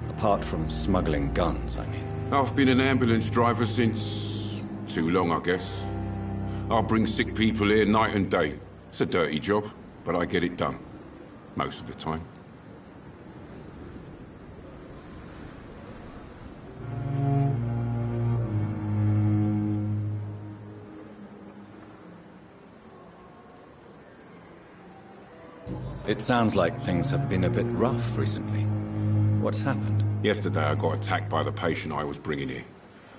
Speaker 2: Apart from smuggling guns, I mean.
Speaker 5: I've been an ambulance driver since... too long, I guess. I'll bring sick people here night and day. It's a dirty job, but I get it done. Most of the time.
Speaker 2: It sounds like things have been a bit rough recently. What's happened?
Speaker 5: Yesterday I got attacked by the patient I was bringing here.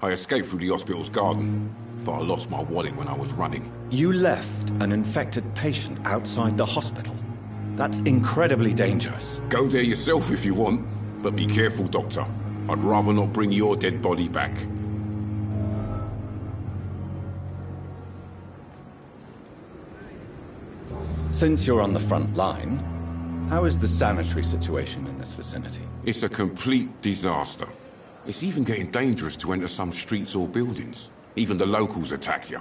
Speaker 5: I escaped through the hospital's garden, but I lost my wallet when I was running.
Speaker 2: You left an infected patient outside the hospital? That's incredibly dangerous.
Speaker 5: Go there yourself if you want, but be careful, Doctor. I'd rather not bring your dead body back.
Speaker 2: Since you're on the front line, how is the sanitary situation in this vicinity?
Speaker 5: It's a complete disaster. It's even getting dangerous to enter some streets or buildings. Even the locals attack you.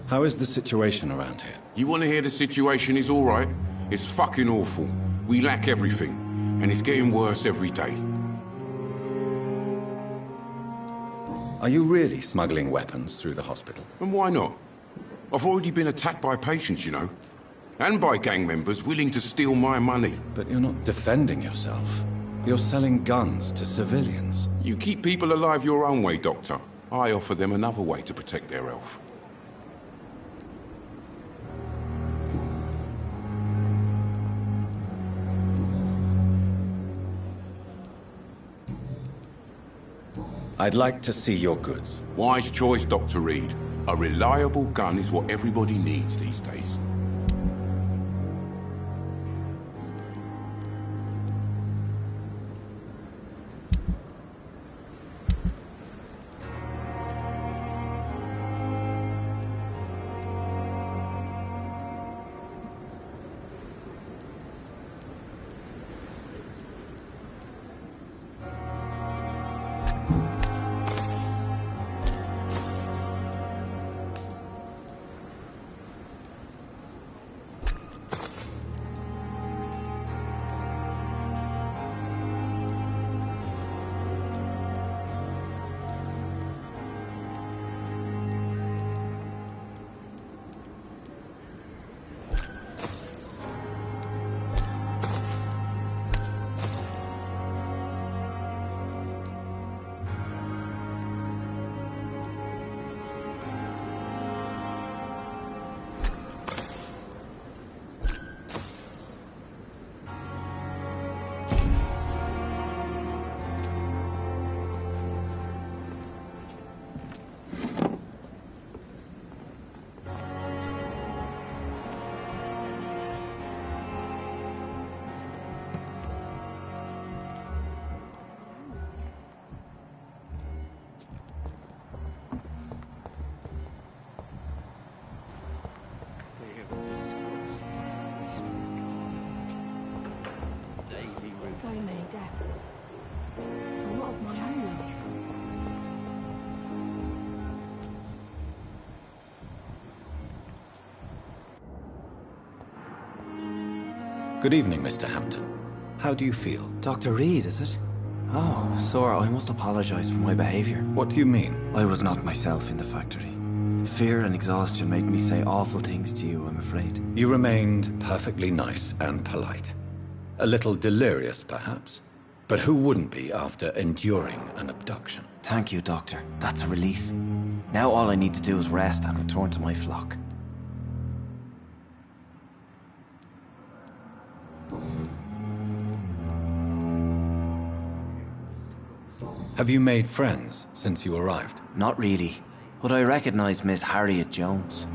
Speaker 2: How is the situation around here?
Speaker 5: You want to hear the situation is all right? It's fucking awful. We lack everything, and it's getting worse every day.
Speaker 2: Are you really smuggling weapons through the hospital?
Speaker 5: And why not? I've already been attacked by patients, you know. And by gang members willing to steal my money.
Speaker 2: But you're not defending yourself. You're selling guns to civilians.
Speaker 5: You keep people alive your own way, Doctor. I offer them another way to protect their health.
Speaker 2: I'd like to see your goods.
Speaker 5: Wise choice, Dr. Reed. A reliable gun is what everybody needs these days.
Speaker 7: many deaths. A lot of my own life.
Speaker 2: Good evening, Mr. Hampton. How do you feel?
Speaker 12: Dr. Reed, is it? Oh, sir, I must apologize for my behavior.
Speaker 2: What do you mean?
Speaker 12: I was not myself in the factory. Fear and exhaustion made me say awful things to you, I'm afraid.
Speaker 2: You remained perfectly nice and polite. A little delirious, perhaps. But who wouldn't be after enduring an abduction?
Speaker 12: Thank you, Doctor. That's a relief. Now all I need to do is rest and return to my flock.
Speaker 2: Have you made friends since you arrived?
Speaker 12: Not really, but I recognize Miss Harriet Jones.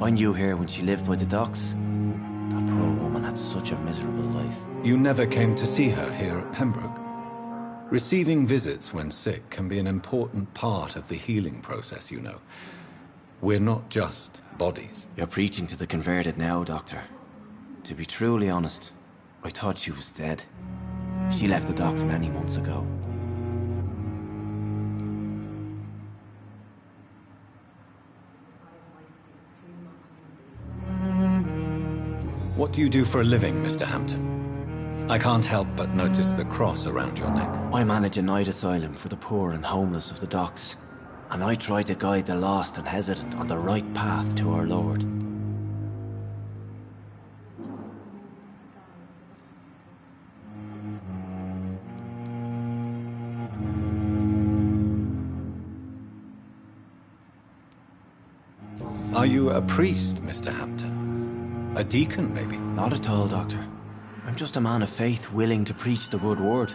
Speaker 12: I knew her when she lived by the docks. That poor woman had such a miserable life.
Speaker 2: You never came to see her here at Pembroke? Receiving visits when sick can be an important part of the healing process, you know. We're not just bodies.
Speaker 12: You're preaching to the converted now, Doctor. To be truly honest, I thought she was dead. She left the docks many months ago.
Speaker 2: What do you do for a living, Mr. Hampton? I can't help but notice the cross around your neck.
Speaker 12: I manage a night asylum for the poor and homeless of the docks, and I try to guide the lost and hesitant on the right path to our Lord.
Speaker 2: Are you a priest, Mr. Hampton? A deacon, maybe?
Speaker 12: Not at all, Doctor. I'm just a man of faith willing to preach the good word.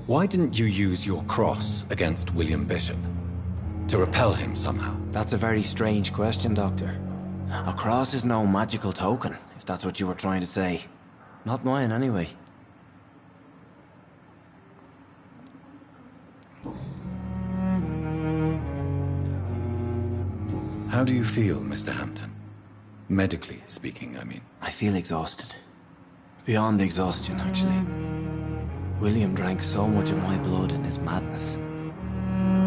Speaker 2: Why didn't you use your cross against William Bishop? To repel him somehow?
Speaker 12: That's a very strange question, Doctor. A cross is no magical token, if that's what you were trying to say. Not mine, anyway.
Speaker 2: How do you feel, Mr. Hampton? Medically speaking, I mean.
Speaker 12: I feel exhausted. Beyond exhaustion, actually. William drank so much of my blood in his madness.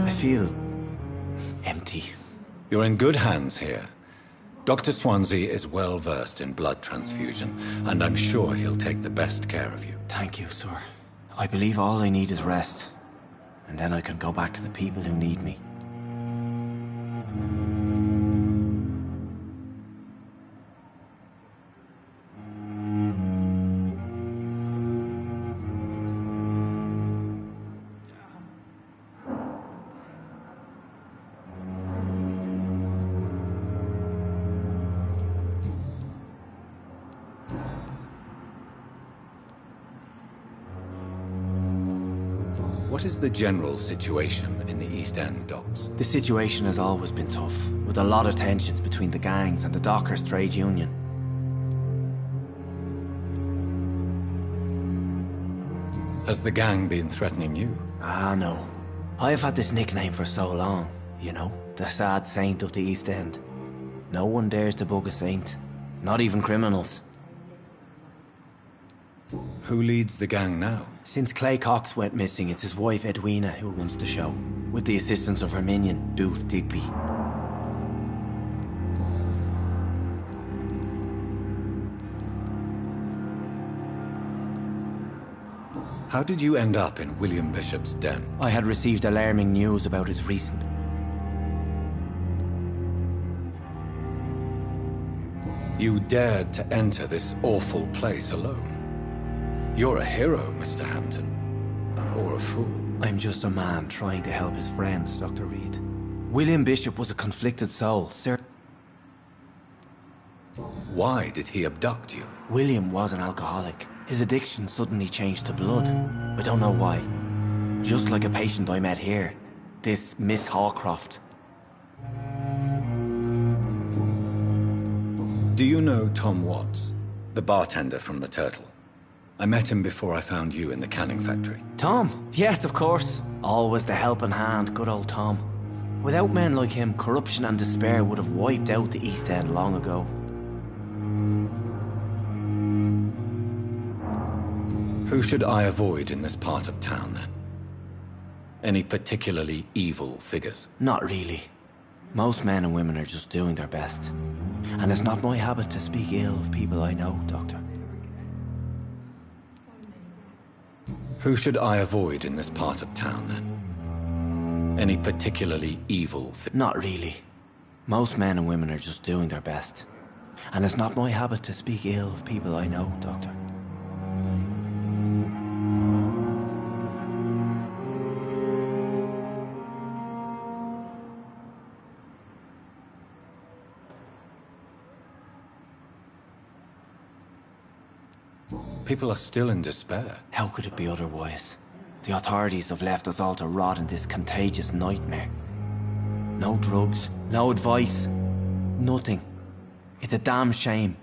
Speaker 12: I
Speaker 8: feel empty.
Speaker 2: You're in good hands here. Dr. Swansea is well versed in blood transfusion, and I'm sure he'll take the best care of you.
Speaker 12: Thank you, sir. I believe all I need is rest. And then I can go back to the people who need me.
Speaker 2: What is the general situation in the East End docks?
Speaker 12: The situation has always been tough, with a lot of tensions between the gangs and the Dockers trade union.
Speaker 2: Has the gang been threatening you?
Speaker 12: Ah, no. I've had this nickname for so long, you know, the sad saint of the East End. No one dares to bug a saint, not even criminals.
Speaker 2: Who leads the gang now?
Speaker 12: Since Clay Cox went missing, it's his wife Edwina who runs the show, with the assistance of her minion, Dooth Digby.
Speaker 2: How did you end up in William Bishop's den?
Speaker 12: I had received alarming news about his recent...
Speaker 2: You dared to enter this awful place alone. You're a hero, Mr. Hampton. Or a fool.
Speaker 12: I'm just a man trying to help his friends, Dr. Reed. William Bishop was a conflicted soul, sir.
Speaker 2: Why did he abduct you?
Speaker 12: William was an alcoholic. His addiction suddenly changed to blood. I don't know why. Just like a patient I met here. This Miss Hawcroft.
Speaker 2: Do you know Tom Watts, the bartender from the Turtle? I met him before I found you in the canning factory.
Speaker 12: Tom? Yes, of course. Always the helping hand, good old Tom. Without men like him, corruption and despair would have wiped out the East End long ago.
Speaker 2: Who should I avoid in this part of town, then? Any particularly evil figures?
Speaker 12: Not really. Most men and women are just doing their best. And it's not my habit to speak ill of people I know, Doctor.
Speaker 2: Who should I avoid in this part of town, then? Any particularly evil
Speaker 12: Not really. Most men and women are just doing their best. And it's not my habit to speak ill of people I know, Doctor.
Speaker 2: People are still in despair.
Speaker 12: How could it be otherwise? The authorities have left us all to rot in this contagious nightmare. No drugs, no advice, nothing. It's a damn shame.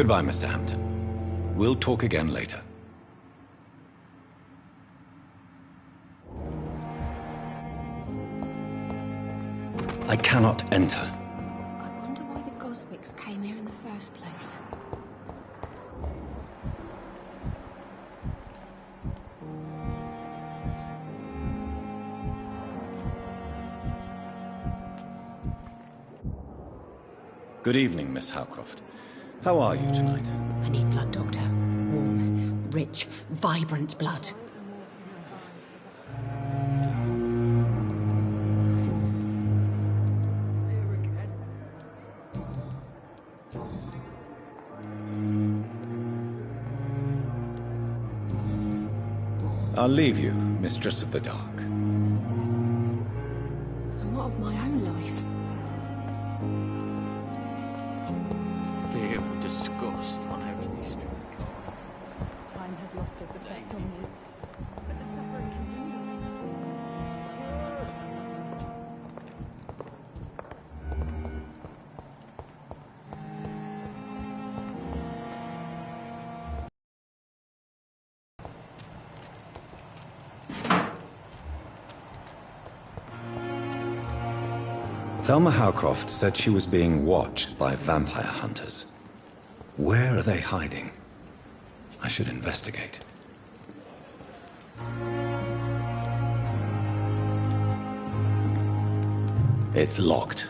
Speaker 2: Goodbye, Mr. Hampton. We'll talk again later. I cannot enter.
Speaker 19: I wonder why the Goswicks came here in the first place.
Speaker 2: Good evening, Miss Howcroft. How are you tonight?
Speaker 18: I need blood, Doctor. Warm, rich, vibrant blood.
Speaker 2: I'll leave you,
Speaker 10: Mistress of the Dark.
Speaker 19: And what of my own life?
Speaker 14: Fear and disgust on every street.
Speaker 7: Time has lost its effect on me, but the suffering continues.
Speaker 2: Thelma Howcroft said she was being watched by vampire hunters. Where are they hiding? I should investigate. It's locked.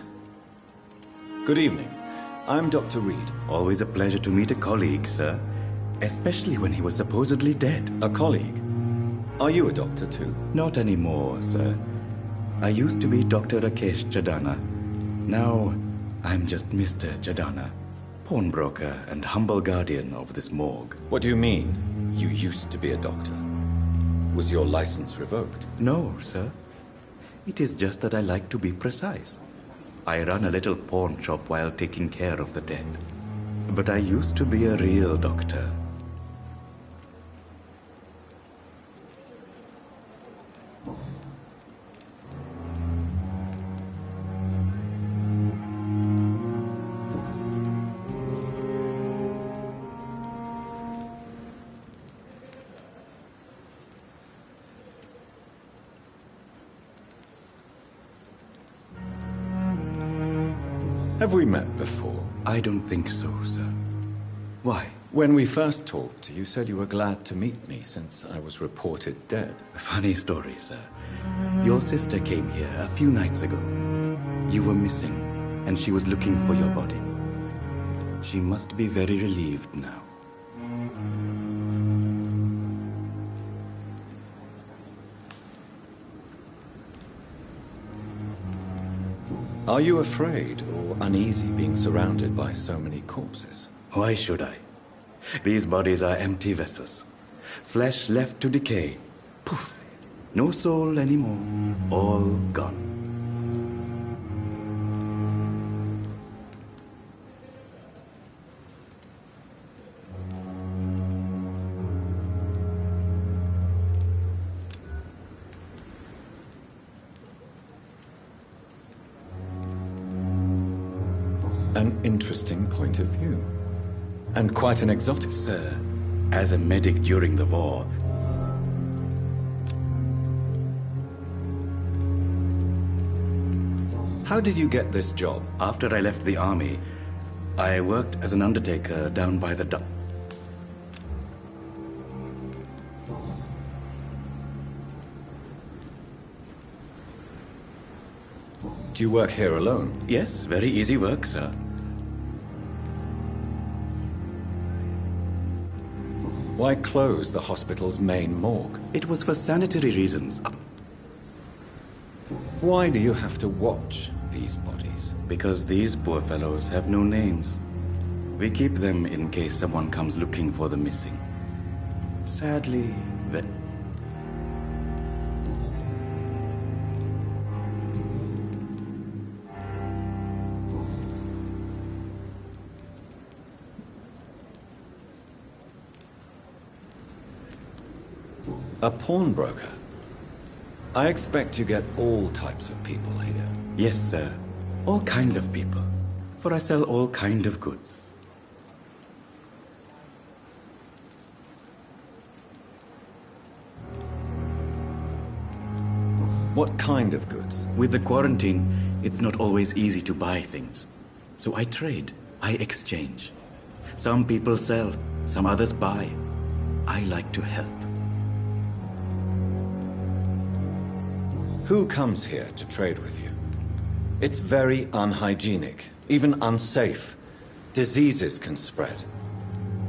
Speaker 6: Good evening. I'm Dr. Reed. Always a pleasure to meet a colleague, sir. Especially when he was supposedly dead.
Speaker 2: A colleague? Are you a doctor too?
Speaker 6: Not anymore, sir. I used to be Dr. Rakesh Jadana. Now, I'm just Mr. Jadana, pawnbroker and humble guardian of this morgue.
Speaker 2: What do you mean, you used to be a doctor? Was your license revoked?
Speaker 6: No, sir. It is just that I like to be precise. I run a little pawn shop while taking care of the dead. But I used to be a real doctor.
Speaker 2: Have we met before?
Speaker 6: I don't think so, sir. Why?
Speaker 2: When we first talked, you said you were glad to meet me since I was reported dead.
Speaker 6: Funny story, sir. Your sister came here a few nights ago. You were missing, and she was looking for your body. She must be very relieved now.
Speaker 2: Are you afraid or uneasy being surrounded by so many corpses?
Speaker 6: Why should I? These bodies are empty vessels. Flesh left to decay. Poof. No soul anymore. All gone.
Speaker 2: An interesting point of view. And quite an exotic.
Speaker 6: Sir, as a medic during the war,
Speaker 2: how did you get this job?
Speaker 6: After I left the army, I worked as an undertaker down by the dock.
Speaker 2: Do you work here alone?
Speaker 6: Yes, very easy work, sir.
Speaker 2: Why close the hospital's main morgue?
Speaker 6: It was for sanitary reasons.
Speaker 2: Why do you have to watch these bodies?
Speaker 6: Because these poor fellows have no names. We keep them in case someone comes looking for the missing. Sadly,
Speaker 2: A pawnbroker? I expect you get all types of people here.
Speaker 6: Yes, sir. All kind of people. For I sell all kind of goods.
Speaker 2: What kind of goods?
Speaker 6: With the quarantine, it's not always easy to buy things. So I trade. I exchange. Some people sell, some others buy. I like to help.
Speaker 2: Who comes here to trade with you? It's very unhygienic, even unsafe. Diseases can spread.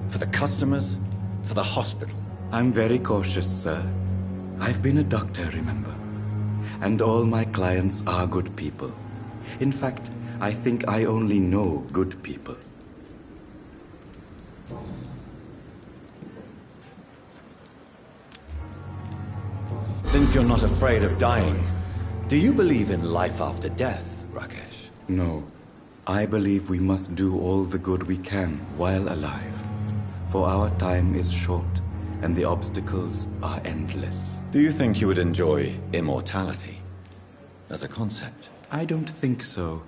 Speaker 2: For the customers, for the hospital.
Speaker 6: I'm very cautious, sir. I've been a doctor, remember? And all my clients are good people. In fact, I think I only know good people.
Speaker 2: Since you're not afraid of dying, do you believe in life after death, Rakesh?
Speaker 6: No. I believe we must do all the good we can while alive. For our time is short, and the obstacles are endless.
Speaker 2: Do you think you would enjoy immortality as a concept?
Speaker 6: I don't think so.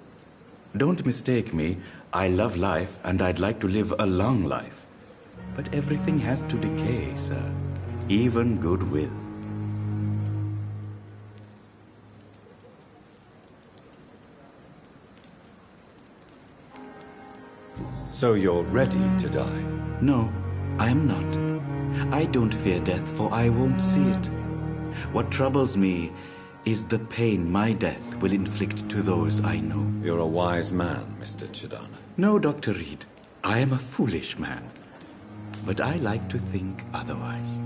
Speaker 6: Don't mistake me. I love life, and I'd like to live a long life. But everything has to decay, sir. Even goodwill.
Speaker 2: So you're ready to die?
Speaker 6: No, I am not. I don't fear death, for I won't see it. What troubles me is the pain my death will inflict to those I know.
Speaker 2: You're a wise man, Mr. Chidana.
Speaker 6: No, Dr. Reed. I am a foolish man. But I like to think otherwise.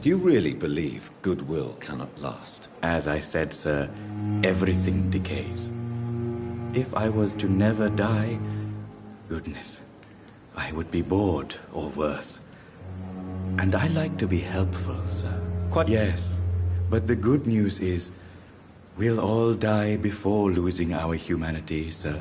Speaker 2: Do you really believe goodwill cannot last?
Speaker 6: As I said, sir, everything decays. If I was to never die, goodness, I would be bored or worse. And I like to be helpful, sir.
Speaker 2: Quite.
Speaker 6: Yes, but the good news is, we'll all die before losing our humanity, sir.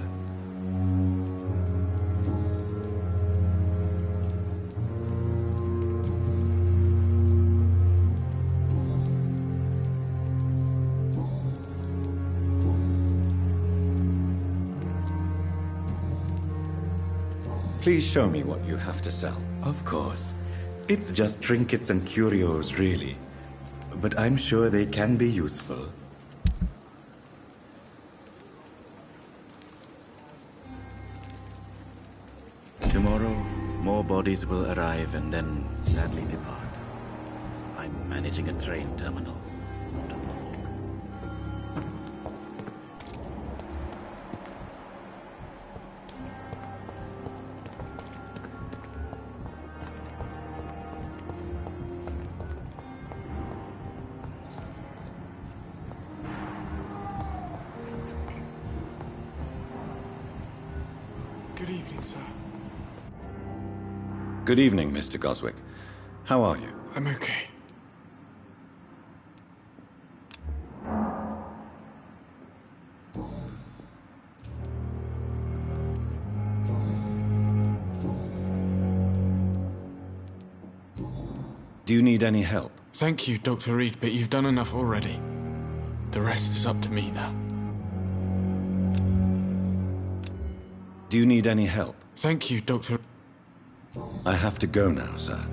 Speaker 2: Please show me what you have to sell.
Speaker 6: Of course. It's just trinkets and curios, really. But I'm sure they can be useful. Tomorrow, more bodies will arrive and then sadly depart. I'm managing a train terminal.
Speaker 1: Good evening, sir.
Speaker 2: Good evening, Mr. Goswick. How are you?
Speaker 1: I'm okay.
Speaker 2: Do you need any help?
Speaker 1: Thank you, Dr. Reed, but you've done enough already. The rest is up to me now.
Speaker 2: Do you need any help?
Speaker 1: Thank you, Dr.
Speaker 2: I have to go now, sir.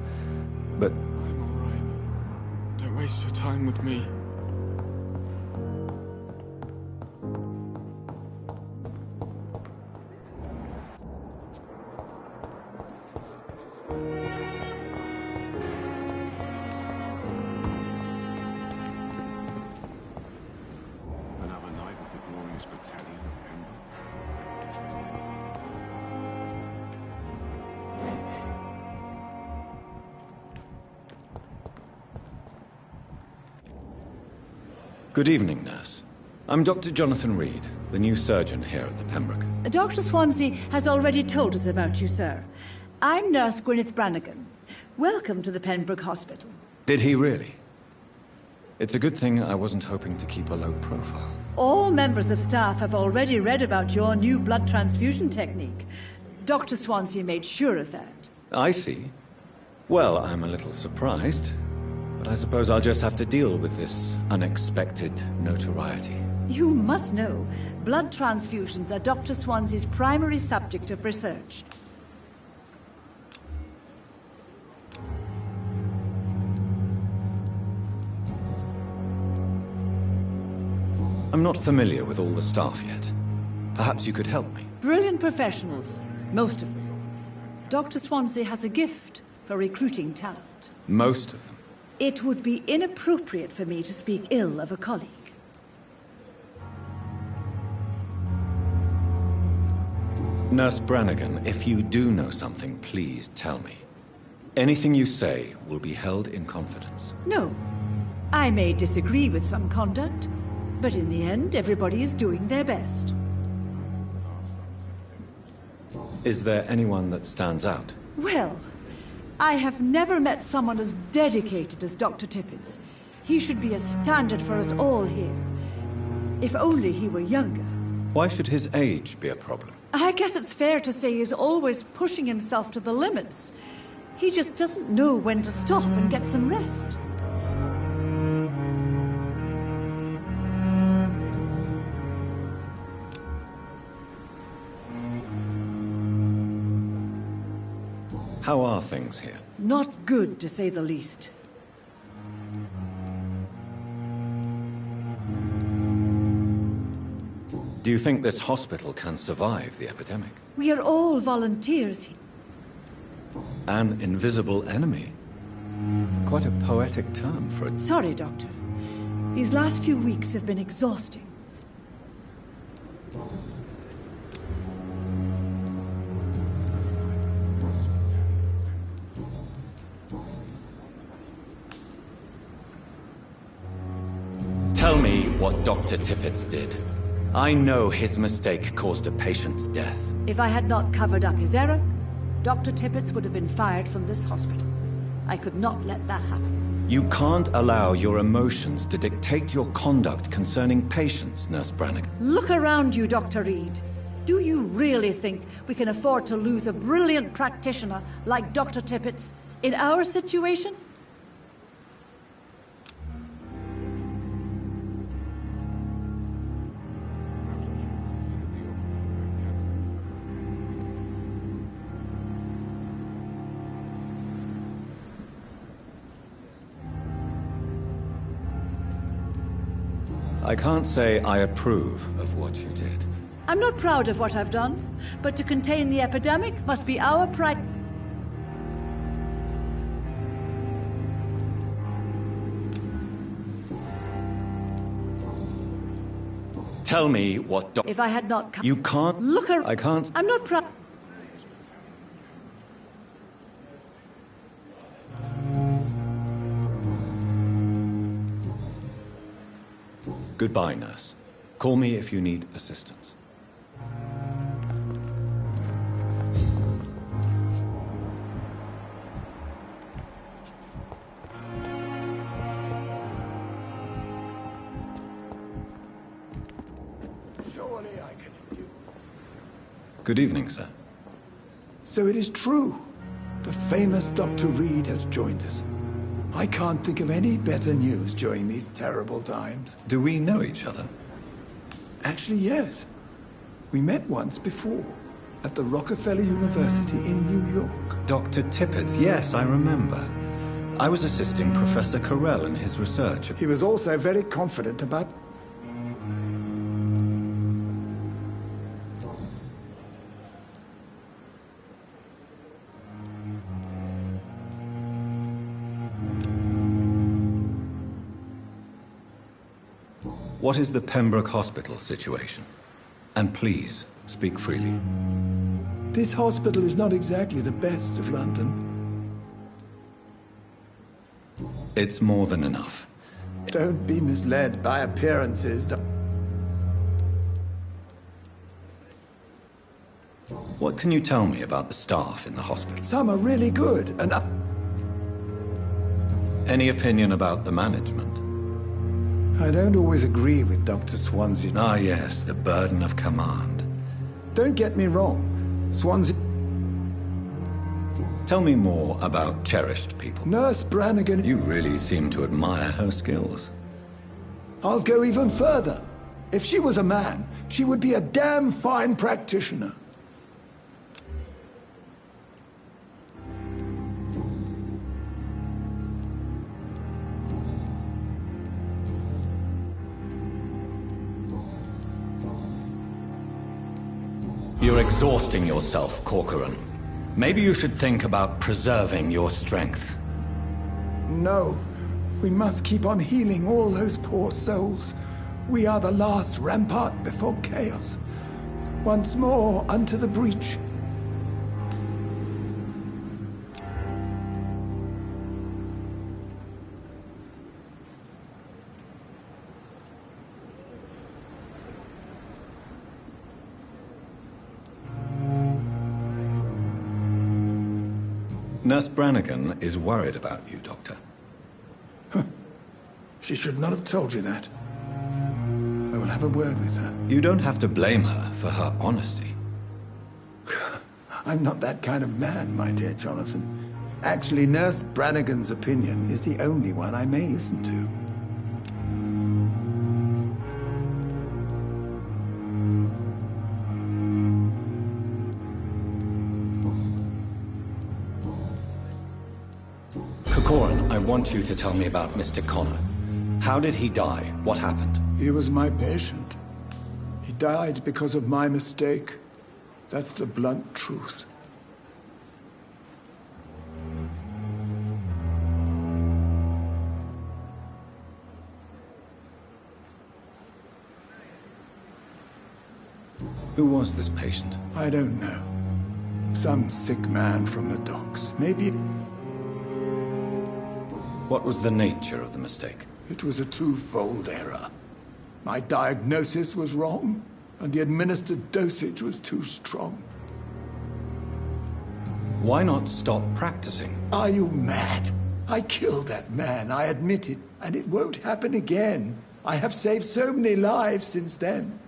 Speaker 2: But
Speaker 1: I'm all right. Don't waste your time with me.
Speaker 13: Another night with the glorious battalion of Pembroke.
Speaker 2: good evening, nurse. I'm Dr. Jonathan Reed, the new surgeon here at the Pembroke.
Speaker 15: Dr. Swansea has already told us about you, sir. I'm Nurse Gwyneth Brannigan. Welcome to the Pembroke Hospital.
Speaker 2: Did he really? It's a good thing I wasn't hoping to keep a low profile.
Speaker 15: All members of staff have already read about your new blood transfusion technique. Dr. Swansea made sure of that.
Speaker 2: I see. Well, I'm a little surprised, but I suppose I'll just have to deal with this unexpected notoriety.
Speaker 15: You must know, blood transfusions are Dr. Swansea's primary subject of research.
Speaker 2: I'm not familiar with all the staff yet. Perhaps you could help me.
Speaker 15: Brilliant professionals, most of them. Dr. Swansea has a gift for recruiting talent.
Speaker 2: Most of them?
Speaker 15: It would be inappropriate for me to speak ill of a colleague.
Speaker 2: Nurse Brannigan, if you do know something, please tell me. Anything you say will be held in confidence.
Speaker 15: No. I may disagree with some conduct, but in the end, everybody is doing their best.
Speaker 2: Is there anyone that stands out?
Speaker 15: Well, I have never met someone as dedicated as Dr. Tippett. He should be a standard for us all here. If only he were younger.
Speaker 16: Why should his age be a problem?
Speaker 15: I guess it's fair to say he's always pushing himself to the limits. He just doesn't know when to stop and get some rest.
Speaker 16: How are things here?
Speaker 15: Not good, to say the least.
Speaker 16: Do you think this hospital can survive the epidemic?
Speaker 15: We are all volunteers.
Speaker 16: An invisible enemy? Quite a poetic term for it.
Speaker 15: Sorry, Doctor. These last few weeks have been exhausting.
Speaker 2: Tell me what Dr. Tippett did. I know his mistake caused a patient's death.
Speaker 15: If I had not covered up his error, Dr. Tippett would have been fired from this hospital. I could not let that happen.
Speaker 16: You can't allow your emotions to dictate your conduct concerning patients, Nurse Brannigan.
Speaker 15: Look around you, Dr. Reed. Do you really think we can afford to lose a brilliant practitioner like Dr. Tippett in our situation?
Speaker 16: I can't say I approve of what you did.
Speaker 15: I'm not proud of what I've done, but to contain the epidemic must be our pride.
Speaker 2: Tell me what
Speaker 15: If I had not
Speaker 16: You can't...
Speaker 15: Look around.
Speaker 16: I can't...
Speaker 15: I'm not proud.
Speaker 16: Goodbye, nurse. Call me if you need assistance.
Speaker 4: Surely I can help you.
Speaker 16: Good evening, sir.
Speaker 4: So it is true. The famous Dr. Reed has joined us. I can't think of any better news during these terrible times.
Speaker 16: Do we know each other?
Speaker 4: Actually, yes. We met once before, at the Rockefeller University in New York.
Speaker 16: Dr. Tippett, yes, I remember. I was assisting Professor Carell in his research.
Speaker 4: He was also very confident about...
Speaker 16: What is the Pembroke Hospital situation? And please, speak freely.
Speaker 4: This hospital is not exactly the best of London.
Speaker 16: It's more than enough.
Speaker 4: Don't be misled by appearances.
Speaker 16: What can you tell me about the staff in the hospital?
Speaker 4: Some are really good, and...
Speaker 16: Any opinion about the management?
Speaker 4: I don't always agree with Dr. Swansea.
Speaker 16: Ah, yes, the burden of command.
Speaker 4: Don't get me wrong. Swansea...
Speaker 16: Tell me more about cherished people.
Speaker 4: Nurse Brannigan...
Speaker 16: You really seem to admire her skills.
Speaker 4: I'll go even further. If she was a man, she would be a damn fine practitioner.
Speaker 2: You're exhausting yourself, Corcoran. Maybe you should think about preserving your strength.
Speaker 4: No. We must keep on healing all those poor souls. We are the last rampart before chaos. Once more unto the breach.
Speaker 16: Nurse Brannigan is worried about you, Doctor.
Speaker 3: She should not have told you that. I will have a word with her.
Speaker 16: You don't have to blame her for her honesty.
Speaker 3: I'm not that kind of man, my dear Jonathan. Actually, Nurse Brannigan's opinion is the only one I may listen to.
Speaker 16: Corcoran, I want you to tell me about Mr. Connor. How did he die? What happened?
Speaker 3: He was my patient. He died because of my mistake. That's the blunt truth.
Speaker 16: Who was this patient?
Speaker 3: I don't know. Some sick man from the docks. Maybe...
Speaker 16: What was the nature of the mistake?
Speaker 3: It was a twofold error. My diagnosis was wrong, and the administered dosage was too strong.
Speaker 16: Why not stop practicing?
Speaker 3: Are you mad? I killed that man, I admit it, and it won't happen again. I have saved so many lives since then.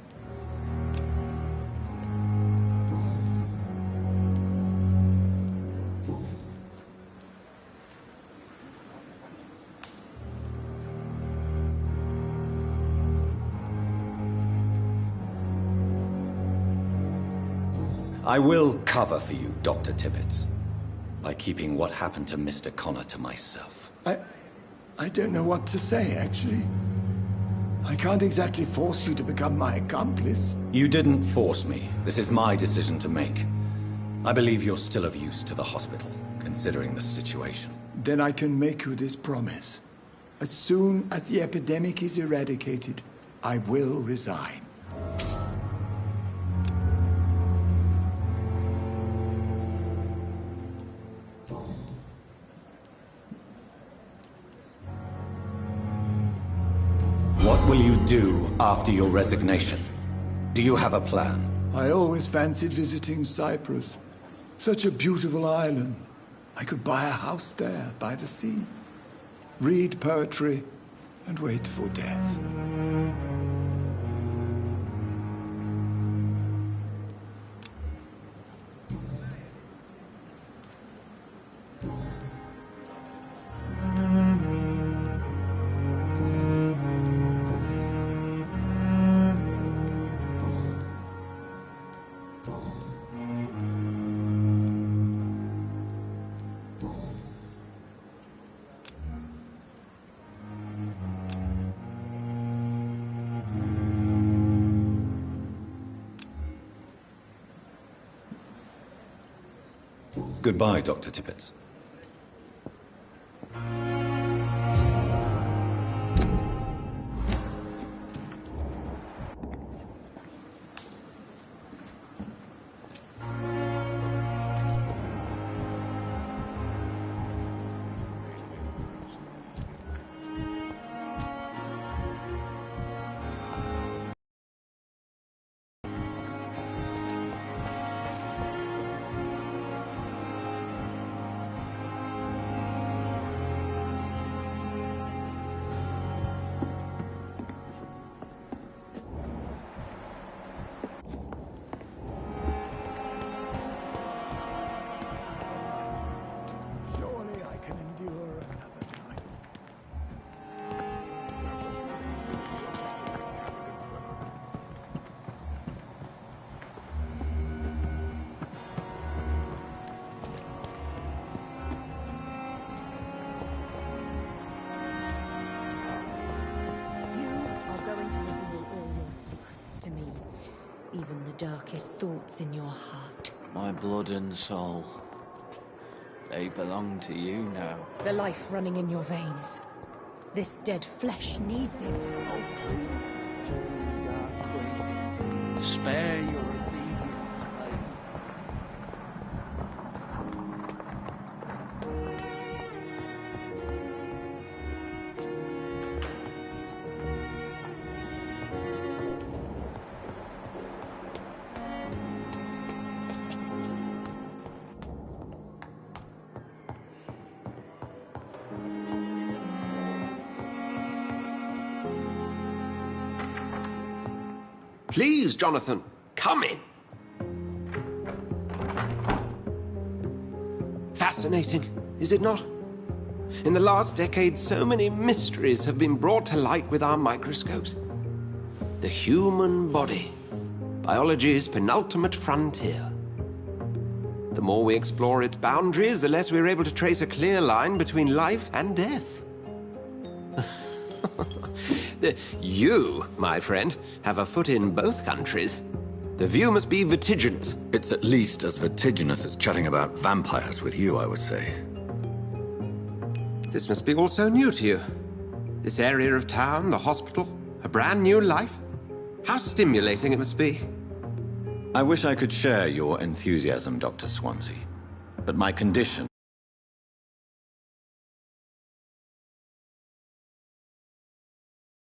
Speaker 16: I will cover for you, Dr. Tibbets, by keeping what happened to Mr. Connor to myself.
Speaker 3: I don't know what to say, actually. I can't exactly force you to become my accomplice.
Speaker 16: You didn't force me. This is my decision to make. I believe you're still of use to the hospital, considering the situation.
Speaker 3: Then I can make you this promise. As soon as the epidemic is eradicated, I will resign.
Speaker 16: What will you do after your resignation? Do you have a plan?
Speaker 3: I always fancied visiting Cyprus. Such a beautiful island. I could buy a house there, by the sea. Read poetry, and wait for death.
Speaker 16: Goodbye, Dr. Tibbets.
Speaker 18: Even the darkest thoughts in your heart.
Speaker 14: My blood and soul. They belong to you now.
Speaker 18: The life running in your veins. This dead flesh needs it.
Speaker 14: Spare your obedience.
Speaker 9: Please, Jonathan, come in. Fascinating, is it not? In the last decade, so many mysteries have been brought to light with our microscopes. The human body, biology's penultimate frontier. The more we explore its boundaries, the less we're able to trace a clear line between life and death. You, my friend, have a foot in both countries. The view must be vertiginous.
Speaker 2: It's at least as vertiginous as chatting about vampires with you, I would say.
Speaker 9: This must be all so new to you. This area of town, the hospital, a brand new life. How stimulating it must be.
Speaker 2: I wish I could share your enthusiasm, Dr. Swansea, but my condition